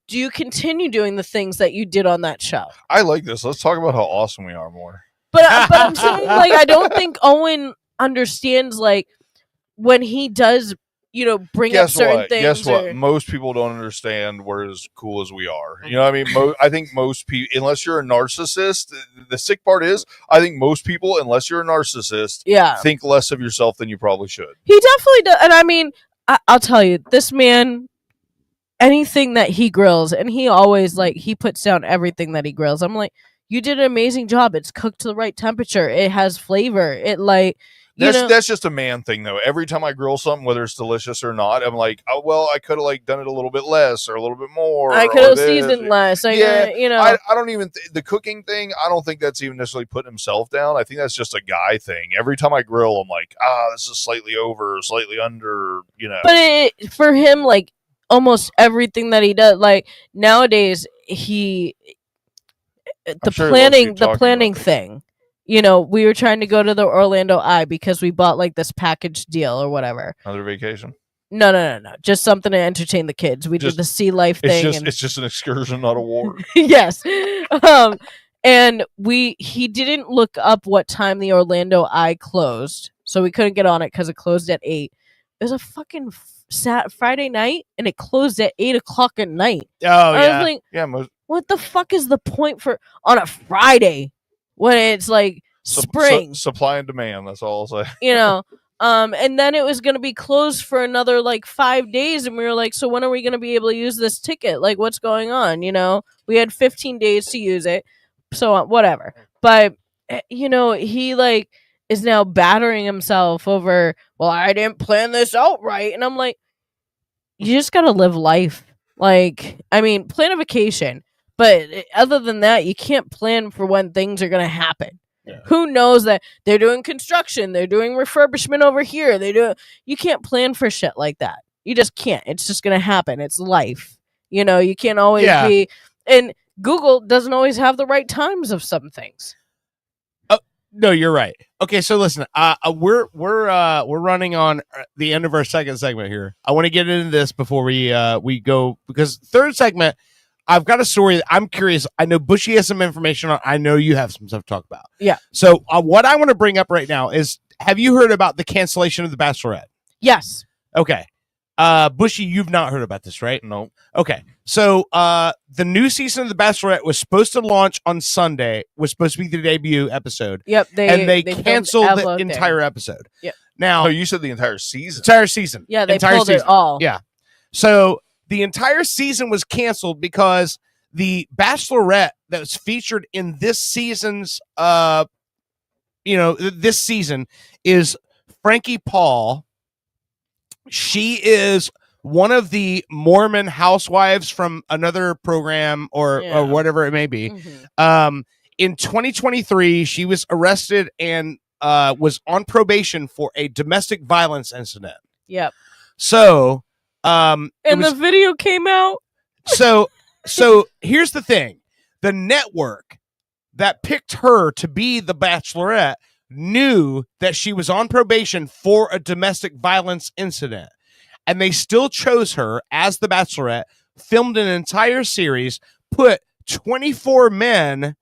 do you continue doing the things that you did on that show? I like this. Let's talk about how awesome we are more. But I'm saying, like, I don't think Owen understands, like, when he does, bring up certain things. Guess what? Most people don't understand we're as cool as we are. You know what I mean? I think most people, unless you're a narcissist, the sick part is, I think most people, unless you're a narcissist, think less of yourself than you probably should. He definitely does. And I mean, I'll tell you, this man, anything that he grills, and he always, like, he puts down everything that he grills. I'm like, you did an amazing job. It's cooked to the right temperature. It has flavor. It, like... That's just a man thing, though. Every time I grill something, whether it's delicious or not, I'm like, oh, well, I could have like done it a little bit less or a little bit more. I could have seasoned less. I don't even the cooking thing. I don't think that's even necessarily putting himself down. I think that's just a guy thing. Every time I grill, I'm like, this is slightly over, slightly under. But for him, like almost everything that he does, like nowadays, the planning thing. We were trying to go to the Orlando Eye because we bought like this package deal or whatever. Another vacation? No. Just something to entertain the kids. We did the sea life thing. It's just an excursion, not a war. Yes. And he didn't look up what time the Orlando Eye closed, so we couldn't get on it because it closed at 8. It was a fucking Friday night, and it closed at 8 o'clock at night. Oh, I was like, yeah. what the fuck is the point for on a Friday when it's like spring? Supply and demand. That's all I'll say. You know. And then it was going to be closed for another like 5 days, and we were like, so when are we going to be able to use this ticket? Like, what's going on? You know, we had 15 days to use it, so whatever. But you know, he like is now battering himself over, well, I didn't plan this out right, and I'm like, you just got to live life. Like, I mean, plan a vacation, but other than that, you can't plan for when things are going to happen. Yeah. Who knows that they're doing construction, they're doing refurbishment over here, you can't plan for shit like that. You just can't. It's just gonna happen. It's life. You know, you can't always be, and Google doesn't always have the right times of some things. Oh no, you're right. Okay, so listen, we're running on the end of our second segment here. I want to get into this before we go, because third segment, I've got a story that I'm curious. I know Bushy has some information on. I know you have some stuff to talk about. Yeah. So what I want to bring up right now is, have you heard about the cancellation of The Bachelorette? Yes. Okay. Bushy, you've not heard about this, right? No. Okay. So the new season of The Bachelorette was supposed to launch on Sunday, was supposed to be the debut episode. Yep. They filmed canceled the Ella entire there. episode. Yep. Now, Oh, you said the entire season. entire season. Yeah, they entire pulled it season. all. Yeah. So the entire season was canceled because the Bachelorette that was featured in this season's, this season is Frankie Paul. She is one of the Mormon housewives from another program or whatever it may be. Mm-hmm. In 2023, she was arrested and was on probation for a domestic violence incident. Yep. So, the video came out. So here's the thing. The network that picked her to be the Bachelorette knew that she was on probation for a domestic violence incident, and they still chose her as the Bachelorette, filmed an entire series, put 24 men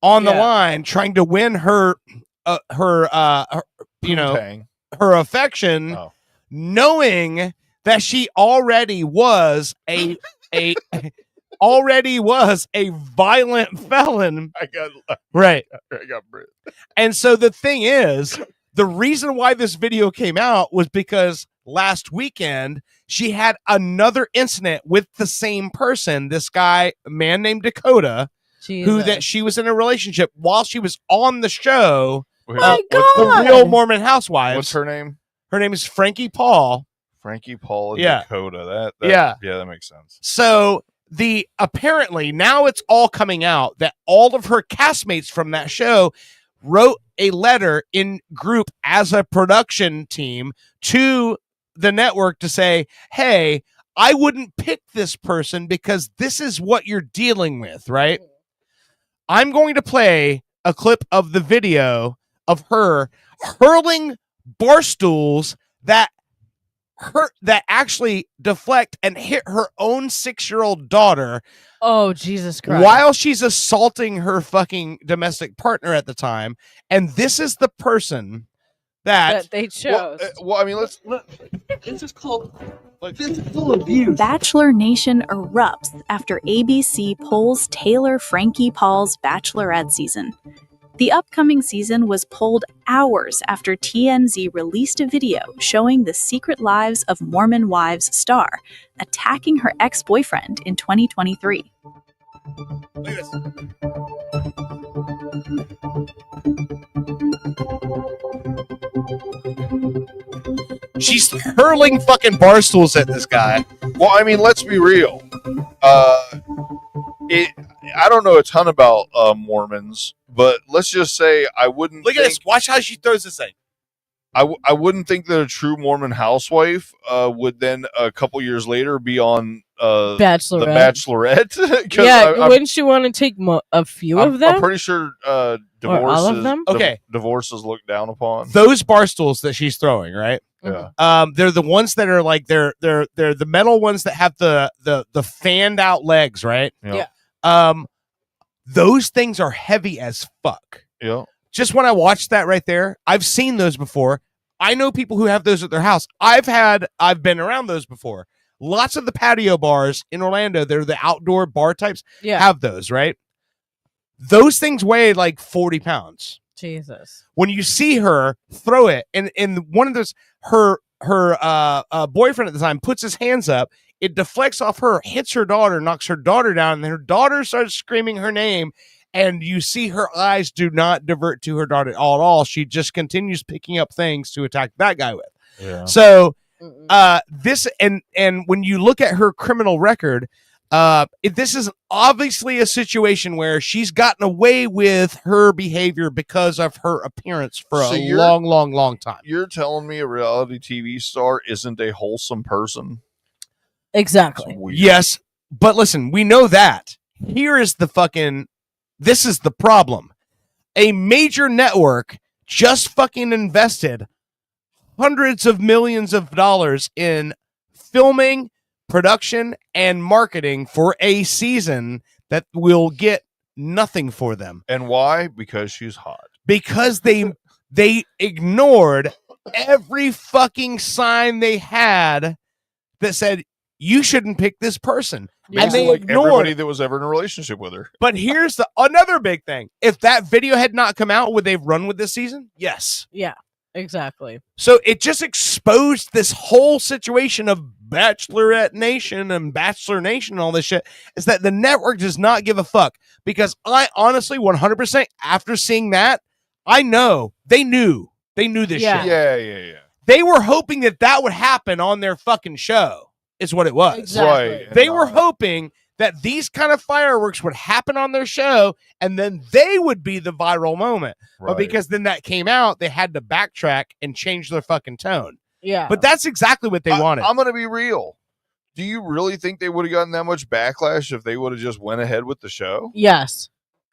on the line trying to win her affection, knowing that she already was a violent felon. I got breath. And so the thing is, the reason why this video came out was because last weekend she had another incident with the same person, this guy, a man named Dakota, who that she was in a relationship while she was on the show. The Real Mormon Housewives. What's her name? Her name is Frankie Paul. Frankie Paul and Yeah. Dakota. That makes sense. So apparently now it's all coming out that all of her castmates from that show wrote a letter in group as a production team to the network to say, hey, I wouldn't pick this person because this is what you're dealing with, right? I'm going to play a clip of the video of her hurling bar stools that actually deflect and hit her own 6-year-old daughter. Oh, Jesus Christ. While she's assaulting her fucking domestic partner at the time. And this is the person that they chose. This is called physical abuse. Bachelor Nation erupts after ABC polls Taylor Frankie Paul's Bachelorette season. The upcoming season was polled hours after TMZ released a video showing the secret lives of Mormon wives star attacking her ex-boyfriend in 2023. She's hurling fucking bar stools at this guy. Well, I mean, let's be real. I don't know a ton about Mormons, but let's just say I wouldn't. Look at this. Watch how she throws this thing. I wouldn't think that a true Mormon housewife would then a couple years later be on Bachelorette. The Bachelorette. Yeah, wouldn't you want to take a few of them? I'm pretty sure divorce all of them? Okay. Divorce is looked down upon. Those bar stools that she's throwing, right? Yeah. They're the ones that are like they're the metal ones that have the fanned out legs, right? Yeah. Those things are heavy as fuck. Yeah. Just when I watched that right there, I've seen those before. I know people who have those at their house. I've been around those before. Lots of the patio bars in Orlando, they're the outdoor bar types, have those, right? Those things weigh like 40 pounds. Jesus. When you see her throw it, and one of those, her boyfriend at the time puts his hands up, it deflects off her, hits her daughter, knocks her daughter down, and then her daughter starts screaming her name, and you see her eyes do not divert to her daughter at all. She just continues picking up things to attack that guy with. Yeah. So this and when you look at her criminal record, this is obviously a situation where she's gotten away with her behavior because of her appearance for So a you're- long time. You're telling me a reality TV star isn't a wholesome person? Exactly. Yes, but listen, we know that. This is the problem. A major network just fucking invested hundreds of millions of dollars in filming, production, and marketing for a season that will get nothing for them. And why? Because she's hot. Because they ignored every fucking sign they had that said you shouldn't pick this person. And they like ignored everybody that was ever in a relationship with her. But here's another big thing. If that video had not come out, would they have run with this season? Yes. Yeah, exactly. So it just exposed this whole situation of Bachelorette Nation and Bachelor Nation and all this shit, is that the network does not give a fuck. Because I honestly, 100%, after seeing that, I know they knew this shit. Yeah. They were hoping that would happen on their fucking show, is what it was. Exactly. Right. They were hoping that these kind of fireworks would happen on their show and then they would be the viral moment. But Right. because then that came out, they had to backtrack and change their fucking tone. Yeah. But that's exactly what they wanted. I'm going to be real. Do you really think they would have gotten that much backlash if they would have just went ahead with the show? Yes.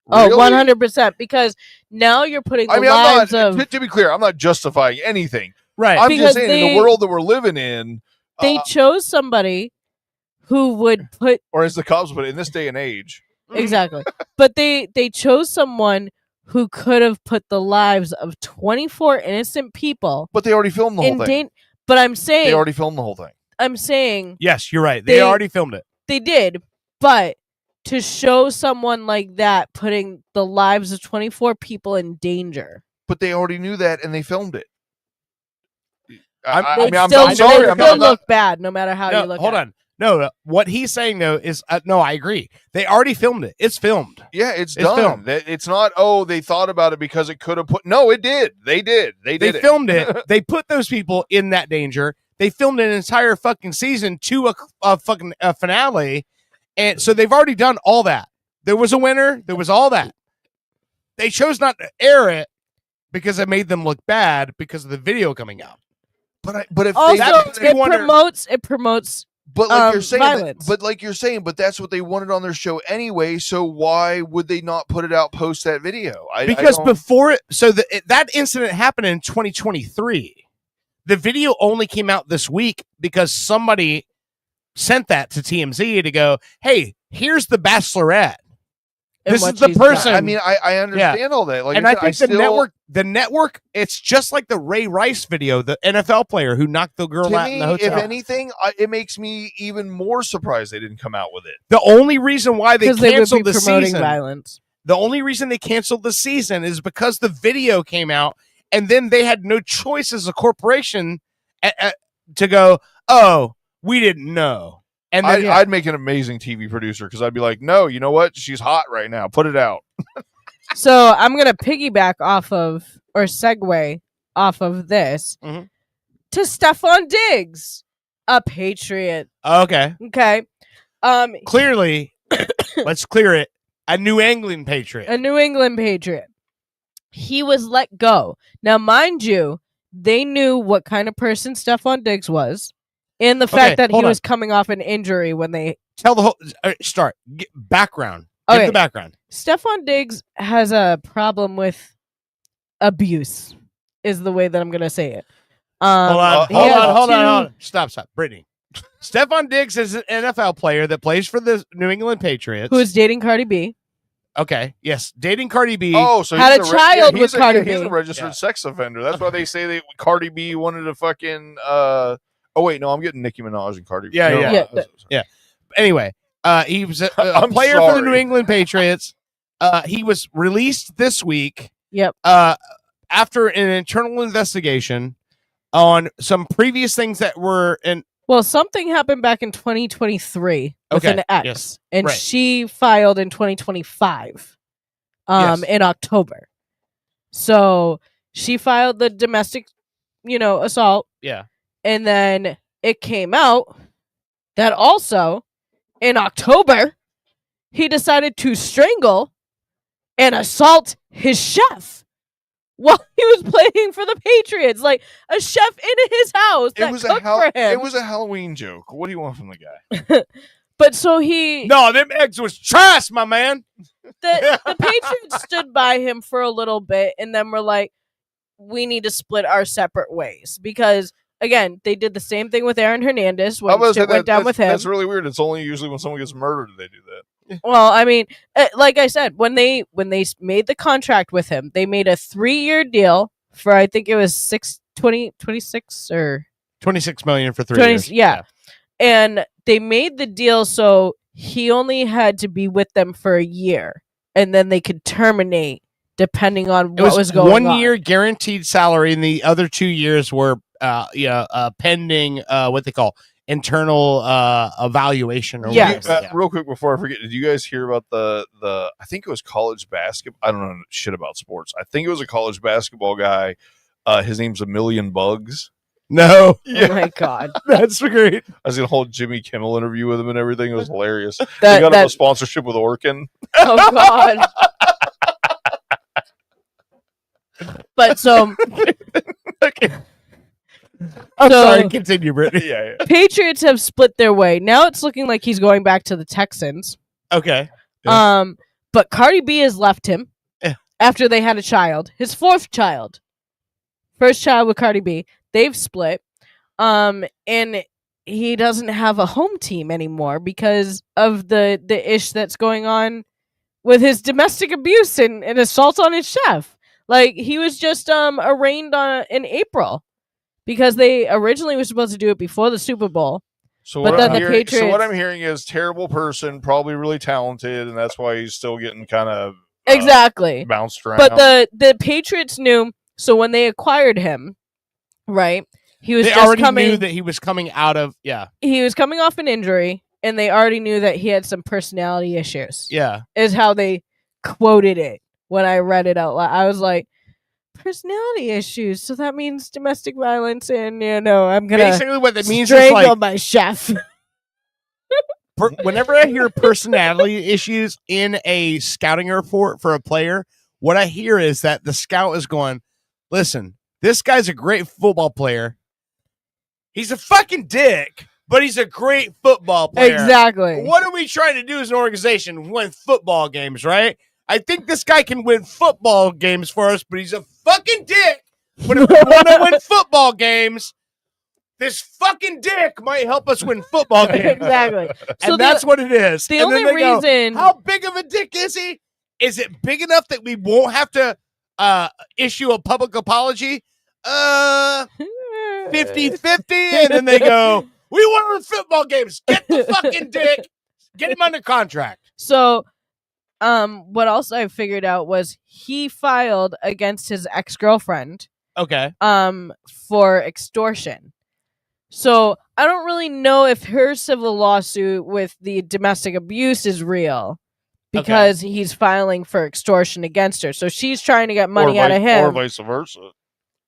Really? Oh, 100%. Because now you're putting the I mean, lives I'm not, of... to be clear, I'm not justifying anything. Right. I'm Because just saying in the world that we're living in, They chose somebody who would put... or as the cops put it, in this day and age. Exactly. But they chose someone who could have put the lives of 24 innocent people... But they already filmed the whole thing. But I'm saying... They already filmed the whole thing. I'm saying... Yes, you're right. They already filmed it. They did. But to show someone like that putting the lives of 24 people in danger... But they already knew that and they filmed it. They I'm still, sorry. they I'm still not- look bad no matter how No, you look hold at on. No, what he's saying though is no, I agree. They already filmed it. It's filmed. Yeah, it's done. filmed. It's not, oh, they thought about it because it could have put. No, it did. They did. They filmed it. They put those people in that danger. They filmed an entire fucking season to a fucking finale. And so they've already done all that. There was a winner. There was all that. They chose not to air it because it made them look bad because of the video coming out. But if Also, they it promotes But like you're saying, violence. but that's what they wanted on their show anyway. So why would they not put it out post that video? Because don't- before it, so that incident happened in 2023. The video only came out this week because somebody sent that to TMZ to go, "Hey, here's the Bachelorette. And This what is the she's person." I mean, I understand all that. Like, and I I said, think still- the network, it's just like the Ray Rice video, the NFL player who knocked the girl to out in me, the hotel. if anything, it makes me even more surprised they didn't come out with it. The only reason why they 'Cause they would canceled be the promoting season, violence. the only reason they canceled the season is because the video came out, and then they had no choice as a corporation to go, "Oh, we didn't know." And then I'd make an amazing TV producer because I'd be like, no, you know what? She's hot right now. Put it out. So I'm gonna piggyback off of or segue off of this to Stephon Diggs, a Patriot. Okay, Okay. clearly, let's clear it. A New England Patriot. A New England Patriot. He was let go. Now, mind you, they knew what kind of person Stephon Diggs was, and the fact that he hold on. was coming off an injury when they Tell the whole start. Background. Give Okay. the background. Stephon Diggs has a problem with abuse, is the way that I'm gonna say it. Hold on, he hold has on, hold two- on. Stop. Brittany. Stephon Diggs is an NFL player that plays for the New England Patriots. Who is dating Cardi B? Okay. Yes. Dating Cardi B. Oh, so Had he's a child he's with a, Cardi He's B. a registered Yeah. sex offender. That's why they say that Cardi B wanted to fucking. Oh wait, no, I'm getting Nicki Minaj and Cardi B. Yeah, No, yeah. no, Yeah. Anyway, he was a I'm player for the sorry. New England Patriots. He was released this week. Yep. After an internal investigation on some previous things that were in. Well, something happened back in 2023 with Okay, an ex, yes, and right. she filed in 2025, Yes. in October. So she filed the domestic, assault, Yeah. and then it came out that also in October he decided to strangle and assault his chef while he was playing for the Patriots, like a chef in his house that cooked for him. It was a Halloween joke. What do you want from the guy? But so he No, them eggs was trash, my man. the Patriots stood by him for a little bit, and then were like, we need to split our separate ways, because again, they did the same thing with Aaron Hernandez when shit went down with him. That's really weird. It's only usually when someone gets murdered they do that. Well, I mean, like I said, when they made the contract with him, they made a 3-year deal for, I think it was 26 or 26 million for 3 20, years. yeah. And they made the deal so he only had to be with them for a year, and then they could terminate depending on It what was going on. 1 year guaranteed salary, and the other 2 years were pending what they call internal evaluation or Yeah. whatever. Real quick before I forget, did you guys hear about the I think it was college basketball. I don't know shit about sports. I think it was a college basketball guy. His name's A Million Bugs. No. Oh my god. That's great. I was gonna hold Jimmy Kimmel interview with him and everything. It was hilarious. That- they got him a that- sponsorship with Orkin. Oh god. But so I'm So- sorry, continue, Brittany. Yeah. Patriots have split their way. Now it's looking like he's going back to the Texans. Okay. But Cardi B has left him after they had a child, his 4th child. First child with Cardi B. They've split. And he doesn't have a home team anymore because of the ish that's going on with his domestic abuse and assault on his chef. Like, he was just arraigned in April because they originally were supposed to do it before the Super Bowl. So but what, then I'm the hearing, Patriots, so what I'm hearing is terrible person, probably really talented, and that's why he's still getting kind of exactly bounced around. But the Patriots knew, so when they acquired him, right? He was They just already coming. knew that he was coming out of He was coming off an injury, and they already knew that he had some personality issues. Yeah. Is how they quoted it when I read it out loud. I was like, personality issues. So that means domestic violence, and I'm gonna Basically what that means is strangle like my chef. whenever I hear personality issues in a scouting report for a player, what I hear is that the scout is going, listen, this guy's a great football player. He's a fucking dick, but he's a great football player. Exactly. What are we trying to do as an organization? Win football games, right? I think this guy can win football games for us, but he's a fucking dick. But if we want to win football games, this fucking dick might help us win football games. Exactly. And So that's what it is. the And then only they go, reason- how big of a dick is he? Is it big enough that we won't have to issue a public apology? 50-50. And then they go, we want to win football games. Get the fucking dick. Get him under contract. So, what else I figured out was he filed against his ex-girlfriend, Okay. for extortion. So I don't really know if her civil lawsuit with the domestic abuse is real, because he's filing for extortion against her. So she's trying to get money out of him. Or vice versa.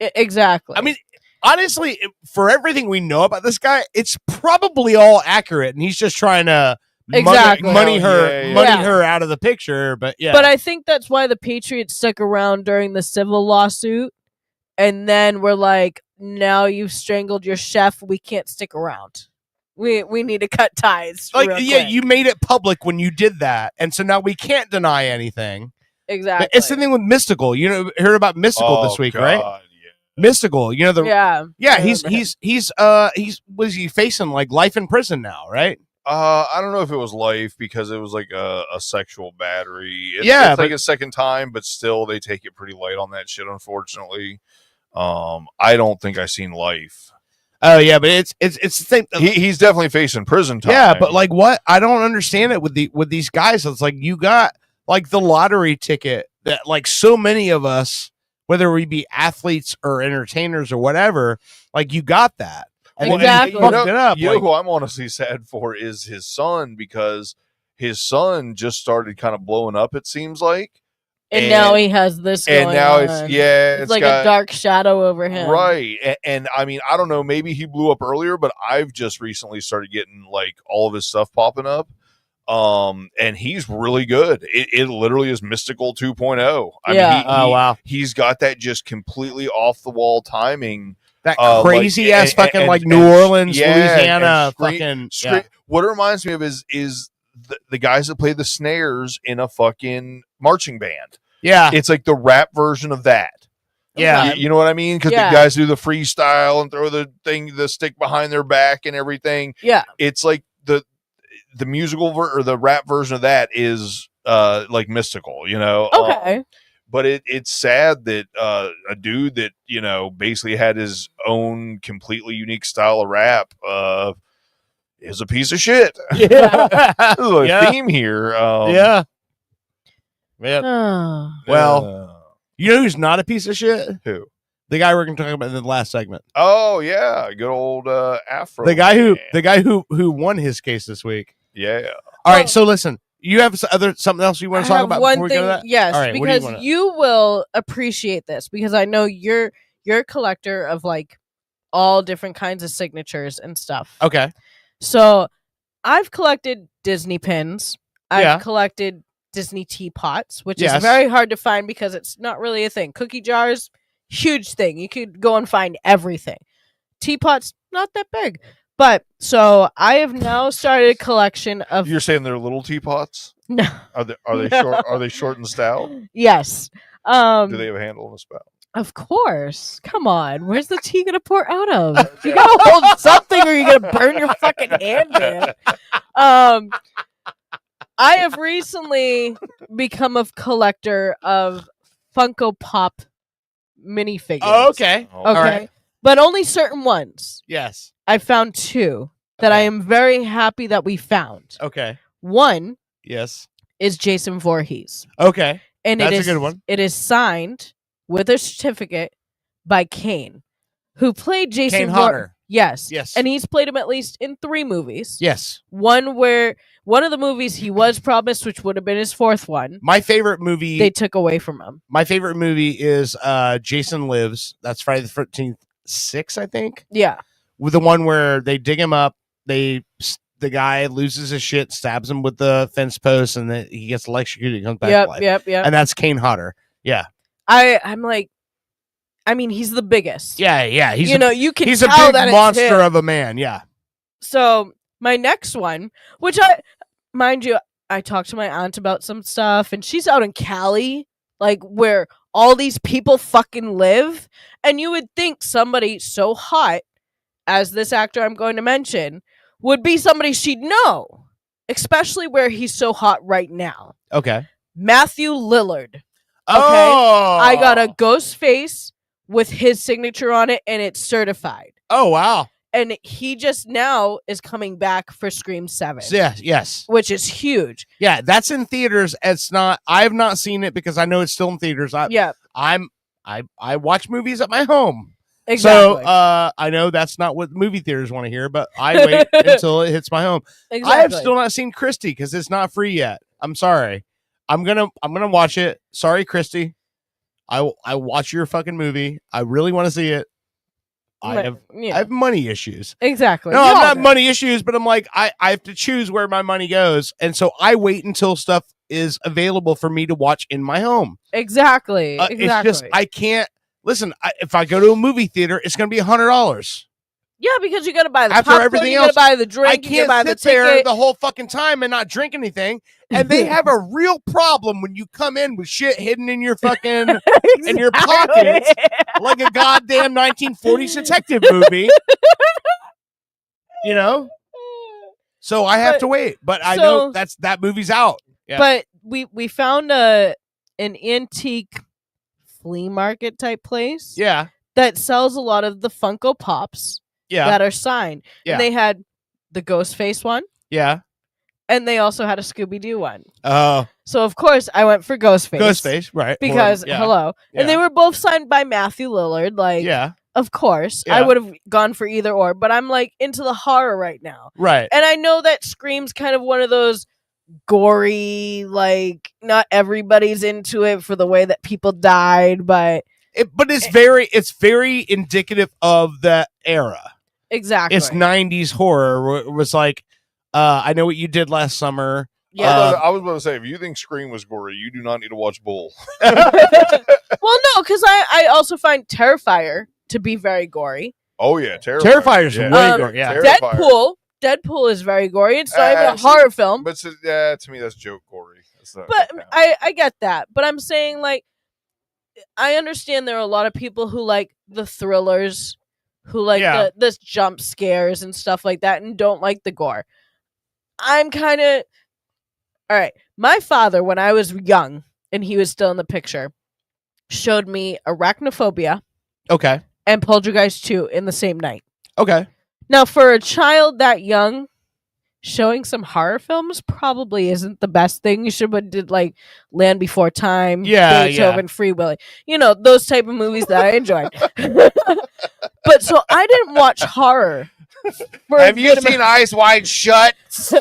Exactly. I mean, honestly, for everything we know about this guy, it's probably all accurate, and he's just trying to Exactly. money Yeah. her out of the picture. But yeah, But I think that's why the Patriots stuck around during the civil lawsuit, and then we're like, now you've strangled your chef, we can't stick around. We need to cut ties. like, real yeah, quick. you made it public when you did that, and so now we can't deny anything. Exactly. But it's the thing with Mystical. You heard about Mystical this week, right? Mystical. Yeah. Yeah. He's was he facing like life in prison now, right? I don't know if it was life because it was like a sexual battery. It's like a second time, but still they take it pretty light on that shit, unfortunately. I don't think I've seen life. Oh yeah, but it's the same. He's definitely facing prison time. Yeah, but like what? I don't understand it with these guys. It's like you got like the lottery ticket that like so many of us, whether we be athletes or entertainers or whatever, like you got that. And exactly. you fucked it up. You know who I'm honestly sad for is his son, because his son just started kind of blowing up, it seems like. And now he has this going and now on. it's like got, a dark shadow over him. Right. And I mean, I don't know, maybe he blew up earlier, but I've just recently started getting like all of his stuff popping up. And he's really good. It literally is Mystical 2.0. I mean, wow. He's got that just completely off the wall timing. That crazy ass fucking like New Orleans, Louisiana fucking. What it reminds me of is the guys that play the snares in a fucking marching band. Yeah. It's like the rap version of that. Yeah. You know what I mean? Because the guys do the freestyle and throw the stick behind their back and everything. Yeah. It's like the musical or the rap version of that is like Mystical, you know? Okay. But it's sad that a dude that, you know, basically had his own completely unique style of rap is a piece of shit. Yeah. There's a theme here. Yeah. Well, you know who's not a piece of shit? Who? The guy we're going to talk about in the last segment. Oh yeah, good old Afro. The guy who won his case this week. Yeah. All right. So listen, you have something else you want to talk about one before we go to thing, that? yes, All right, what do because wanna- you will appreciate this because I know you're a collector of like all different kinds of signatures and stuff. Okay. So I've collected Disney pins. I've Yeah. collected Disney teapots, which Yes. is very hard to find because it's not really a thing. Cookie jars, huge thing. You could go and find everything. Teapots, not that big. But so I have now started a collection of. You're saying they're little teapots? No. Are they No. short? Are they short and stout? Yes. Do they have a handle and a spout? Of course. Come on. Where's the tea gonna pour out of? You gotta hold something or you're gonna burn your fucking hand, man. I have recently become a collector of Funko Pop minifigures. Oh, okay. Okay. All right. But only certain ones. Yes. I found two that I am very happy that we found. Okay. One Yes. is Jason Voorhees. Okay. And That's it is a good one. It is signed with a certificate by Kane, who played Jason Kane Hodder. Yes. Yes. And he's played him at least in 3 movies. Yes. One of the movies he was promised, which would have been his 4th one, My favorite movie. they took away from him. My favorite movie is Jason Lives. That's Friday the 13th 6, I think. Yeah. With the one where they dig him up, the guy loses his shit, stabs him with the fence post, and then he gets electrocuted. He comes back to life. Yep. And that's Kane Hodder. Yeah. I'm like, I mean, he's the biggest. Yeah. He's you can he's tell a big that it's monster him. of a man. Yeah. So my next one, which mind you, I talked to my aunt about some stuff, and she's out in Cali, like where all these people fucking live, and you would think somebody so hot as this actor I'm going to mention would be somebody she'd know, especially where he's so hot right now. Okay. Matthew Lillard. Okay. Oh. I got a ghost face with his signature on it, and it's certified. Oh, wow. And he just now is coming back for Scream 7. Yes. Which is huge. Yeah, that's in theaters. It's not. I have not seen it because I know it's still in theaters. I watch movies at my home. Exactly. So I know that's not what movie theaters want to hear, but I wait until it hits my home. Exactly. I have still not seen Christy because it's not free yet. I'm sorry. I'm gonna watch it. Sorry, Christy. I watch your fucking movie. I really want to see it. I have money issues. Exactly. No, We I'm all not do. money issues, but I'm like, I have to choose where my money goes. And so I wait until stuff is available for me to watch in my home. Exactly. It's just, I can't, listen, if I go to a movie theater, it's going to be $100. Yeah, because you got to buy the After popcorn, everything you else, got to buy the drink, I you can't got to buy the sit there ticket. the whole fucking time and not drink anything. And they have a real problem when you come in with shit hidden in your fucking in your pockets, like a goddamn 1940s detective movie. You know? So I have But- to wait. But I so- know that movie's out. Yeah. But we found an antique flea market type place. Yeah. That sells a lot of the Funko Pops. Yeah. That are signed. Yeah. And they had the Ghostface one, Yeah. and they also had a Scooby Doo one. Oh. So of course I went for Ghostface. Ghostface, right. Because Yeah. hello. Yeah. And they were both signed by Matthew Lillard. Like Yeah. of course. Yeah. I would have gone for either or, but I'm like into the horror right now. Right. And I know that Scream's kind of one of those gory, like not everybody's into it for the way that people died, but But it's very indicative of the era. exactly. It's 90s horror. Where it was like, I Know What You Did Last Summer. I was about to say, if you think Scream was gory, you do not need to watch Bull. Well, no, because I also find Terrifier to be very gory. Oh yeah, Terrifier's way gory. Yeah. Deadpool. Deadpool is very gory. It's not even a horror film. But to me, that's joke gory. That's not, But I get that. But I'm saying, like, I understand there are a lot of people who like the thrillers, who like the jump scares and stuff like that, and don't like the gore. I'm kind of all right. My father, when I was young and he was still in the picture, showed me Arachnophobia Okay. and Poltergeist 2 in the same night. Okay. Now, for a child that young, showing some horror films probably isn't the best thing. You should have did like Land Before Time, Yeah, Beethoven, Free Willy. You know, those type of movies that I enjoyed. But so I didn't watch horror. Have you seen Eyes Wide Shut? that's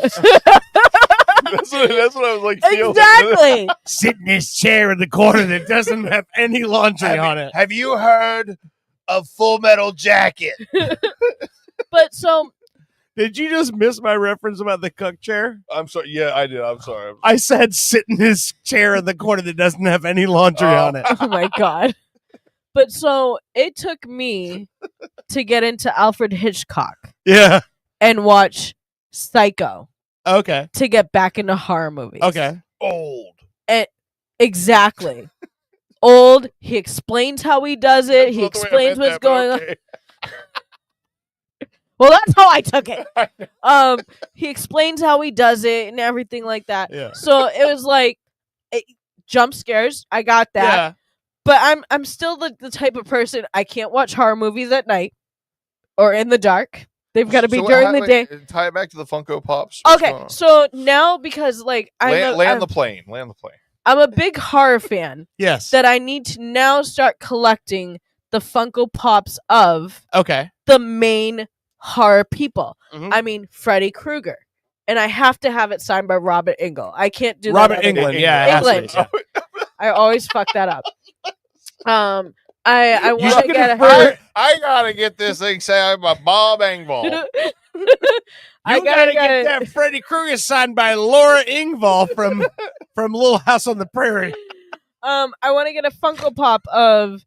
what I was like. feeling. Exactly. Sit in this chair in the corner that doesn't have any laundry on it. Have you heard of Full Metal Jacket? But so Did you just miss my reference about the cook chair? I'm sorry. Yeah, I did. I'm sorry. I said sit in this chair in the corner that doesn't have any laundry on it. Oh my god. But so it took me to get into Alfred Hitchcock. Yeah. And watch Psycho. Okay. To get back into horror movies. Okay. Old. Exactly. Old. He explains how he does it. He explains what's going on. Well, that's how I took it. He explains how he does it and everything like that. Yeah. So it was like jump scares. I got that. Yeah. But I'm still the type of person I can't watch horror movies at night or in the dark. They've got to be So during the day. Tie it back to the Funko Pops. What's Okay, going on? so now because like Land the plane. Land the plane. I'm a big horror fan. Yes. That I need to now start collecting the Funko Pops of Okay. the main horror people. Mhm. I mean, Freddy Krueger. And I have to have it signed by Robert Engle. I can't do Robert that. Englund, yeah, it has to be, Englund. I always fuck that up. I You want should to get I gotta get this thing signed by Bob Engvall. You gotta get that Freddy Krueger signed by Laura Ingvall from Little House on the Prairie. I want to get a Funko Pop of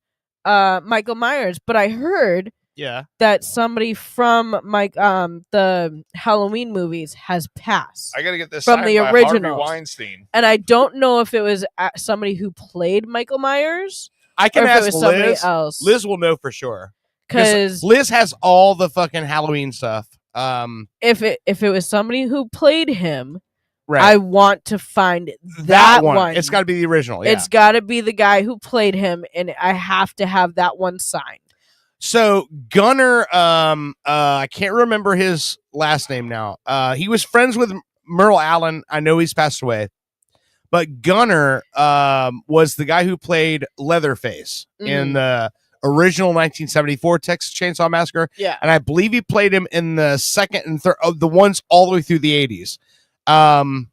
Michael Myers, but I heard Yeah. that somebody from the Halloween movies has passed. I gotta get this from signed the by originals. Harvey Weinstein. And I don't know if it was somebody who played Michael Myers. I can or if ask it was somebody Liz. else. Liz will know for sure. 'Cause- Liz has all the fucking Halloween stuff. If it was somebody who played him, Right. I want to find that one. It's got to be the original. Yeah. It's got to be the guy who played him, and I have to have that one signed. So Gunnar, I can't remember his last name now. He was friends with Merle Allen. I know he's passed away, but Gunnar was the guy who played Leatherface in Mhm. the original 1974 Texas Chainsaw Massacre. Yeah. And I believe he played him in the second and third of the ones all the way through the 80s. And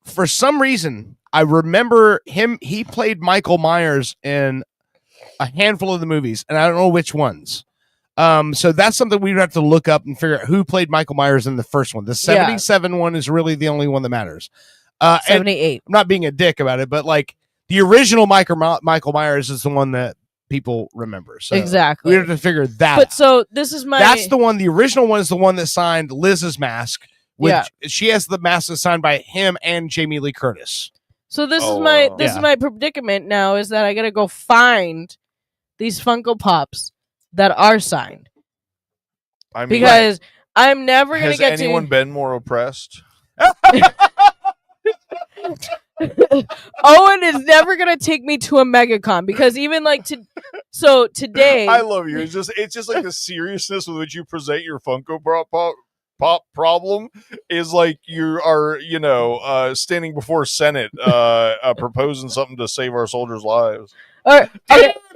for some reason, I remember him. He played Michael Myers in a handful of the movies, and I don't know which ones. So that's something we would have to look up and figure out who played Michael Myers in the first one. The 77 one is really the only one that matters. 78. I'm not being a dick about it, but like the original Michael Myers is the one that people remember. So Exactly. we have to figure that But out. so this is my. That's the one. The original one is the one that signed Liz's mask. Which Yeah. she has the mask that's signed by him and Jamie Lee Curtis. So this Oh, is my wow. this Yeah. is my predicament now is that I gotta go find these Funko Pops that are signed. I mean, Because I'm never gonna Has get anyone to. been more oppressed? Owen is never gonna take me to a MegaCon because even like today. I love you. It's just like the seriousness with which you present your Funko Pop problem is like you are, standing before Senate, proposing something to save our soldiers' lives. Okay.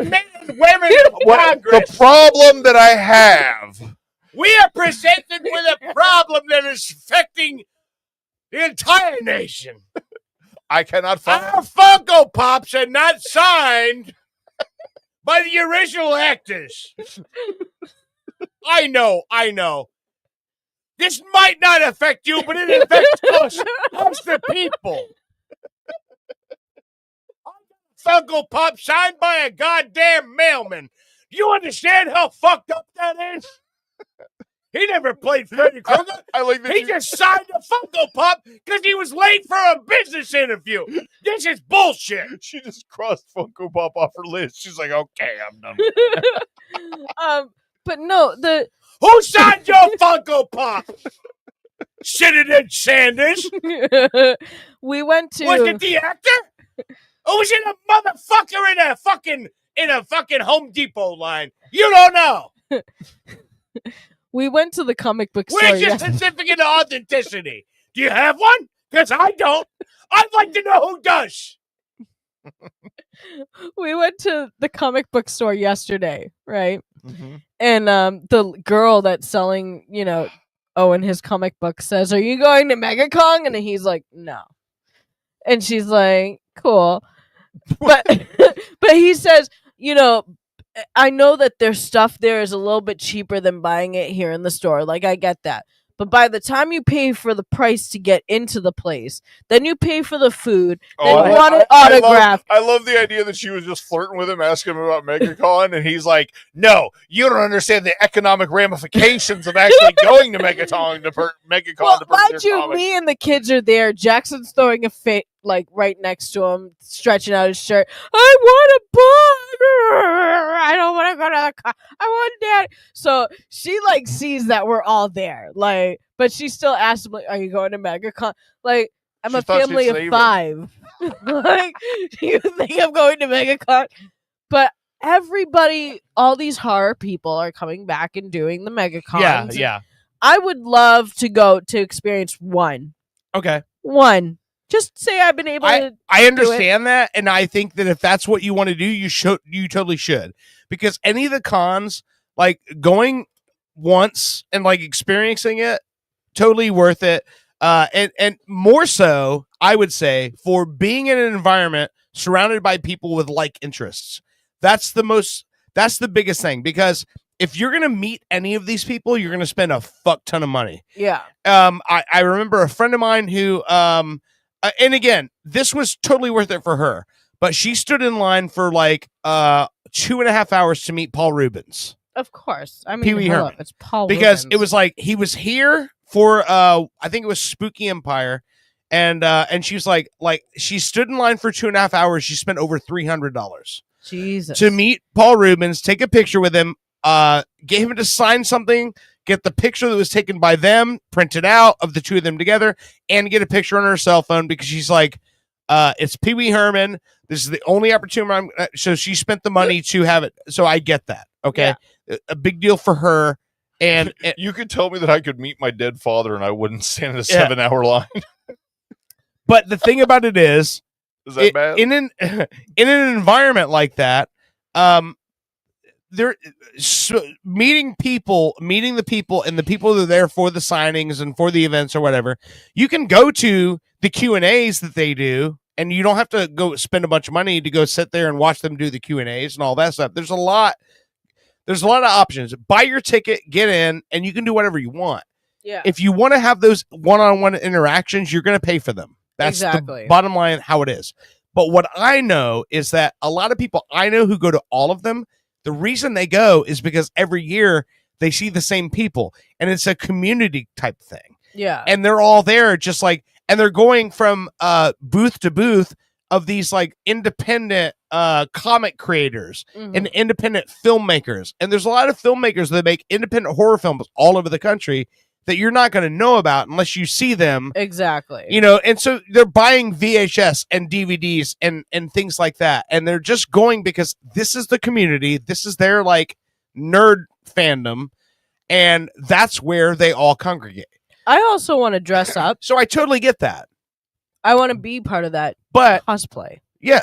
Men and women of The Congress, problem that I have. we are presented with a problem that is affecting the entire nation. I cannot find. Our Funko Pops are not signed by the original actors. I know. This might not affect you, but it affects us the people. Funko Pop signed by a goddamn mailman. Do you understand how fucked up that is? He never played Freddy Krueger. He just signed a Funko Pop because he was late for a business interview. This is bullshit. She just crossed Funko Pop off her list. She's like, okay, I'm done with it. But no, Who signed your Funko Pop? Senator Sanders. We went to. Was it the actor? Or was it a motherfucker in a fucking Home Depot line? You don't know. We went to the comic book store. Where's your certificate of authenticity? Do you have one? Because I don't. I'd like to know who does. We went to the comic book store yesterday, right? Mm-hmm. And the girl that's selling, Owen his comic book says, "Are you going to MegaCon?" And he's like, "No." And she's like, "Cool." But but he says, I know that their stuff there is a little bit cheaper than buying it here in the store. Like, I get that. But by the time you pay for the price to get into the place, then you pay for the food, then you want an autograph. I love the idea that she was just flirting with him, asking him about MegaCon, and he's like, no, you don't understand the economic ramifications of actually going to MegaCon to Well, purchase mind your you, comic. me and the kids are there. Jackson's throwing a fit like right next to him, stretching out his shirt. I want a burger. I don't want to go to the car. I want that. So she like sees that we're all there, like, but she still asks him, like, "Are you going to MegaCon?" Like, I'm She a thought she'd family of save it. 5. Like, you think I'm going to MegaCon? But everybody, all these horror people are coming back and doing the MegaCons. Yeah. I would love to go to experience one. Okay. One. Just say I've been able to. I understand that, and I think that if that's what you want to do, you totally should. Because any of the cons, like going once and like experiencing it, totally worth it. And more so, I would say, for being in an environment surrounded by people with like interests. That's the biggest thing, because if you're gonna meet any of these people, you're gonna spend a fuck ton of money. Yeah. I remember a friend of mine who and again, this was totally worth it for her, but she stood in line for like 2.5 hours to meet Paul Rubens. Of course. I mean, Pee Wee hold Herman. up, it's Paul Because Rubens. it was like he was here for I think it was Spooky Empire, and she was like she stood in line for 2.5 hours. She spent over $300 Jesus to meet Paul Rubens, take a picture with him, get him to sign something, get the picture that was taken by them printed out of the two of them together, and get a picture on her cell phone because she's like, it's Pee Wee Herman. This is the only opportunity. So she spent the money to have it. So I get that. Okay. A big deal for her. And you could tell me that I could meet my dead father and I wouldn't stand in a Yeah. 7-hour line. But the thing about it is that bad? in an environment like that, meeting the people and the people that are there for the signings and for the events or whatever, you can go to the Q&As that they do, and you don't have to go spend a bunch of money to go sit there and watch them do the Q&As and all that stuff. There's a lot of options. Buy your ticket, get in, and you can do whatever you want. Yeah. If you want to have those one-on-one interactions, you're going to pay for them. That's Exactly. the bottom line, how it is. But what I know is that a lot of people I know who go to all of them, the reason they go is because every year they see the same people, and it's a community type thing. Yeah. And they're all there just like, and they're going from booth to booth of these like independent comic creators and independent filmmakers. And there's a lot of filmmakers that make independent horror films all over the country. that you're not going to know about unless you see them. Exactly. You know, and so they're buying VHS and DVDs and things like that. And they're just going because this is the community. This is their like nerd fandom. And that's where they all congregate. I also want to dress up. So I totally get that. I want to be part of that cosplay. Yeah,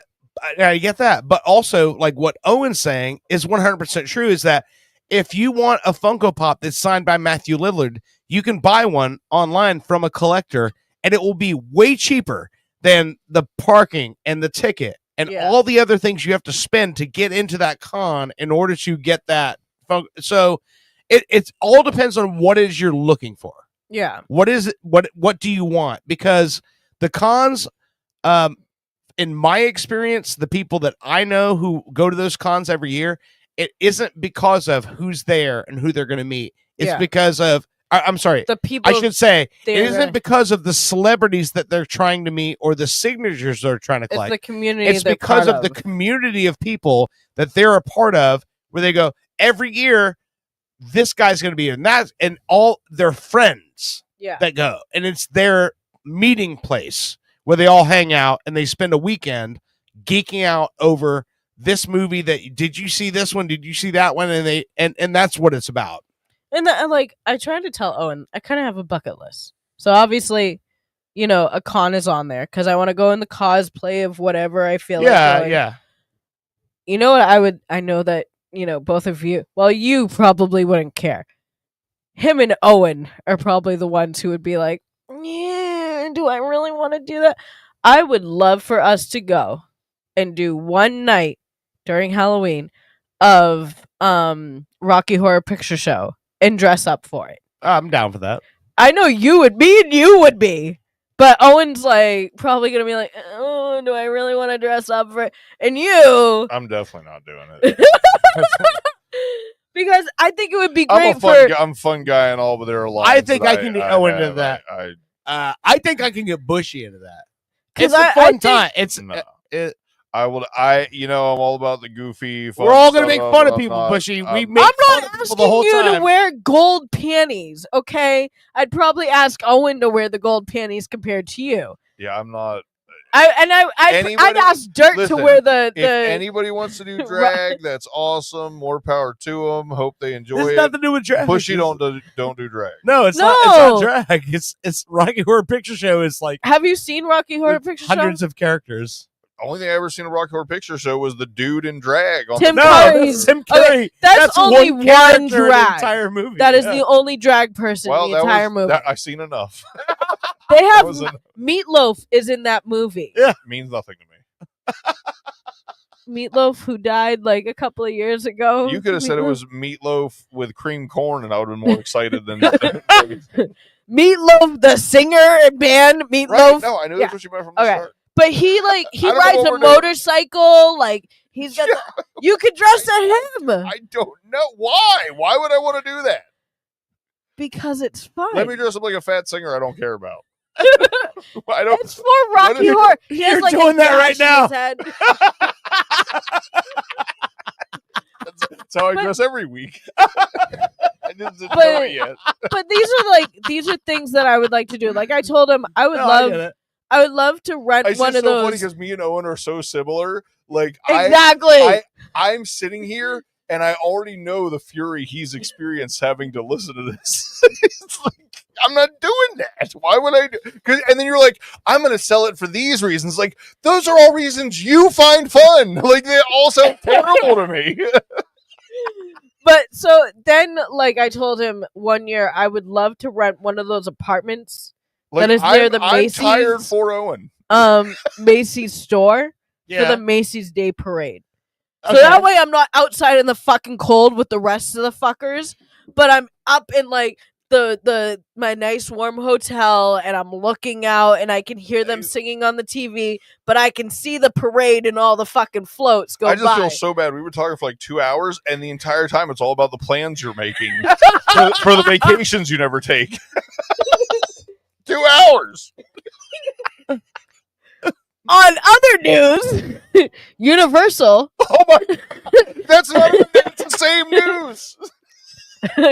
I get that. But also, like what Owen's saying is 100% true, is that if you want a Funko Pop that's signed by Matthew Lillard, you can buy one online from a collector, and it will be way cheaper than the parking and the ticket and all the other things you have to spend to get into that con in order to get that. So it all depends on what it is you're looking for. Yeah. What is it? What do you want? Because the cons, in my experience, the people that I know who go to those cons every year, it isn't because of who's there and who they're going to meet. It's because of, I'm sorry, the people. I should say, it they're- isn't because of the celebrities that they're trying to meet or the signatures they're trying to It's collect. the community It's they're because part of the of. community of people that they're a part of, where they go every year. This guy's going to be in that, and all their friends that go, and it's their meeting place where they all hang out and they spend a weekend geeking out over this movie. That did you see this one? Did you see that one? And they and that's what it's about. And like, I tried to tell Owen, I kind of have a bucket list. So obviously, you know, a con is on there because I want to go in the cosplay of whatever I feel like going. Yeah. You know what I know that, you know, both of you, well, you probably wouldn't care. Him and Owen are probably the ones who would be like, yeah, do I really want to do that? I would love for us to go and do one night during Halloween of Rocky Horror Picture Show and dress up for it. I'm down for that. I know you would be, and you would be. But Owen's like probably gonna be like, oh, do I really want to dress up for it? And you, I'm definitely not doing it. because I think it would be I'm great a fun for. guy, I'm a fun guy and all, but there are a lot. I think I can get Owen into that. I think I can get Bushy into that. It's a fun time. It's I will. You know, I'm all about the goofy. Fun we're all gonna stuff. make fun of I'm people, not- Bushy. I'm- We make I'm fun not of people asking the whole you time. to wear gold panties, okay? I'd probably ask Owen to wear the gold panties compared to you. Yeah, I'm not. I'd Anybody- ask Dirt listen, to wear the. If anybody wants to do Right. drag, that's awesome. More power to them. Hope they enjoy There's it. nothing to do with drag. Bushy It's- don't do drag. No, it's not drag. It's Rocky Horror Picture Show. Is like Have you seen Rocky Horror Picture Show? hundreds of characters. Only thing I ever seen a Rocky Horror Picture Show was the dude in drag. On Tim the Curry's. Tim Okay, Curry. that's only one character in the drag. entire movie. That is Yeah. the only drag person in the entire movie. I seen enough. They have was enough. Meatloaf is in that movie. Yeah, means nothing to me. Meatloaf, who died like a couple of years ago. You could have said it Meatloaf. was meatloaf with cream corn, and I would have been more excited than. Meatloaf, the singer and band Meatloaf. Right, no, I knew Yeah. that's what you meant from the Okay. start. But he he I don't know rides what a we're doing. motorcycle. Like he's got. You could dress as him I don't know why. Why would I want to do that? because it's fun. Let me dress up like a fat singer I don't care about. I don't. It's for Rocky Horror. He has You're like doing a that right gash in now. his head. That's how I dress every week. I didn't know But- it yet. But these are things that I would like to do. Like I told him, I would No, I get love. it. I would love to rent It's one just of so funny those. because me and Owen are so similar. Like Exactly. I'm sitting here and I already know the fury he's experienced having to listen to this. It's like, I'm not doing that. Why would I do? And then you're like, I'm going to sell it for these reasons. Like, those are all reasons you find fun. Like, they all sound terrible to me. But so then, like I told him one year, I would love to rent one of those apartments Like, that is near I'm- the I'm Macy's. tired for Owen. Macy's store for Yeah. the Macy's Day Parade. So Okay. that way I'm not outside in the fucking cold with the rest of the fuckers, but I'm up in like my nice warm hotel and I'm looking out and I can hear them singing on the TV, but I can see the parade and all the fucking floats go I just by. feel so bad. We were talking for like 2 hours, and the entire time it's all about the plans you're making for the vacations you never take. 2 hours. On other news, Universal. Oh my! That's not even it's the same news.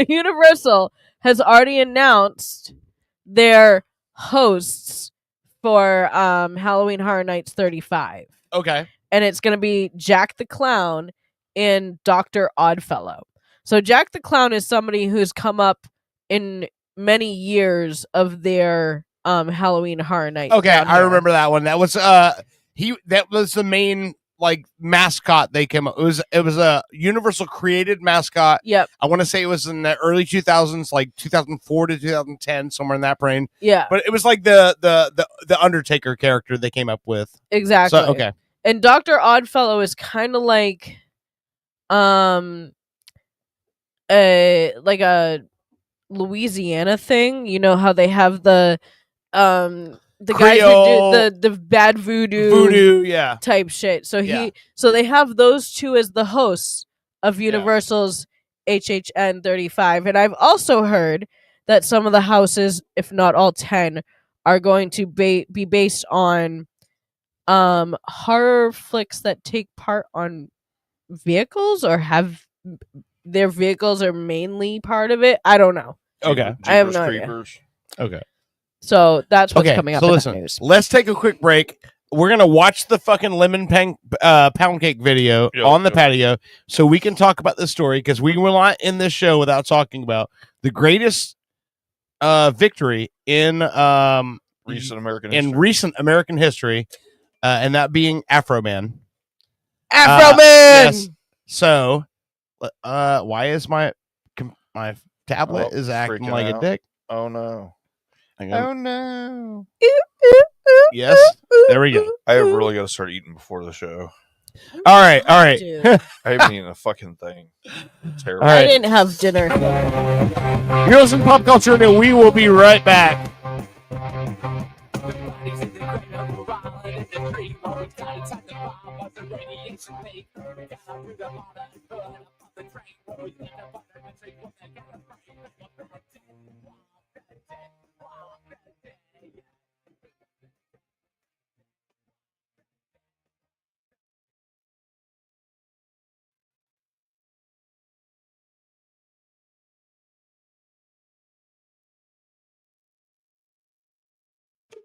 Universal has already announced their hosts for Halloween Horror Nights 35. Okay. And it's going to be Jack the Clown and Dr. Oddfellow. So Jack the Clown is somebody who's come up in many years of their Halloween Horror Nights. Okay, down I here. remember that one. That was that was the main like mascot they came up. It was a Universal created mascot. Yep. I want to say it was in the early 2000s, like 2004 to 2010, somewhere in that brain. Yeah. But it was like the Undertaker character they came up with. Exactly. So, okay. And Dr. Oddfellow is kind of like a Louisiana thing. You know how they have the guys Creole, who do the bad voodoo yeah, type shit. So Yeah. so they have those two as the hosts of Universal's HHN 35. And I've also heard that some of the houses, if not all 10, are going to be based on horror flicks that take part on vehicles or have their vehicles are mainly part of it. I don't know. Okay. I have no idea. Okay. So that's what's coming up So in listen, the news. let's take a quick break. We're gonna watch the fucking pound cake video on the patio, so we can talk about this story because we will not end this show without talking about the greatest victory in recent American history, and that being Afro Man. Afro Man. Yes. So, why is my tablet is acting freaking like a out. dick? Oh no. Oh no. Yes. There we go. I really got to start eating before the show. All right. I haven't eaten a fucking thing. Terrible. All I right. didn't have dinner. You're listening to Pop Culture, and we will be right back.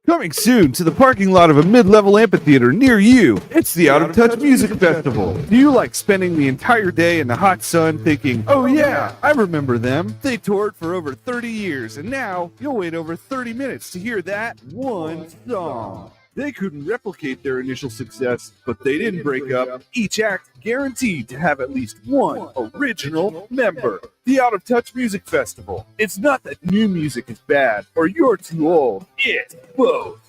Coming soon to the parking lot of a mid-level amphitheater near you, it's the Out of Touch Music Festival. Do you like spending the entire day in the hot sun thinking, oh yeah, I remember them. They toured for over 30 years and now you'll wait over 30 minutes to hear that one song. They couldn't replicate their initial success, but they didn't break up. Each act guaranteed to have at least one original member. The Out of Touch Music Festival. It's not that new music is bad or you're too old. It's both.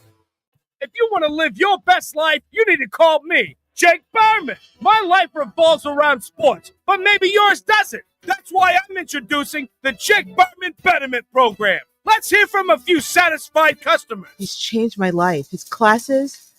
If you want to live your best life, you need to call me, Jake Berman. My life revolves around sports, but maybe yours doesn't. That's why I'm introducing the Jake Berman Betterment Program. Let's hear from a few satisfied customers. He's changed my life. His classes,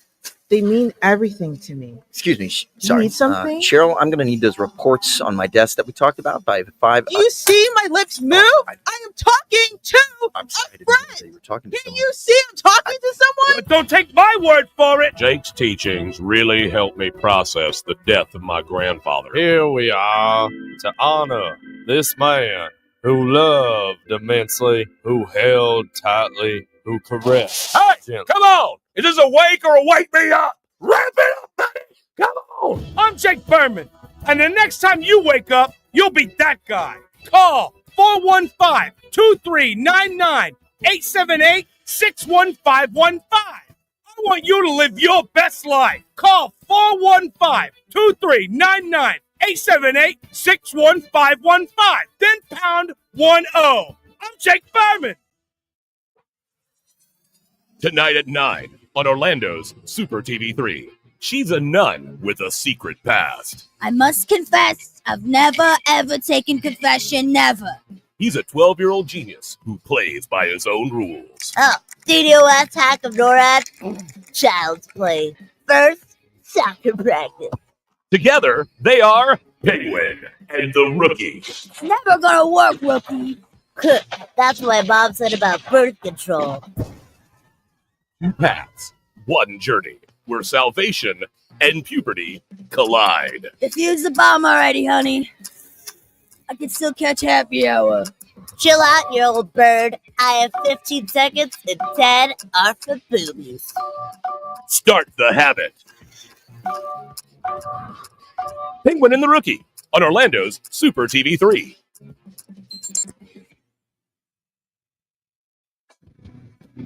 they mean everything to me. Excuse me. You Sorry. need something? Cheryl, I'm going to need those reports on my desk that we talked about by 5. Do you see my lips move? I am talking to a friend. We're talking to Can you see I'm talking to someone? But don't take my word for it. Jake's teachings really helped me process the death of my grandfather. Here we are to honor this man who loved immensely, who held tightly, who caressed. Hey, come on. Is this a wake or a wake me up? Wrap it up, baby. Come on. I'm Jake Berman, and the next time you wake up, you'll be that guy. Call 415-239-9878-61515. I want you to live your best life. Call 415-239-9878-61515. Then pound 10. I'm Jake Berman. Tonight at 9 on Orlando's Super TV3. She's a nun with a secret past. I must confess, I've never ever taken confession, never. He's a 12-year-old genius who plays by his own rules. Oh, DDoS hack of NORAD? Child's play. First, soccer practice. Together, they are Penguin and the Rookie. Never gonna work, rookie. That's what my mom said about birth control. Two paths, one journey, where salvation and puberty collide. Defuse the bomb already, honey. I can still catch happy hour. Chill out, you old bird. I have 15 seconds and 10 are for boobies. Start the habit. Penguin and the Rookie on Orlando's Super TV 3.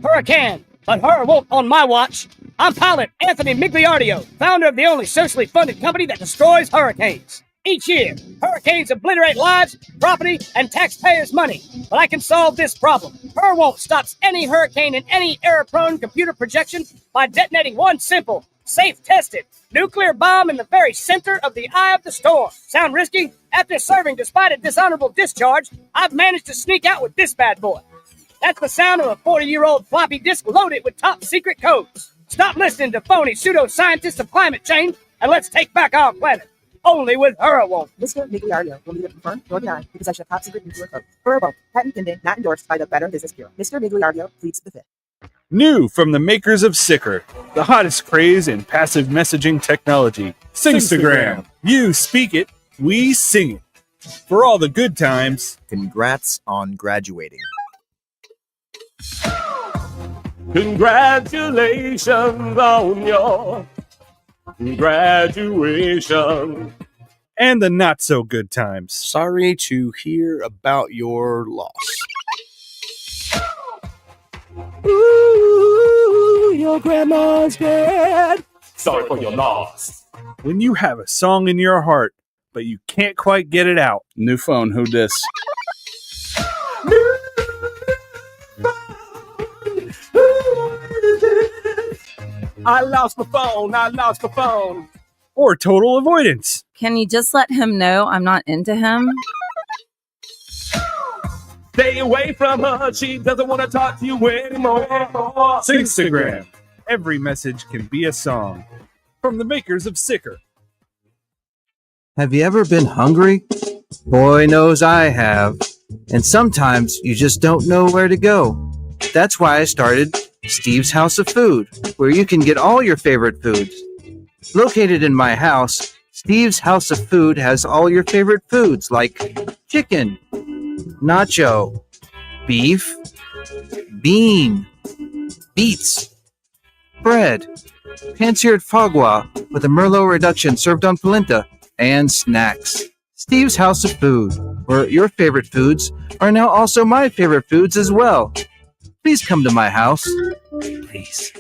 Hurricane, but horror won't on my watch. I'm pilot Anthony Migliardio, founder of the only socially funded company that destroys hurricanes. Each year, hurricanes obliterate lives, property, and taxpayers' money. But I can solve this problem. Hurwolf stops any hurricane in any error-prone computer projection by detonating one simple, safe-tested nuclear bomb in the very center of the eye of the storm. Sound risky? After serving despite a dishonorable discharge, I've managed to sneak out with this bad boy. That's the sound of a 40-year-old floppy disk loaded with top-secret codes. Stop listening to phony pseudoscientists of climate change, and let's take back our planet. Only with Hurwolf. Mr. Migliardio will need to confirm or deny the possession of top secret nuclear code. Hurwolf, patent pending, not endorsed by the Better Business Bureau. Mr. Migliardio pleads the fifth. New from the makers of Sicker, the hottest craze in passive messaging technology. Singstagram. You speak it, we sing it. For all the good times. Congrats on graduating. Congratulations on your graduation. And the not so good times. Sorry to hear about your loss. Ooh, your grandma's dead. Sorry for your loss. When you have a song in your heart, but you can't quite get it out. New phone, who dis? I lost my phone. Or total avoidance. Can you just let him know I'm not into him? Stay away from her. She doesn't want to talk to you anymore. Singstagram. Every message can be a song. From the makers of Sicker. Have you ever been hungry? Boy knows I have. And sometimes you just don't know where to go. That's why I started Steve's House of Food, where you can get all your favorite foods. Located in my house, Steve's House of Food has all your favorite foods like chicken, nacho, beef, bean, beets, bread, pan-seared foie gras with a Merlot reduction served on polenta, and snacks. Steve's House of Food, where your favorite foods are now also my favorite foods as well. Please come to my house. Please.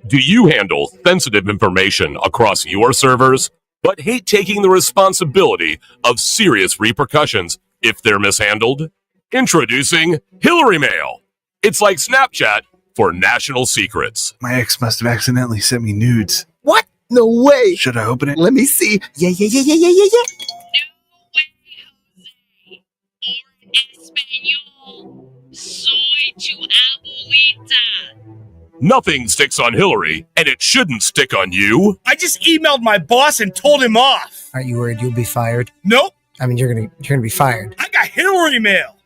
Do you handle sensitive information across your servers, but hate taking the responsibility of serious repercussions if they're mishandled? Introducing Hillary Mail. It's like Snapchat for national secrets. My ex must have accidentally sent me nudes. What? No way. Should I open it? Let me see. Yeah. Soy tu abuelita. Nothing sticks on Hillary, and it shouldn't stick on you. I just emailed my boss and told him off. Aren't you worried you'll be fired? Nope. I mean, you're gonna be fired. I got Hillary mail.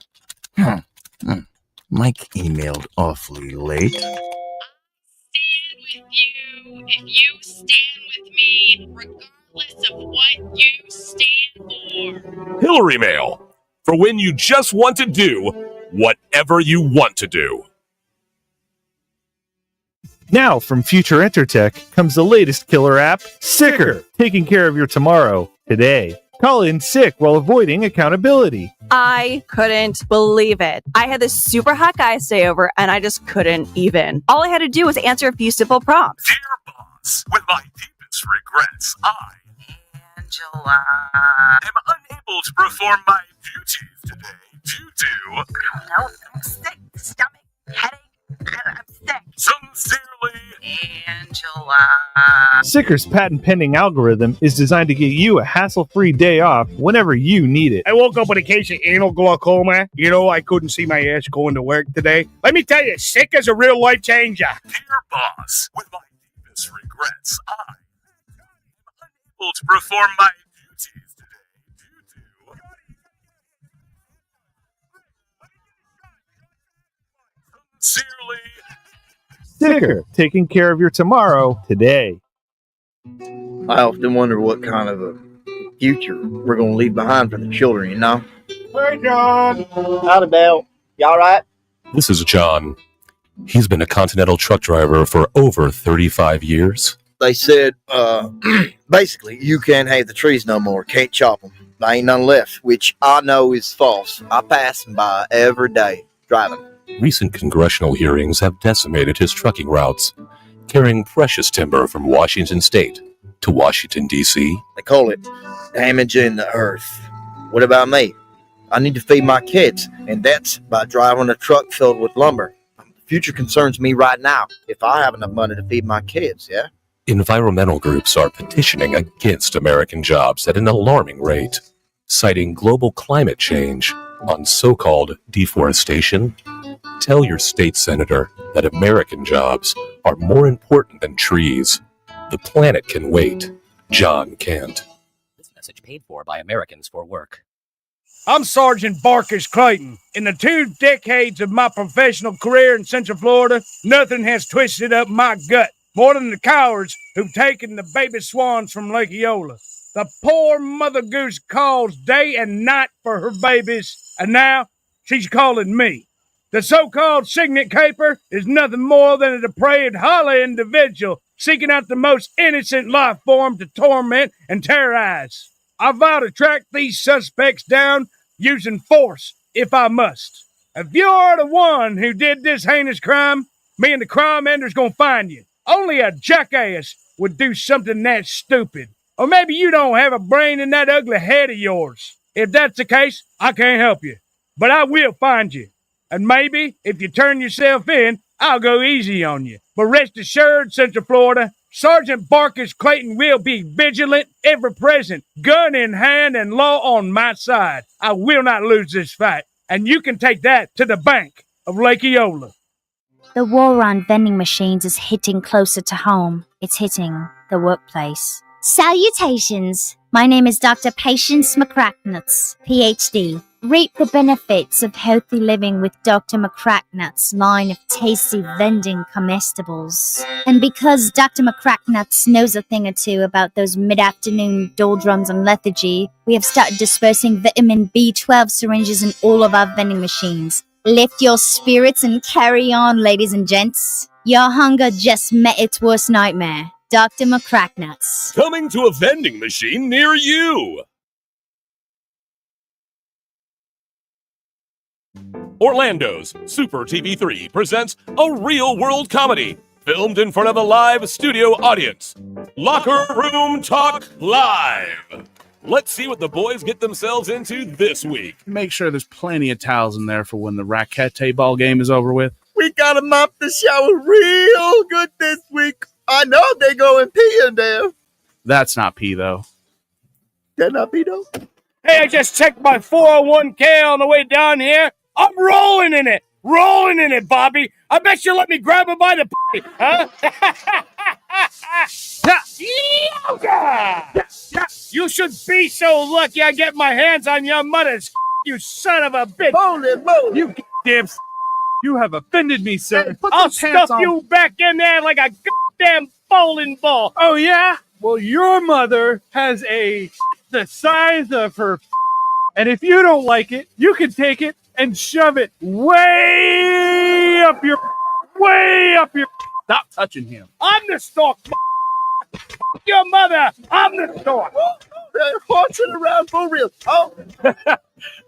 Mike emailed awfully late. Stand with you if you stand with me, regardless of what you stand for. Hillary Mail. For when you just want to do whatever you want to do. Now, from Future Entertech comes the latest killer app, Sicker, taking care of your tomorrow, today. Call in sick while avoiding accountability. I couldn't believe it. I had this super hot guy stay over, and I just couldn't even. All I had to do was answer a few simple prompts. Dear boss, with my deepest regrets, Angela, am unable to perform my duties today due to... No, I'm sick. Stomach, headache. I'm sick. Sincerely, Angela. Sicker's patent pending algorithm is designed to get you a hassle-free day off whenever you need it. I woke up with a case of anal glaucoma. You know, I couldn't see my ass going to work today. Let me tell you, sick is a real life changer. Dear boss, with my deepest regrets, I am unable to perform my duties today due to... Sincerely, Sicker, taking care of your tomorrow, today. I often wonder what kind of a future we're going to leave behind for the children, you know? Hey, John. Howdy, Dale. You all right? This is John. He's been a Continental truck driver for over 35 years. They said, basically, you can't have the trees no more. Can't chop them. There ain't none left, which I know is false. I pass them by every day driving. Recent congressional hearings have decimated his trucking routes, carrying precious timber from Washington State to Washington, D.C. They call it damaging the earth. What about me? I need to feed my kids, and that's by driving a truck filled with lumber. The future concerns me right now. If I have enough money to feed my kids, yeah? Environmental groups are petitioning against American jobs at an alarming rate, citing global climate change on so-called deforestation. Tell your state senator that American jobs are more important than trees. The planet can wait. John can't. This message paid for by Americans for Work. I'm Sergeant Barkis Clayton. In the 2 decades of my professional career in Central Florida, nothing has twisted up my gut more than the cowards who've taken the baby swans from Lake Eola. The poor mother goose calls day and night for her babies, and now she's calling me. The so-called signet caper is nothing more than a depraved, hollow individual seeking out the most innocent life form to torment and terrorize. I vow to track these suspects down using force if I must. If you're the one who did this heinous crime, me and the crime ender's gonna find you. Only a jackass would do something that stupid. Or maybe you don't have a brain in that ugly head of yours. If that's the case, I can't help you. But I will find you. And maybe, if you turn yourself in, I'll go easy on you. But rest assured, Central Florida, Sergeant Barkis Clayton will be vigilant, ever present, gun in hand and law on my side. I will not lose this fight. And you can take that to the bank of Lake Eola. The war on vending machines is hitting closer to home. It's hitting the workplace. Salutations! My name is Dr. Patience McCracknuts, PhD. Reap the benefits of healthy living with Dr. McCracknuts' line of tasty vending comestibles. And because Dr. McCracknuts knows a thing or two about those mid-afternoon doldrums and lethargy, we have started dispersing vitamin B12 syringes in all of our vending machines. Lift your spirits and carry on, ladies and gents. Your hunger just met its worst nightmare. Dr. McCracknuts. Coming to a vending machine near you. Orlando's Super TV3 presents a real-world comedy filmed in front of a live studio audience. Locker Room Talk Live. Let's see what the boys get themselves into this week. Make sure there's plenty of towels in there for when the racquet ball game is over with. We gotta mop the shower real good this week. I know they go and pee in there. That's not pee, though. That not pee, though? Hey, I just checked my 401k on the way down here. I'm rolling in it. Rolling in it, Bobby. I bet you'll let me grab it by the huh? You should be so lucky I get my hands on your mother's you son of a bitch. You damn You have offended me, sir. Hey, I'll stuff you back in there like a goddamn bowling ball. Oh, yeah? Well, your mother has the size of her, and if you don't like it, you can take it and shove it way up your. Stop touching him. I'm the stork. Your mother. I'm the stork. They're haunting around for real. Oh.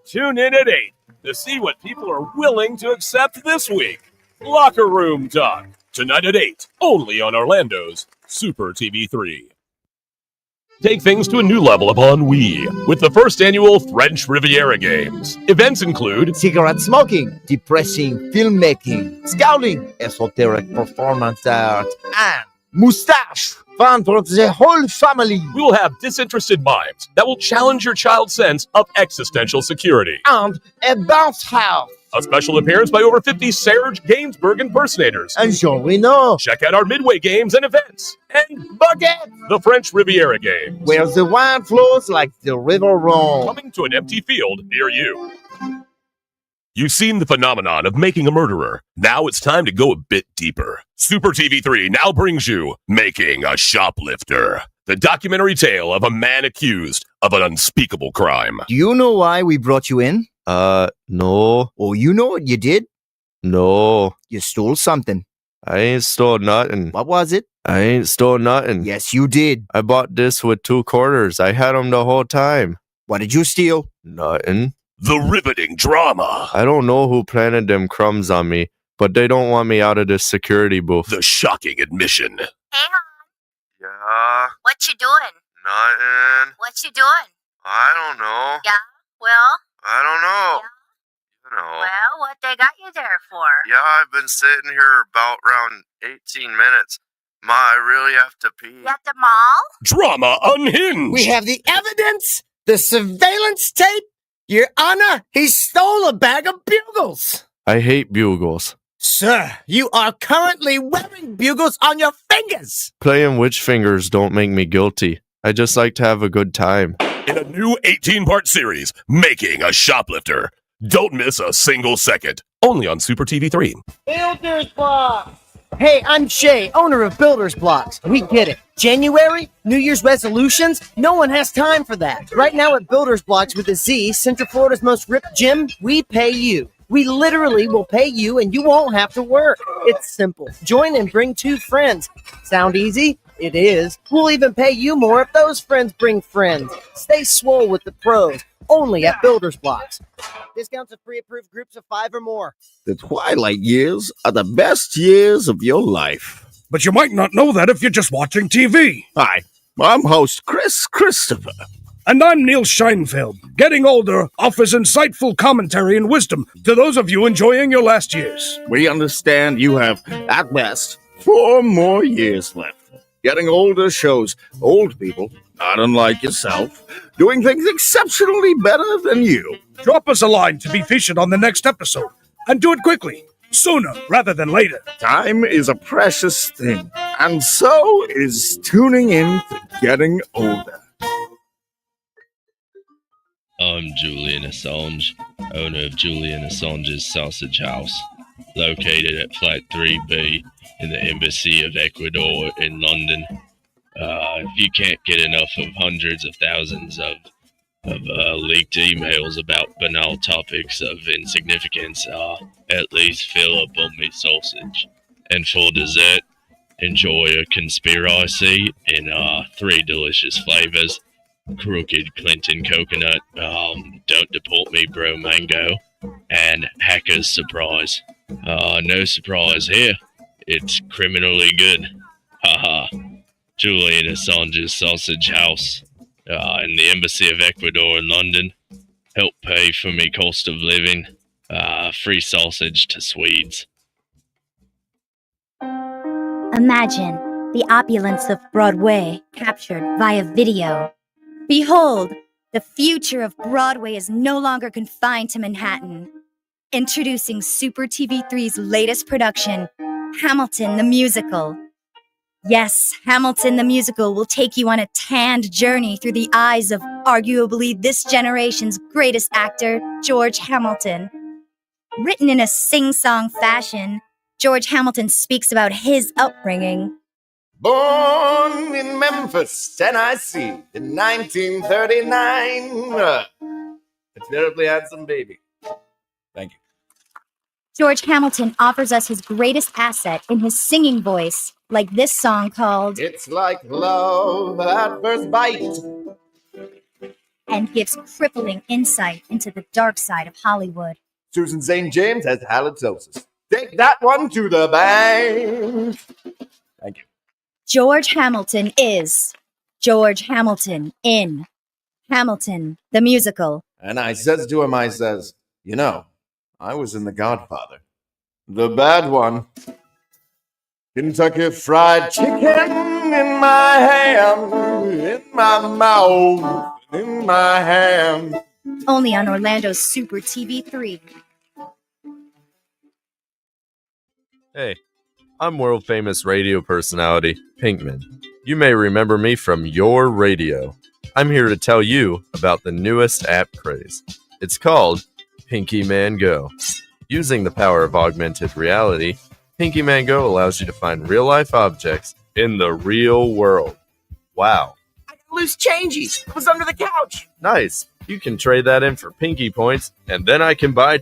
Tune in at 8 to see what people are willing to accept this week. Locker Room Talk, tonight at 8, only on Orlando's Super TV3. Take things to a new level upon Wii with the first annual French Riviera Games. Events include cigarette smoking, depressing filmmaking, scouting, esoteric performance art, and moustache. Fun for the whole family. We will have disinterested mimes that will challenge your child's sense of existential security. And a bounce house. A special appearance by over 50 Serge Gainsbourg impersonators. And Jean Reno. Check out our midway games and events. And Bucket. The French Riviera Games. Where the wine flows like the river Rhone. Coming to an empty field near you. You've seen the phenomenon of making a murderer. Now it's time to go a bit deeper. Super TV3 now brings you Making a Shoplifter. The documentary tale of a man accused of an unspeakable crime. Do you know why we brought you in? No. Oh, you know what you did? No. You stole something. I ain't stole nothing. What was it? I ain't stole nothing. Yes, you did. I bought this with 2 quarters. I had them the whole time. What did you steal? Nothing. The riveting drama. I don't know who planted them crumbs on me, but they don't want me out of this security booth. The shocking admission. Hey, hon, Yeah, what you doing? nothing. What you doing? I don't know. Yeah, well, I don't know. You know. well, what they got you there for? Yeah, I've been sitting here about around 18 minutes. Ma, I really have to pee. At the mall? Drama unhinged. We have the evidence, the surveillance tape. Your Honor, he stole a bag of bugles. I hate bugles. Sir, you are currently wearing bugles on your fingers. Playing witch fingers don't make me guilty. I just like to have a good time. In a new 18-part series, Making a Shoplifter. Don't miss a single second. Only on Super TV 3. Builder's Blocks. Hey, I'm Shay, owner of Builder's Blocks. We get it. January, New Year's resolutions, no one has time for that. Right now at Builder's Blocks with a Z, Central Florida's most ripped gym, we pay you. We literally will pay you and you won't have to work. It's simple. Join and bring 2 friends. Sound easy? It is. We'll even pay you more if those friends bring friends. Stay swole with the pros. Only at Builder's Blocks. Discounts of pre-approved groups of 5 or more. The twilight years are the best years of your life. But you might not know that if you're just watching TV. Hi, I'm host Chris Christopher. And I'm Neil Scheinfeld. Getting older offers insightful commentary and wisdom to those of you enjoying your last years. We understand you have, at best, 4 more years left. Getting older shows old people, not unlike yourself, doing things exceptionally better than you. Drop us a line to be featured on the next episode. And do it quickly, sooner rather than later. Time is a precious thing, and so is tuning in to Getting Older. I'm Julian Assange, owner of Julian Assange's Sausage House, located at Flat 3B in the Embassy of Ecuador in London. If you can't get enough of hundreds of thousands of leaked emails about banal topics of insignificance, at least fill up on me sausage. And for dessert, enjoy a conspiracy in 3 delicious flavors. Crooked Clinton coconut, don't deport me bro mango, and Hacker's surprise. No surprise here. It's criminally good. Haha. Julian Assange's Sausage House in the Embassy of Ecuador in London. Help pay for me cost of living. Free sausage to Swedes. Imagine the opulence of Broadway captured via video. Behold, the future of Broadway is no longer confined to Manhattan. Introducing Super TV3's latest production, Hamilton the Musical. Yes, Hamilton the Musical will take you on a tanned journey through the eyes of arguably this generation's greatest actor, George Hamilton. Written in a sing-song fashion, George Hamilton speaks about his upbringing. Born in Memphis, Tennessee, in 1939. A terribly handsome baby. Thank you. George Hamilton offers us his greatest asset in his singing voice, like this song called It's Like Love at First Bite. And gives crippling insight into the dark side of Hollywood. Susan St. James has halitosis. Take that one to the bank. Thank you. George Hamilton is George Hamilton in Hamilton the Musical. And I says to him, I says, you know, I was in The Godfather. The bad one. Kentucky Fried Chicken in my ham, in my mouth, in my ham. Only on Orlando's Super TV 3. Hey, I'm world famous radio personality, Pinkman. You may remember me from your radio. I'm here to tell you about the newest app craze. It's called Pinky Man Go. Using the power of augmented reality, Pinky Man Go allows you to find real-life objects in the real world. Wow. Loose changes. It was under the couch. Nice. You can trade that in for pinky points, and then I can buy.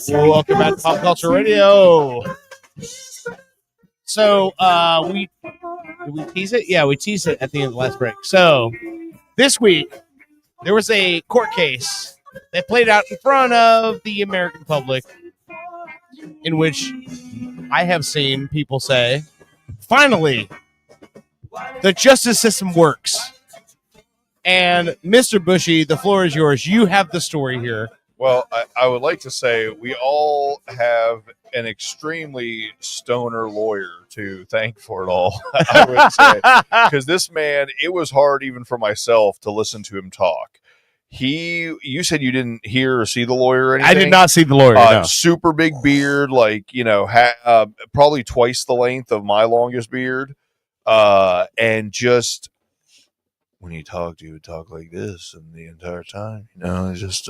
Welcome back to Pop Culture Radio. So, did we tease it? Yeah, we teased it at the end of the last break. So, this week, there was a court case that played out in front of the American public in which I have seen people say, finally, the justice system works. And Mr. Bushy, the floor is yours. You have the story here. Well, I would like to say we all have an extremely stoner lawyer to thank for it all, I would say. Because this man, it was hard even for myself to listen to him talk. You said you didn't hear or see the lawyer or anything? I did not see the lawyer, no. Super big beard, like, probably twice the length of my longest beard. And just... when he talked, he would talk like this, and the entire time, just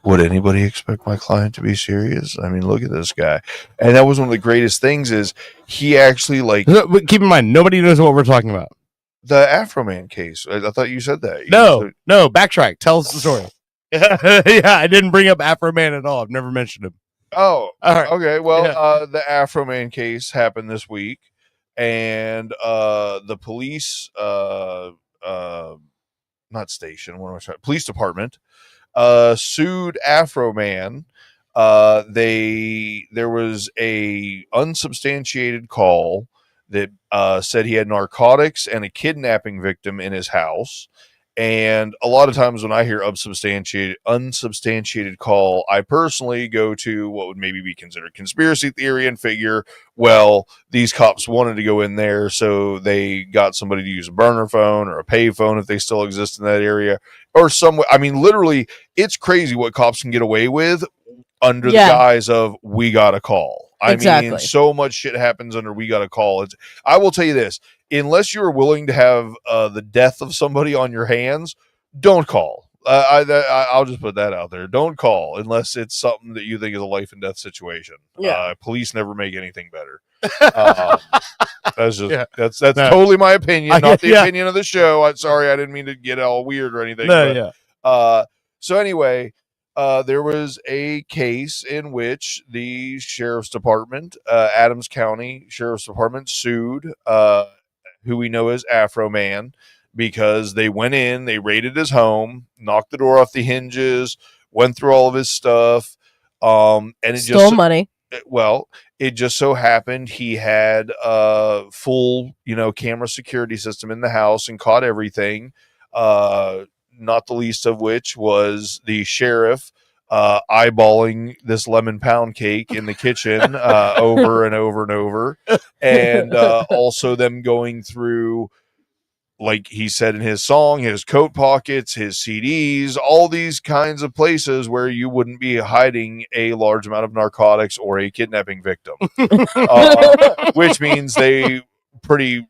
would anybody expect my client to be serious? I mean, look at this guy. And that was one of the greatest things is he actually But keep in mind, nobody knows what we're talking about. The Afro Man case. I thought you said that. No, backtrack. Tell us the story. Yeah, I didn't bring up Afro Man at all. I've never mentioned him. Oh, all right. Okay. Well, the Afro Man case happened this week, and the police, not station, what am I trying? Police department sued Afro Man. There was a unsubstantiated call that said he had narcotics and a kidnapping victim in his house. And a lot of times when I hear unsubstantiated call, I personally go to what would maybe be considered conspiracy theory and figure, well, these cops wanted to go in there, so they got somebody to use a burner phone or a pay phone if they still exist in that area, or some. I mean, literally, it's crazy what cops can get away with under the guise of we got a call. I mean, so much shit happens under we got a call. I will tell you this. Unless you're willing to have the death of somebody on your hands, don't call. I'll just put that out there. Don't call unless it's something that you think is a life and death situation. Police never make anything better. That's totally my opinion, not the opinion of the show. I'm sorry, I didn't mean to get all weird or anything. So anyway, there was a case in which the sheriff's department, Adams County Sheriff's Department, sued who we know as Afro Man, because they went in, they raided his home, knocked the door off the hinges, went through all of his stuff, and it stole money. Well, it just so happened he had a full, camera security system in the house and caught everything. Not the least of which was the sheriff eyeballing this lemon pound cake in the kitchen over and over and over, and also them going through, like he said in his song, his coat pockets, his CDs, all these kinds of places where you wouldn't be hiding a large amount of narcotics or a kidnapping victim, which means they pretty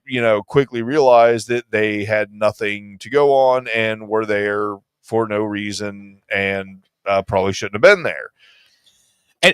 quickly realized that they had nothing to go on and were there for no reason and probably shouldn't have been there. And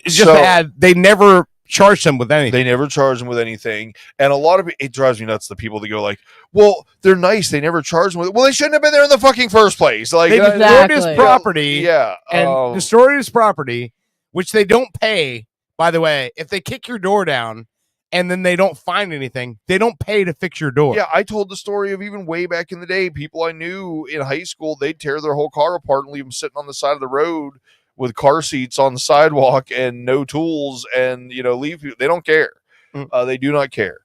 they never charged him with anything. They never charged him with anything. And a lot of it drives me nuts, the people that go like, well, they're nice, they never charged him with it. Well, they shouldn't have been there in the fucking first place. Like, they destroyed his property. And destroyed his property, which they don't pay, by the way. If they kick your door down and then they don't find anything, they don't pay to fix your door. Yeah, I told the story of even way back in the day, people I knew in high school, they'd tear their whole car apart and leave them sitting on the side of the road with car seats on the sidewalk and no tools, and leave you. They don't care. They do not care.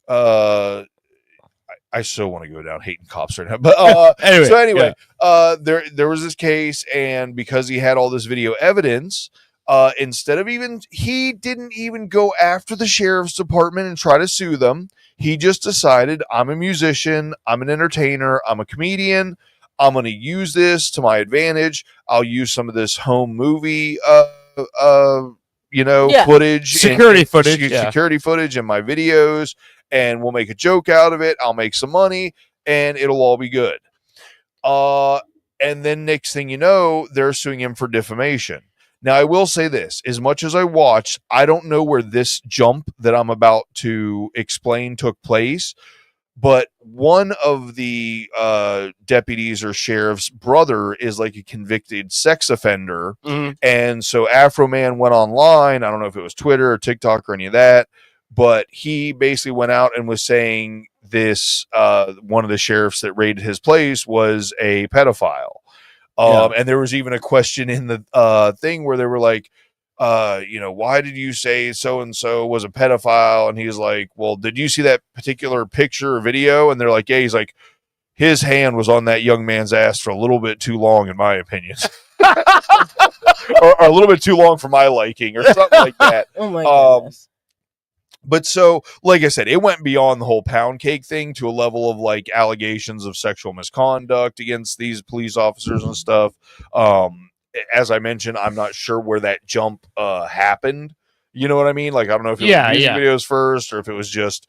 I so want to go down hating cops right now, but anyway, there was this case, and because he had all this video evidence, Instead of he didn't even go after the sheriff's department and try to sue them. He just decided, I'm a musician, I'm an entertainer, I'm a comedian. I'm going to use this to my advantage. I'll use some of this home movie, footage, security footage in my videos, and we'll make a joke out of it. I'll make some money, and it'll all be good. And then next thing you know, they're suing him for defamation. Now, I will say this, as much as I watched, I don't know where this jump that I'm about to explain took place, but one of the deputies or sheriff's brother is like a convicted sex offender. Mm-hmm. And so Afro Man went online. I don't know if it was Twitter or TikTok or any of that, but he basically went out and was saying this, one of the sheriffs that raided his place was a pedophile. And there was even a question in the thing where they were like, why did you say so-and-so was a pedophile? And he's like, well, did you see that particular picture or video? And they're like, yeah. He's like, his hand was on that young man's ass for a little bit too long, in my opinion. or a little bit too long for my liking or something like that. Oh my goodness. But so, like I said, it went beyond the whole pound cake thing to a level of like allegations of sexual misconduct against these police officers and stuff. As I mentioned, I'm not sure where that jump happened. You know what I mean? Like, I don't know if it was music videos first or if it was just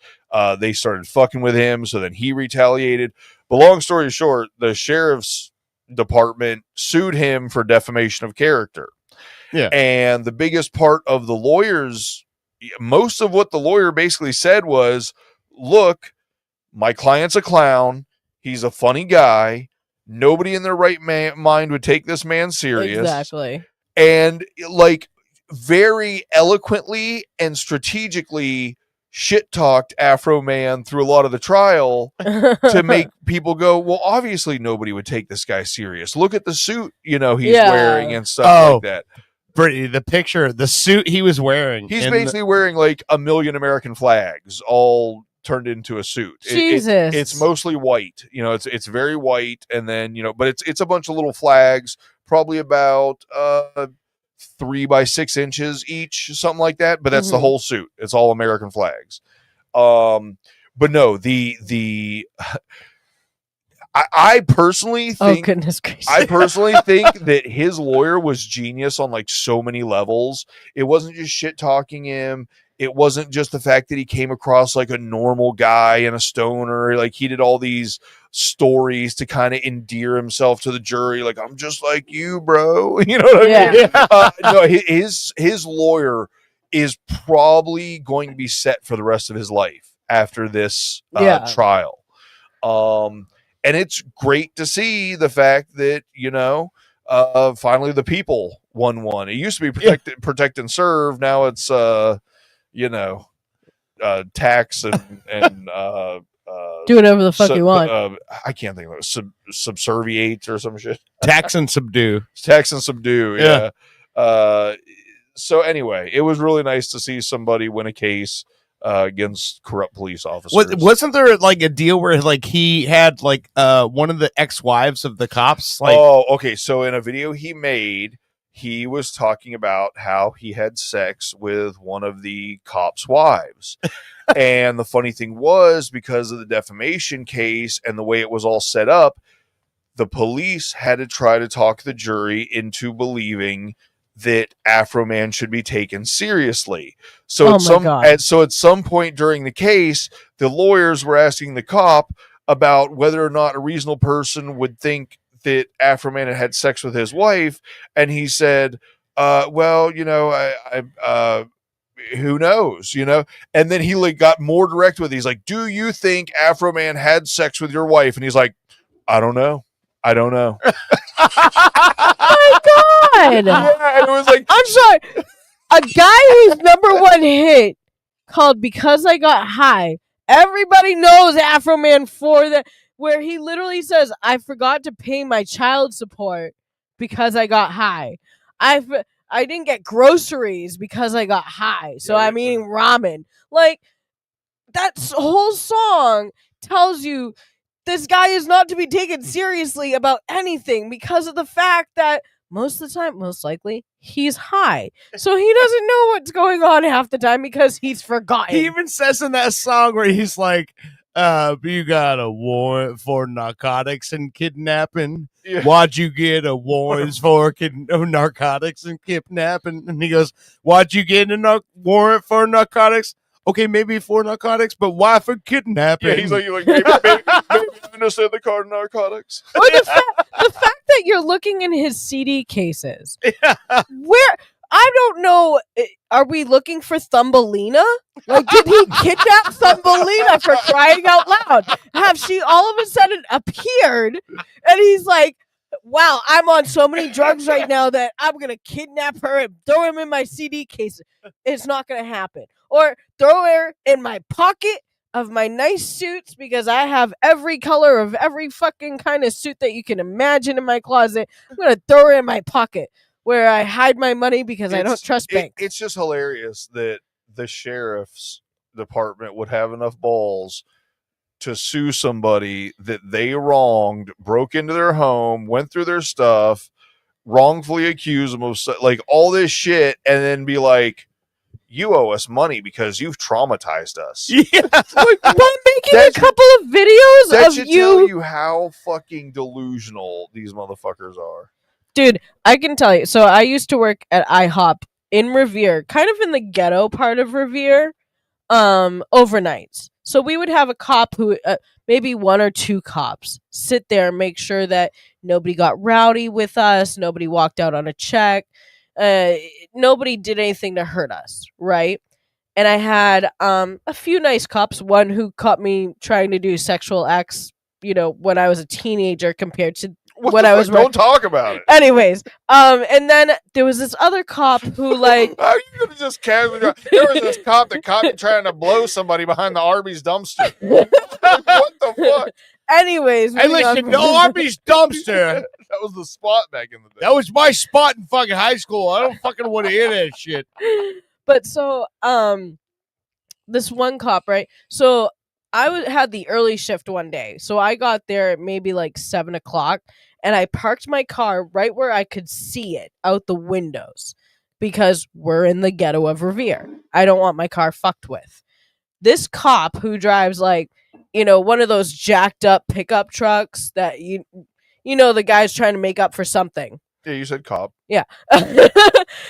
they started fucking with him, so then he retaliated. But long story short, the sheriff's department sued him for defamation of character. Yeah. And the biggest part of the lawyers, most of what the lawyer basically said was, look, my client's a clown. He's a funny guy. Nobody in their right mind would take this man serious. Exactly. And like very eloquently and strategically shit talked Afro Man through a lot of the trial to make people go, well, obviously nobody would take this guy serious. Look at the suit, he's wearing and stuff like that. Brittany, the suit he was wearing. He's basically wearing like a million American flags all turned into a suit. Jesus. It's mostly white. It's very white, and then but it's a bunch of little flags, probably about 3 by 6 inches each, something like that. But that's the whole suit. It's all American flags. But no, the I personally think, goodness gracious. I personally think that his lawyer was genius on like so many levels. It wasn't just shit talking him. It wasn't just the fact that he came across like a normal guy and a stoner. Like he did all these stories to kind of endear himself to the jury. Like, I'm just like you, bro. You know what I mean? No, his lawyer is probably going to be set for the rest of his life after this trial. And it's great to see the fact that, finally the people won one. It used to be protect and serve. Now it's, tax and do whatever the fuck you want. I can't think of it. Subserviate or some shit. Tax and subdue. Tax and subdue. Yeah. So anyway, it was really nice to see somebody win a case against corrupt police officers. Wasn't there like a deal where like he had like one of the ex-wives of the cops? Like, okay. So in a video he made, he was talking about how he had sex with one of the cops' wives. And the funny thing was, because of the defamation case and the way it was all set up, the police had to try to talk the jury into believing that Afro Man should be taken seriously. So at some point during the case, the lawyers were asking the cop about whether or not a reasonable person would think that Afro Man had sex with his wife, and he said, well, who knows, and then he like got more direct with it. He's like, do you think Afro Man had sex with your wife? And he's like, I don't know. Oh my god! Yeah, it was like, I'm sorry, a guy whose number one hit called "Because I Got High." Everybody knows Afro Man for that, where he literally says, "I forgot to pay my child support because I got high. I didn't get groceries because I got high, so I'm eating ramen." Like, that whole song tells you this guy is not to be taken seriously about anything because of the fact that most of the time, most likely, he's high. So he doesn't know what's going on half the time because he's forgotten. He even says in that song where he's like, you got a warrant for narcotics and kidnapping. Yeah. Why'd you get a warrant for narcotics and kidnapping? And he goes, why'd you get a warrant for narcotics? Okay, maybe for narcotics, but why for kidnapping? Yeah, he's like maybe I understand the card narcotics. Or the fact that you're looking in his CD cases. Where I don't know, are we looking for Thumbelina? Like, did he kidnap Thumbelina, for crying out loud? Have she all of a sudden appeared? And he's like, wow, I'm on so many drugs right now that I'm going to kidnap her and throw him in my CD case. It's not going to happen. Or throw her in my pocket of my nice suits because I have every color of every fucking kind of suit that you can imagine in my closet. I'm going to throw her in my pocket where I hide my money because I don't trust banks. It's just hilarious that the sheriff's department would have enough balls to sue somebody that they wronged, broke into their home, went through their stuff, wrongfully accuse them of like all this shit, and then be like, you owe us money because you've traumatized us. Yeah. Like, I'm making a couple of videos That of should you. tell you how fucking delusional these motherfuckers are. Dude, I can tell you. So I used to work at IHOP in Revere, kind of in the ghetto part of Revere, overnights. So we would have a cop who, maybe one or two cops, sit there and make sure that nobody got rowdy with us, nobody walked out on a check, nobody did anything to hurt us, right? And I had a few nice cops, one who caught me trying to do sexual acts, when I was a teenager compared to when I was Don't talk about it. Anyways, and then there was this other cop who like How are you gonna just casually there was this cop that caught me trying to blow somebody behind the Arby's dumpster. What the fuck? Anyways, Hey, listen, the Arby's dumpster. That was the spot back in the day. That was my spot in fucking high school. I don't fucking want to hear that shit. But so, this one cop, right? So I had the early shift one day. So I got there at maybe like 7 o'clock, and I parked my car right where I could see it out the windows because we're in the ghetto of Revere. I don't want my car fucked with. This cop who drives like, one of those jacked up pickup trucks that the guy's trying to make up for something. Yeah, you said cop. Yeah.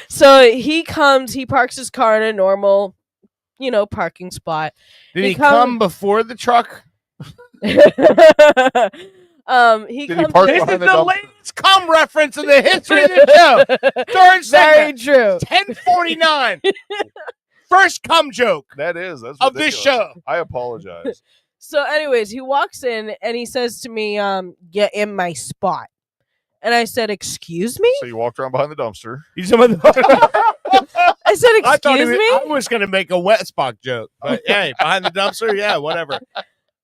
So he comes, he parks his car in a normal, parking spot. Did he come before the truck? He Did comes. he park this is the latest cum reference in the history of the show. Third Very segment. true. 1049. First cum joke. That's of this ridiculous. show. I apologize. So, anyways, he walks in and he says to me, "Get in my spot." And I said, "Excuse me?" So you walked around behind the dumpster. I said, I thought "Excuse me?" I was going to make a wet spot joke. But hey, behind the dumpster, yeah, whatever.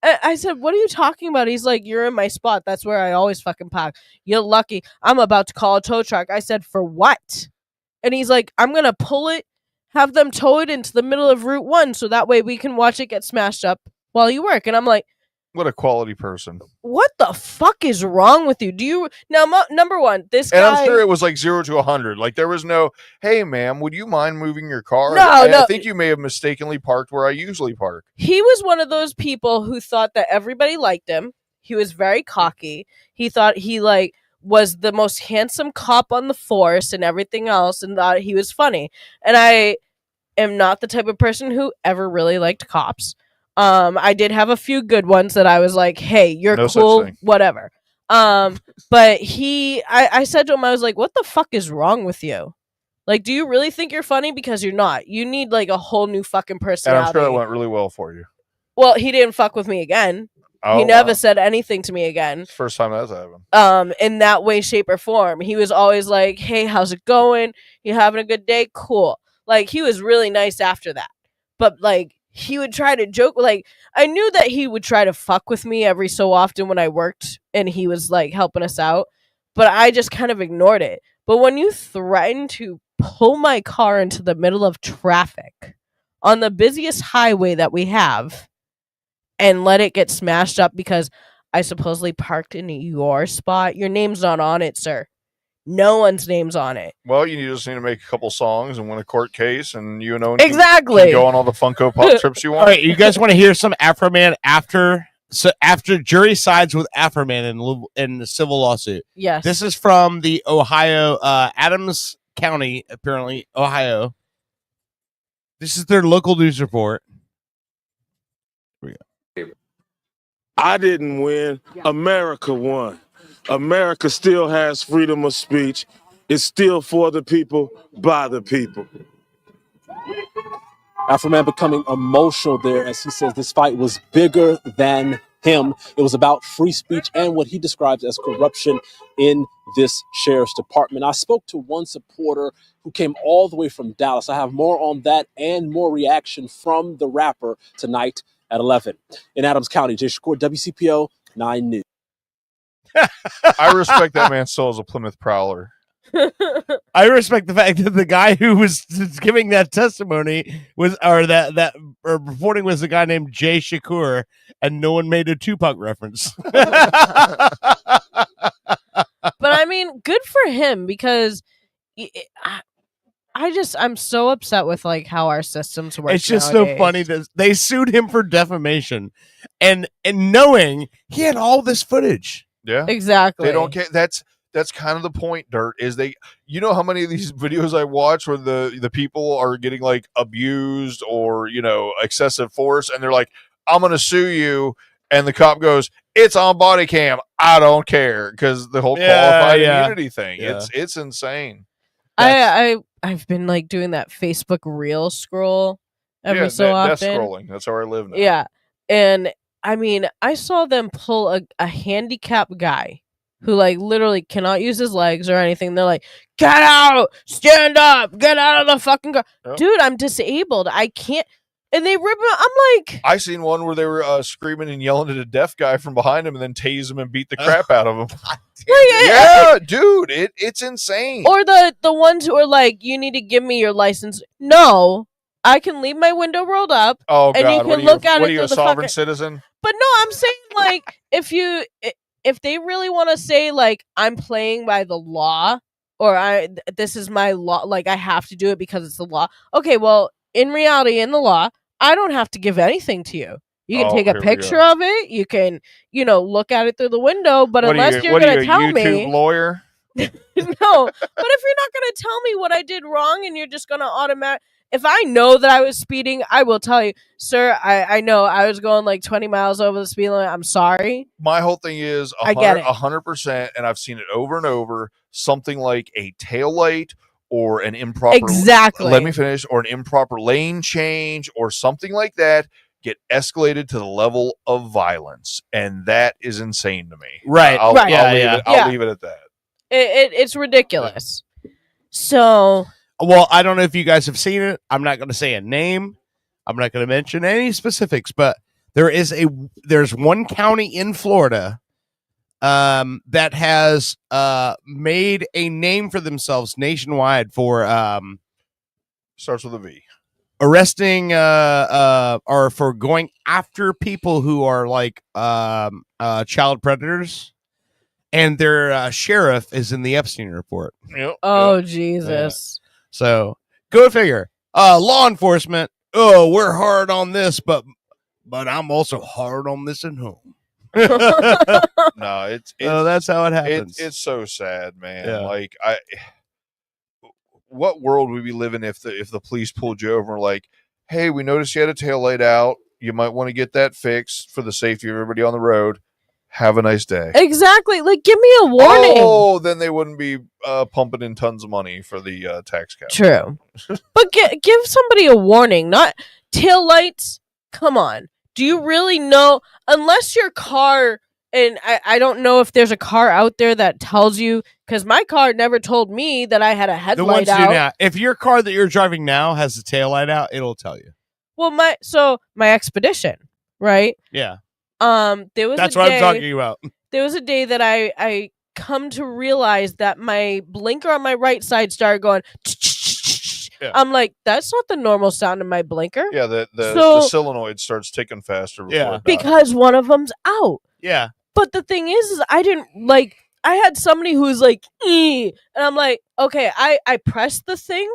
I said, "What are you talking about?" He's like, "You're in my spot. That's where I always fucking park. You're lucky. I'm about to call a tow truck." I said, "For what?" And he's like, "I'm going to pull it, have them tow it into the middle of Route 1 so that way we can watch it get smashed up while you work." And I'm like, What a quality person. what the fuck is wrong with you? Do you now? Number one, this And guy. I'm sure it was like 0 to 100. Like there was no, hey ma'am, would you mind moving your car? No, I no. think you may have mistakenly parked where I usually park. He was one of those people who thought that everybody liked him. He was very cocky. He thought he was the most handsome cop on the force and everything else, and thought he was funny. And I am not the type of person who ever really liked cops. I did have a few good ones that I was like, "Hey, you're No such cool, thing. whatever." But I said to him, I was like, "What the fuck is wrong with you? Like, do you really think you're funny? Because you're not. You need like a whole new fucking And personality." I'm sure that went really well for you. Well, he didn't fuck with me again. Oh, He never wow. said anything to me again. First time that's happened. In that way, shape, or form. He was always like, "Hey, how's it going? You having a good day? Cool." Like, he was really nice after that. But like, he would try to joke. Like, I knew that he would try to fuck with me every so often when I worked and he was like helping us out. But I just kind of ignored it. But when you threaten to pull my car into the middle of traffic on the busiest highway that we have and let it get smashed up because I supposedly parked in your spot, your name's not on it, sir. No one's name's on it. Well, you just need to make a couple songs and win a court case, and you and Owen Exactly. can go on all the Funko Pop trips you want. All right, you guys want to hear some Afro Man after jury sides with Afro Man in the civil lawsuit? Yes. This is from the Ohio Adams County, apparently Ohio. This is their local news report. Here we go. I didn't win. America won. America still has freedom of speech. It's still for the people, by the people. Afro Man becoming emotional there as he says this fight was bigger than him. It was about free speech and what he describes as corruption in this sheriff's department. I spoke to one supporter who came all the way from Dallas. I have more on that and more reaction from the rapper tonight at 11. In Adams County, Jay Shakur, WCPO 9 News. I respect that man still as a Plymouth Prowler. I respect the fact that the guy who was giving that testimony that reporting was a guy named Jay Shakur, and no one made a Tupac reference. But I mean, good for him, because I'm so upset with like how our systems work. It's just nowadays. so funny that they sued him for defamation, and knowing he had all this footage. Yeah, exactly. They don't care. That's kind of the point, Dirt, is you know how many of these videos I watch where the people are getting like abused or, excessive force, and they're like, I'm going to sue you. And the cop goes, it's on body cam. I don't care. Because the whole qualified immunity thing, it's insane. I've been like doing that Facebook reel scroll every so often. Death scrolling. That's how I live now. Yeah. And I mean, I saw them pull a handicapped guy who like literally cannot use his legs or anything. They're like, get out, stand up, get out of the fucking car. Yep. Dude, I'm disabled. I can't. And they rip him. I'm like, I seen one where they were screaming and yelling at a deaf guy from behind him and then tase him and beat the crap out of him. Yeah, dude, it's insane. Or the ones who are like, you need to give me your license. No, I can leave my window rolled up. Oh, and God. you can look at it What are you, through a the sovereign fucking citizen? But no, I'm saying like if they really want to say like I'm playing by the law or this is my law, like I have to do it because it's the law. Okay, well, in reality, in the law, I don't have to give anything to you. You can take a picture of it. You can, look at it through the window. But unless you're going to tell me, YouTube lawyer. No. But if you're not going to tell me what I did wrong, and you're just going to automatic. If I know that I was speeding, I will tell you, sir. I know I was going like 20 miles over the speed limit. I'm sorry. My whole thing is I get it. 100%, and I've seen it over and over. Something like a taillight or an improper. Exactly. Let me finish. Or an improper lane change or something like that get escalated to the level of violence, and that is insane to me. Right. I'll leave it at that. It's ridiculous. So. Well, I don't know if you guys have seen it. I'm not going to say a name. I'm not going to mention any specifics, but there's one county in Florida that has made a name for themselves nationwide for starts with a V. Arresting or for going after people who are like child predators, and their sheriff is in the Epstein report. Yep. Oh, Jesus. Yeah. So go figure. Law enforcement. Oh, we're hard on this, but I'm also hard on this at home. No, it's that's how it happens. It's so sad, man. Yeah. Like what world would we live in if the police pulled you over and were like, hey, we noticed you had a tail light out. You might want to get that fixed for the safety of everybody on the road. Have a nice day. Exactly. Like, give me a warning. Oh, then they wouldn't be pumping in tons of money for the tax cap. True. But give somebody a warning, not tail lights. Come on. Do you really know? Unless your car, and I don't know if there's a car out there that tells you, because my car never told me that I had a The headlight ones out. do now. If your car that you're driving now has the tail light out, it'll tell you. Well, my Expedition, right? Yeah. There was That's a what day, I'm talking about. There was a day that I come to realize that my blinker on my right side started going. Yeah. I'm like, that's not the normal sound of my blinker. Yeah, the solenoid starts ticking faster. Before it dies. Because one of them's out. Yeah. But the thing is I didn't like. I had somebody who was like, and I'm like, okay, I pressed the thing.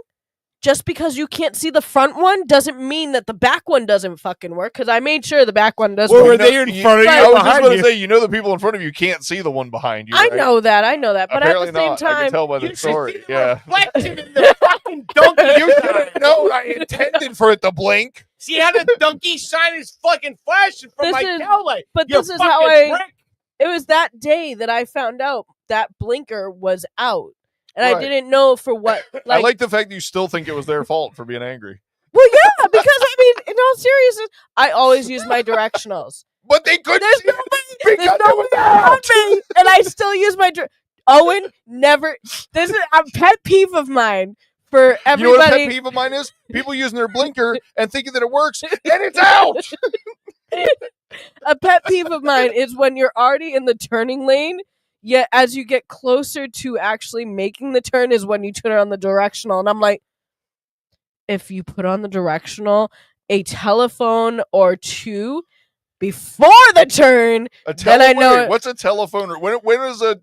Just because you can't see the front one doesn't mean that the back one doesn't fucking work. Because I made sure the back one does. Well, work. I was just going to say, you know, the people in front of you can't see the one behind you. I right? know that. But Apparently at the same not. I time, can tell by the story. Yeah. Reflected in the fucking donkey. You didn't know I intended for it to blink. See how the donkey shine is fucking flashing from my tail light. But You this is how fucking I. prick. It was that day that I found out that blinker was out, and I Right. didn't know for what. I like the fact that you still think it was their fault for being angry. Well, yeah, because I mean, in all seriousness, I always use my directionals. But they couldn't. There's nobody around me, and I still use my. Owen never. This is a pet peeve of mine for everybody. You know what a pet peeve of mine is? People using their blinker and thinking that it works, and it's out. A pet peeve of mine is when you're already in the turning lane, yet as you get closer to actually making the turn is when you turn on the directional. And I'm like, if you put on the directional a telephone or two before the turn, then I know. Wait, what's a telephone? When is a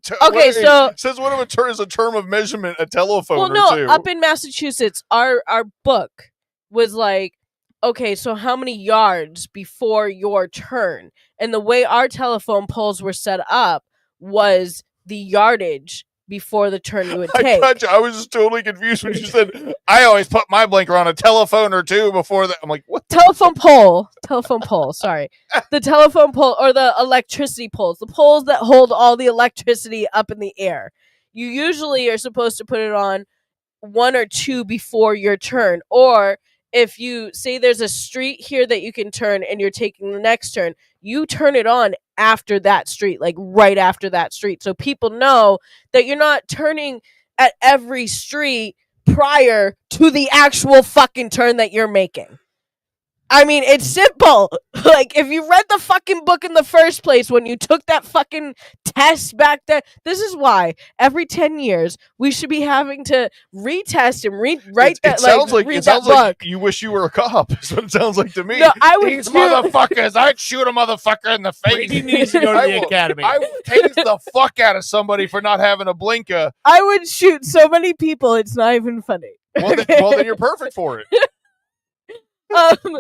says what of a turn is a term of measurement? A telephone Well, or no, two. up in Massachusetts, our book was like, okay, so how many yards before your turn? And the way our telephone poles were set up was the yardage before the turn you would I take. got you. I was just totally confused when you said I always put my blinker on a telephone or two before that. I'm like, what? Telephone pole, sorry. The telephone pole or the electricity poles, the poles that hold all the electricity up in the air. You usually are supposed to put it on one or two before your turn, or if you say there's a street here that you can turn and you're taking the next turn, you turn it on after that street, like right after that street. So people know that you're not turning at every street prior to the actual fucking turn that you're making. I mean, it's simple. Like, if you read the fucking book in the first place when you took that fucking test back then, this is why every 10 years we should be having to retest and rewrite that. It sounds like read it sounds that like book. you wish you were a cop. That's what it sounds like to me. No, I would These do- motherfuckers. I'd shoot a motherfucker in the face. He needs to go to I the will- academy. I would tase the fuck out of somebody for not having a blinker. I would shoot so many people, it's not even funny. Well, then you're perfect for it.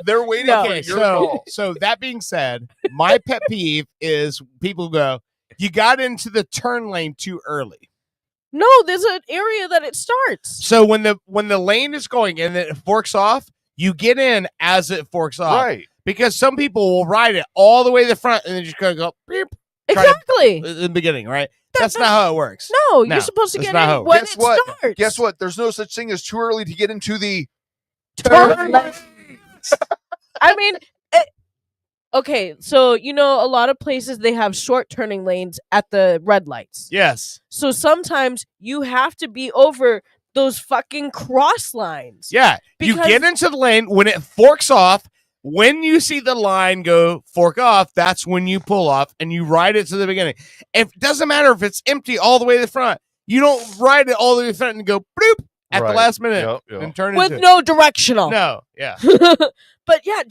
They're waiting for Okay, your call. so that being said, my pet peeve is people go, you got into the turn lane too early. No, there's an area that it starts. So when the lane is going and then it forks off, you get in as it forks off. Right. Because some people will ride it all the way to the front and then just kind of go beep. Exactly. In the beginning, right? That's not how it works. No, you're supposed to that's get not in how it when works. it starts. Guess what? There's no such thing as too early to get into the Turn lane. I mean, okay, so you know, a lot of places they have short turning lanes at the red lights. Yes. So sometimes you have to be over those fucking cross lines. Yeah. You Because- get into the lane when it forks off. When you see the line go fork off, that's when you pull off and you ride it to the beginning. It doesn't matter if it's empty all the way to the front. You don't ride it all the way to the front and go bloop at the Right. last minute Yep, yep. and turn With into it. no directional. No, yeah. But yeah,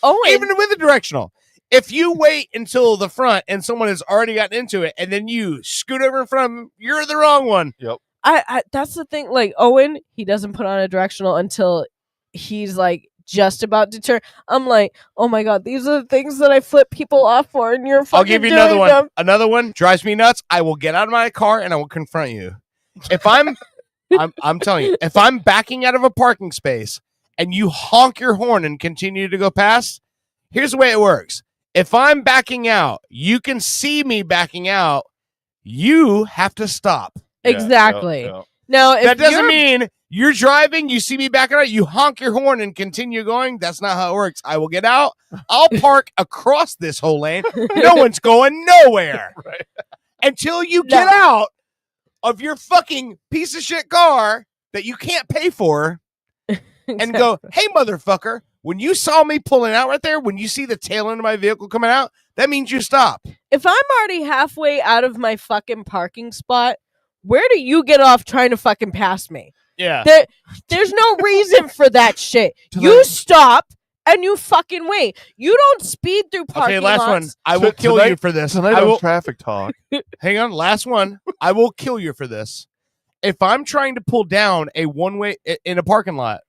Owen. Even with the directional. If you wait until the front and someone has already gotten into it and then you scoot over in front of them, you're the wrong one. Yep. I that's the thing. Like Owen, he doesn't put on a directional until he's like just about to turn. I'm like, oh my god, these are the things that I flip people off for, and you're fucking I'll give you doing another one. them. Another one drives me nuts. I will get out of my car and I will confront you. If I'm telling you, if I'm backing out of a parking space and you honk your horn and continue to go past, here's the way it works. If I'm backing out, you can see me backing out. You have to stop. Exactly. Now, if That doesn't you're- mean you're driving, you see me backing out, you honk your horn and continue going. That's not how it works. I will get out. I'll park across this whole lane. No one's going nowhere. Right. Until you get out of your fucking piece of shit car that you can't pay for and go, hey, motherfucker, when you saw me pulling out right there, when you see the tail end of my vehicle coming out, that means you stop. if I'm already halfway out of my fucking parking spot, where do you get off trying to fucking pass me? Yeah. There's no reason for that shit. You stop and you fucking wait. You don't speed through parking Okay, last one. lots. I will kill you for this. Tonight I on will Traffic Talk. hang on. Last one. I will kill you for this. If I'm trying to pull down a one-way in a parking lot,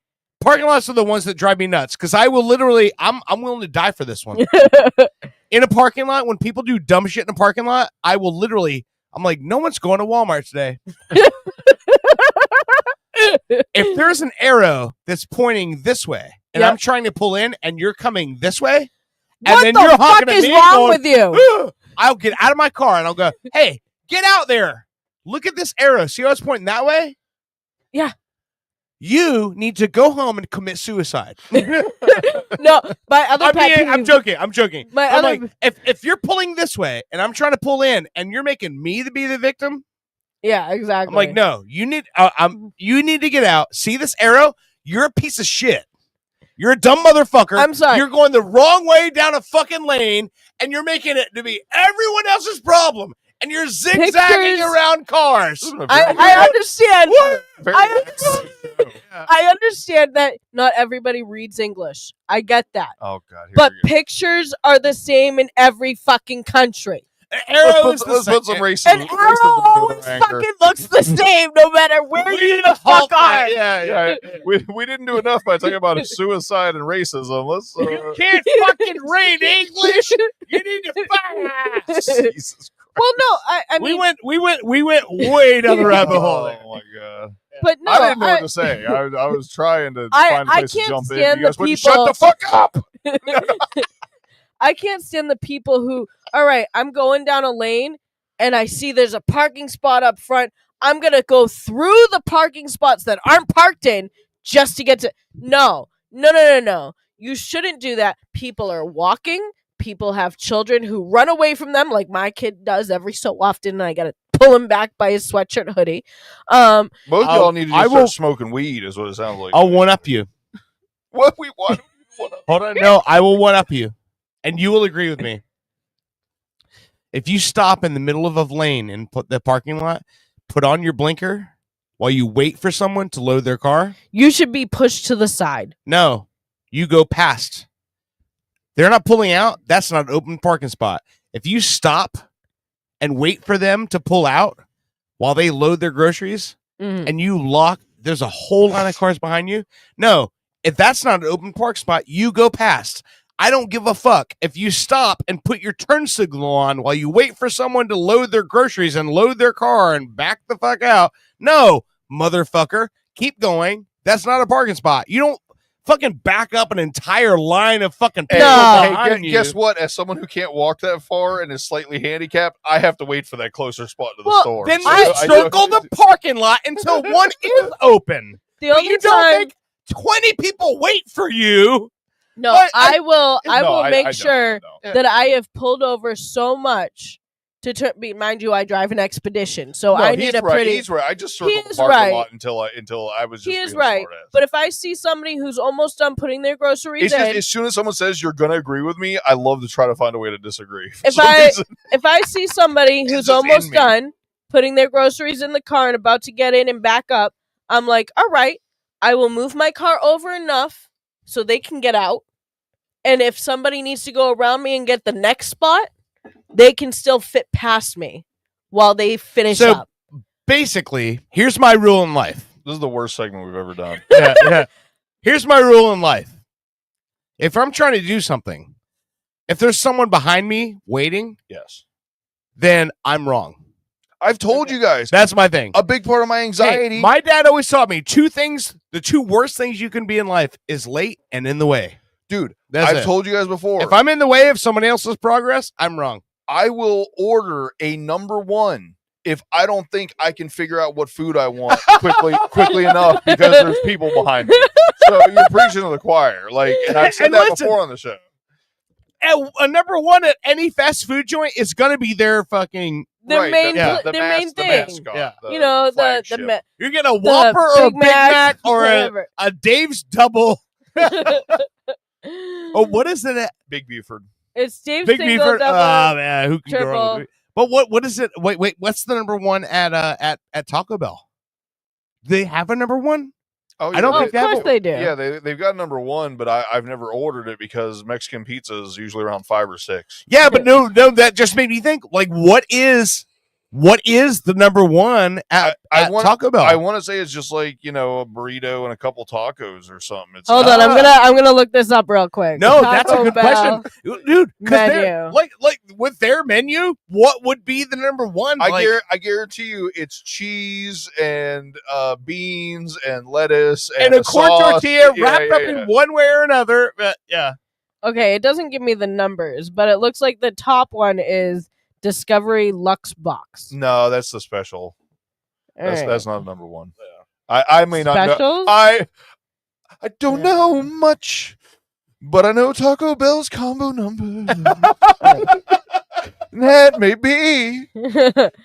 parking lots are the ones that drive me nuts because I will literally, I'm willing to die for this one. In a parking lot, when people do dumb shit in a parking lot, I will literally, I'm like, no one's going to Walmart today. If there's an arrow that's pointing this way and I'm trying to pull in and you're coming this way, and then you're honking at me wrong with you? I'll get out of my car and I'll go, hey, get out there. Look at this arrow. See how it's pointing that way? Yeah. You need to go home and commit suicide. No, my other I'm joking. I'm joking. My I'm like, if you're pulling this way and I'm trying to pull in and you're making me to be the victim, yeah, exactly. I'm like, no, you need to get out. See this arrow? You're a piece of shit. You're a dumb motherfucker. I'm sorry. You're going the wrong way down a fucking lane and you're making it to be everyone else's problem. And you're zigzagging around cars. I understand. I understand that not everybody reads English. I get that. Oh God! But pictures are the same in every fucking country. Arrow let's put some racism. An arrow always fucking looks the same no matter where you the fuck are. Yeah. We didn't do enough by talking about suicide and racism. Let's. You can't fucking read English. You need to fast. Jesus. Well, no, I mean, we went way down the rabbit hole. Oh my God! But no, I didn't know what to say. I was trying to find a place to can't jump in. stand You guys the wouldn't people. shut the fuck up. I can't stand the people who, all right, I'm going down a lane and I see there's a parking spot up front. I'm going to go through the parking spots that aren't parked in just to get to. No. You shouldn't do that. People are walking. People have children who run away from them like my kid does every so often. And I got to pull him back by his sweatshirt hoodie. Both y'all need to just start smoking weed is what it sounds like. I'll one up you. What we want? Hold on. No, I will one up you. And you will agree with me. If you stop in the middle of a lane and put the parking lot, put on your blinker while you wait for someone to load their car. You should be pushed to the side. No, you go past. They're not pulling out. That's not an open parking spot. If you stop and wait for them to pull out while they load their groceries and you lock, there's a whole line of cars behind you. No, if that's not an open park spot, you go past. I don't give a fuck if you stop and put your turn signal on while you wait for someone to load their groceries and load their car and back the fuck out. No, motherfucker, keep going. That's not a parking spot. You don't fucking back up an entire line of fucking people behind you. Guess what? As someone who can't walk that far and is slightly handicapped, I have to wait for that closer spot to the store. Then you circle the parking lot until one is open. The only you don't make 20 people wait for you. No, But I will I make don't, sure no. that I have pulled over so much to turn. Mind you, I drive an Expedition, so I need a pretty. He's right. I just circled the He's parking right. lot until I was just. He is being a right. smartass. But if I see somebody who's almost done putting their groceries It's just, in, as soon as someone says you're going to agree with me, I love to try to find a way to disagree. For if some I reason. if I see somebody who's just in almost me. done putting their groceries in the car and about to get in and back up, I'm like, all right, I will move my car over enough so they can get out. And if somebody needs to go around me and get the next spot, they can still fit past me while they finish up. Basically, here's my rule in life. This is the worst segment we've ever done. Yeah. Here's my rule in life. If I'm trying to do something, if there's someone behind me waiting, yes, then I'm wrong. I've told you guys. That's my thing. A big part of my anxiety. Hey, my dad always taught me two things. The two worst things you can be in life is late and in the way. Dude, That's I've it. told you guys before. If I'm in the way of someone else's progress, I'm wrong. I will order a number one if I don't think I can figure out what food I want quickly enough because there's people behind me. So you're preaching to the choir. Like, and I've said And that listen, before on the show. A number one at any fast food joint is going to be their fucking Their main the thing. mascot, Yeah. You know, the You're getting a Whopper or a Big Mac or whatever. a Dave's Double. Oh, what is it? Big Buford. It's Dave's Big single, Buford. double, Oh man, who can go wrong triple. with it? But what is it? Wait, what's the number one at Taco Bell? Do they have a number one? Oh, I don't Oh, think of they have course a- they do. Yeah, they've got number one, but I've never ordered it because Mexican pizza is usually around 5 or 6. Yeah, but no, that just made me think. Like, what is what is the number one at Taco Bell? I want to say it's just like, a burrito and a couple tacos or something. It's Hold on, I'm gonna look this up real quick. No, that's a Taco good Bell question, dude. Because menu. like with their menu, what would be the number one? I guarantee you, it's cheese and beans and lettuce and a corn sauce. tortilla Yeah, wrapped yeah, up yeah. in one way or another. Yeah. Okay, it doesn't give me the numbers, but it looks like the top one is Discovery Lux Box. No, that's the special. That's Alright. that's not number one. I may not know. Specials? I don't know much, but I know Taco Bell's combo number. That may be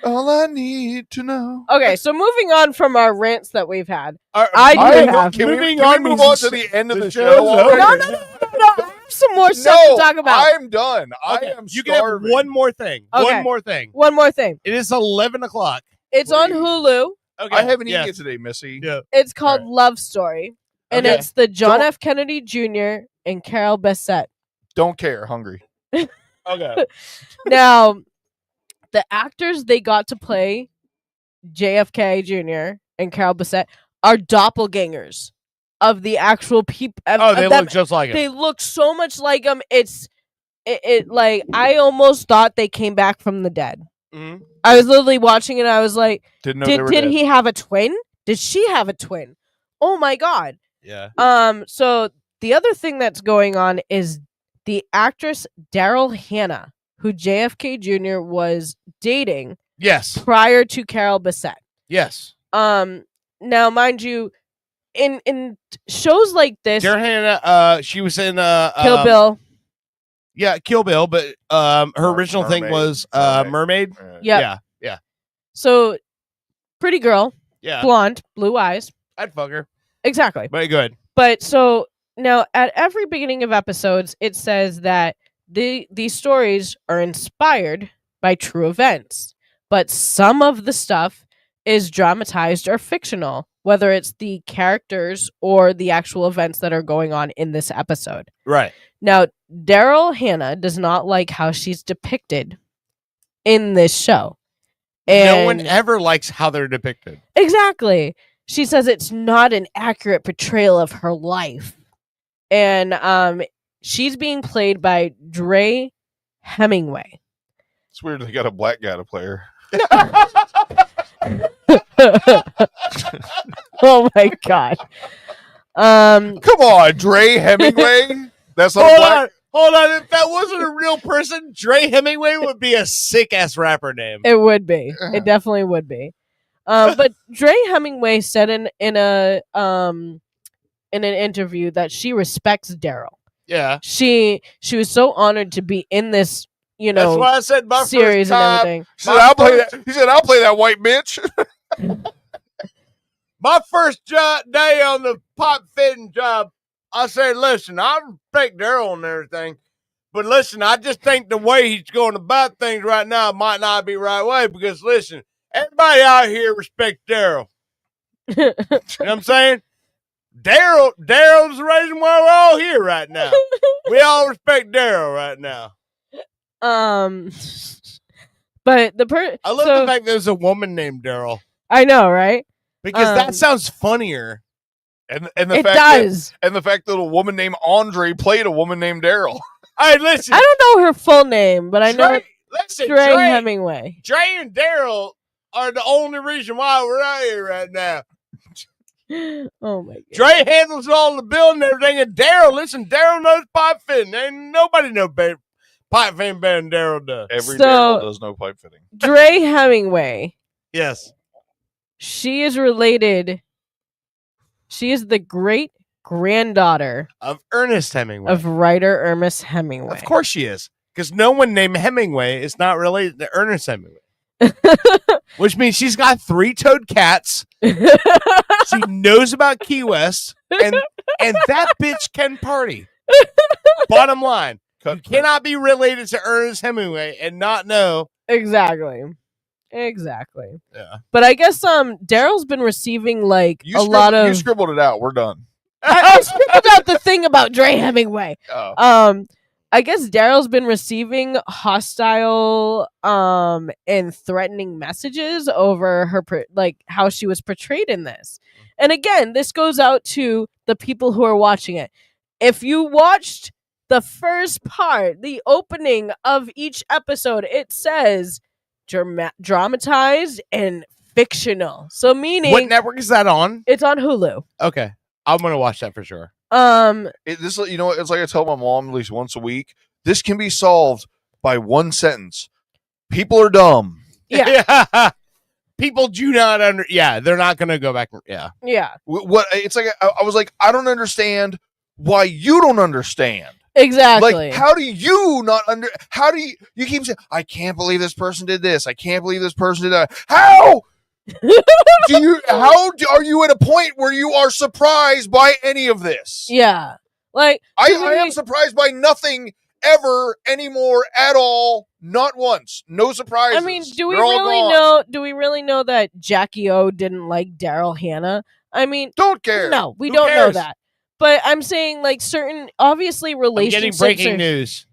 all I need to know. Okay, so moving on from our rants that we've had, Can we move on to the end of the show? No, already? no, I have some more stuff No, to talk about. I'm done. I am You can have starving. one more thing. Okay. One more thing. One more thing. It is 11 o'clock. It's on Hulu. Okay. I haven't yes. eaten it today, Missy. Yeah. It's called Love Story, and Okay. it's the John F. Kennedy Jr. and Carol Bassett. Don't care. Hungry. Okay. Now, the actors they got to play JFK Jr. and Carol Bassett are doppelgangers of the actual people. Oh, they look just like him. They look so much like him. It like I almost thought they came back from the dead. Mhm. I was literally watching it. And I was like, Didn't know they were did dead. he have a twin? Did she have a twin? Oh my god. Yeah. So the other thing that's going on is the actress Daryl Hannah, who JFK Jr. was dating Yes. prior to Carol Bassett. Yes. Now mind you, in shows like this, Daryl Hannah, she was in Kill Bill. Yeah, Kill Bill, but her original thing Mermaid. was Mermaid. Yep. Yeah. Yeah. So pretty girl, Yeah. blonde, blue eyes. I'd fuck her. Exactly. Very good. But so now at every beginning of episodes, it says that these stories are inspired by true events, but some of the stuff is dramatized or fictional, whether it's the characters or the actual events that are going on in this episode. Right. Now, Daryl Hannah does not like how she's depicted in this show. No one And- ever likes how they're depicted. Exactly. She says it's not an accurate portrayal of her life. And she's being played by Dre Hemingway. It's weird they got a black guy to play her. Oh my god. Come on, Dre Hemingway. That's not a black. Hold on. If that wasn't a real person, Dre Hemingway would be a sick ass rapper name. It would be. It definitely would be. But Dre Hemingway said in an interview that she respects Daryl. Yeah. She was so honored to be in this, That's why I said my series first time. and everything. He said, I'll play that. He said, I'll play that white bitch. My first day on the pipe fitting job, I said, listen, I respect Daryl and everything, but listen, I just think the way he's going about things right now might not be the right way because, listen, everybody out here respects Daryl. You know what I'm saying? Daryl's the reason why we're all here right now. We all respect Daryl right now. But I love the fact there's a woman named Daryl I know, right? because that sounds funnier. And the It fact does. that a woman named Andre played a woman named Daryl. Hey, listen, I don't know her full name, but I know listen, Dre Hemingway. Dre and Daryl are the only reason why we're out here right now. Oh my god. Dre handles all the building and everything, and Daryl, listen, Daryl knows pipe fitting. Ain't nobody know pipe fitting better than Daryl does. Every So- Daryl does no pipe fitting. Dre Hemingway. Yes. She is related. She is the great granddaughter Of Ernest Hemingway. of writer Ernest Hemingway. Of course she is. Because no one named Hemingway is not related to Ernest Hemingway. Which means she's got 3-toed cats. She knows about Key West. And that bitch can party. Bottom line. You cannot be related to Ernest Hemingway and not know. Exactly. Yeah. But I guess Daryl's been receiving like You a scribbled, lot of you scribbled it out. We're done. I scribbled out the thing about Dre Hemingway. Oh. I guess Daryl's been receiving hostile and threatening messages over her how she was portrayed in this. And again, this goes out to the people who are watching it. If you watched the first part, the opening of each episode, it says dramatized and fictional. So meaning, What network is that on? It's on Hulu. Okay, I'm gonna watch that for sure. It's like I tell my mom at least once a week. This can be solved by one sentence. People are dumb. Yeah. People do not they're not gonna go back. Yeah. What it's like? I was like, I don't understand why you don't understand. Exactly. Like, how do you not how do you keep saying, I can't believe this person did this. I can't believe this person did that. How? Are you at a point where you are surprised by any of this? Yeah. Like I am surprised by nothing ever anymore at all. Not once. No surprises. I mean, do we They're all gone. really know that Jackie O didn't like Daryl Hannah? I mean, don't care. No, we Who don't know cares? that. But I'm saying like certain obviously I'm relationships. getting breaking news.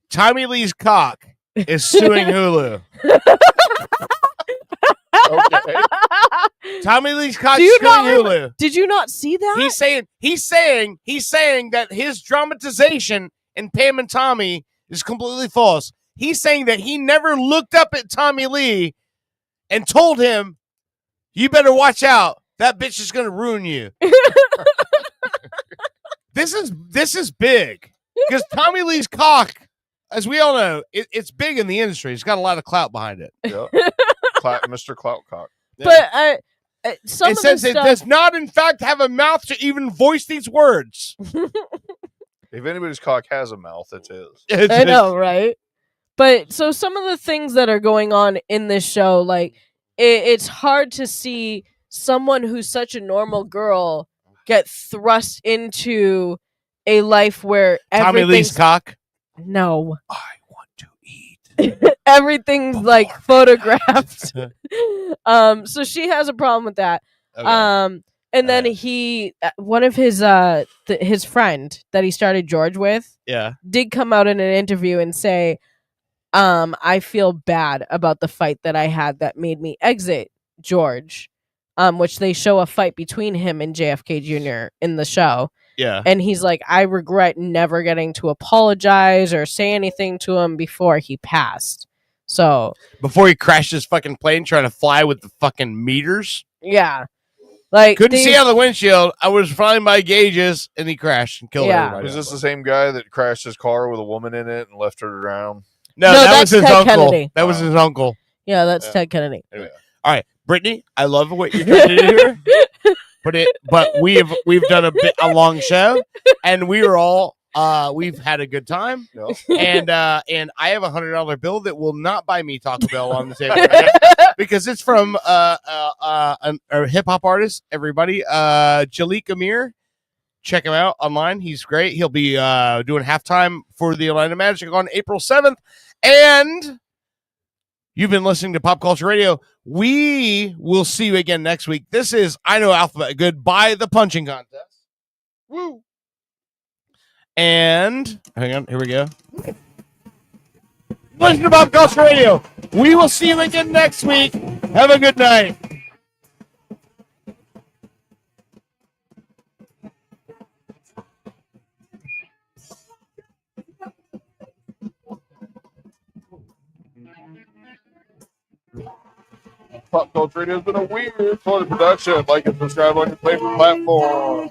Tommy Lee's cock is suing Hulu. Okay. Tommy Lee's cock Do you suing not Hulu. Did you not see that? He's saying that his dramatization in Pam and Tommy is completely false. He's saying that he never looked up at Tommy Lee and told him, "You better watch out. That bitch is going to ruin you." This is big because Tommy Lee's cock, as we all know, it's big in the industry. It's got a lot of clout behind it. Yep. Mr. Cloutcock. But some it of says the it stuff, does not, in fact, have a mouth to even voice these words. If anybody's cock has a mouth, it's his. I know, right? But so some of the things that are going on in this show, like it's hard to see someone who's such a normal girl get thrust into a life where Tommy Lee's cock. No. I want to eat. Everything's like photographed. So she has a problem with that. Okay. And then he, one of his friend that he started George with, Yeah. did come out in an interview and say, I feel bad about the fight that I had that made me exit George, which they show a fight between him and JFK Jr. in the show. Yeah. And he's like, I regret never getting to apologize or say anything to him before he passed. So Before he crashed his fucking plane trying to fly with the fucking meters. yeah, like Couldn't see out of the windshield. I was flying by gauges, and he crashed and killed everybody. Was this the same guy that crashed his car with a woman in it and left her to drown? No, that was that's his Ted uncle. Kennedy. That was his uncle. Yeah, that's Ted Kennedy. Anyway. All right, Brittany, I love what you're trying to do here. But we've done a long show, and we were all we've had a good time. Yep. And I have $100 bill that will not buy me Taco Bell on the table right now because it's from a hip hop artist. Everybody, Jalik Amir, check him out online. He's great. He'll be doing halftime for the Atlanta Magic on April 7th, and you've been listening to Pop Culture Radio. We will see you again next week. This is I Know Alphabet Goodbye the Punching Contest. Woo! And hang on, here we go. Listen to Pop Culture Radio. We will see you again next week. Have a good night. Pop Culture Radio has been a weird sort of production. Like and subscribe on your favorite platform.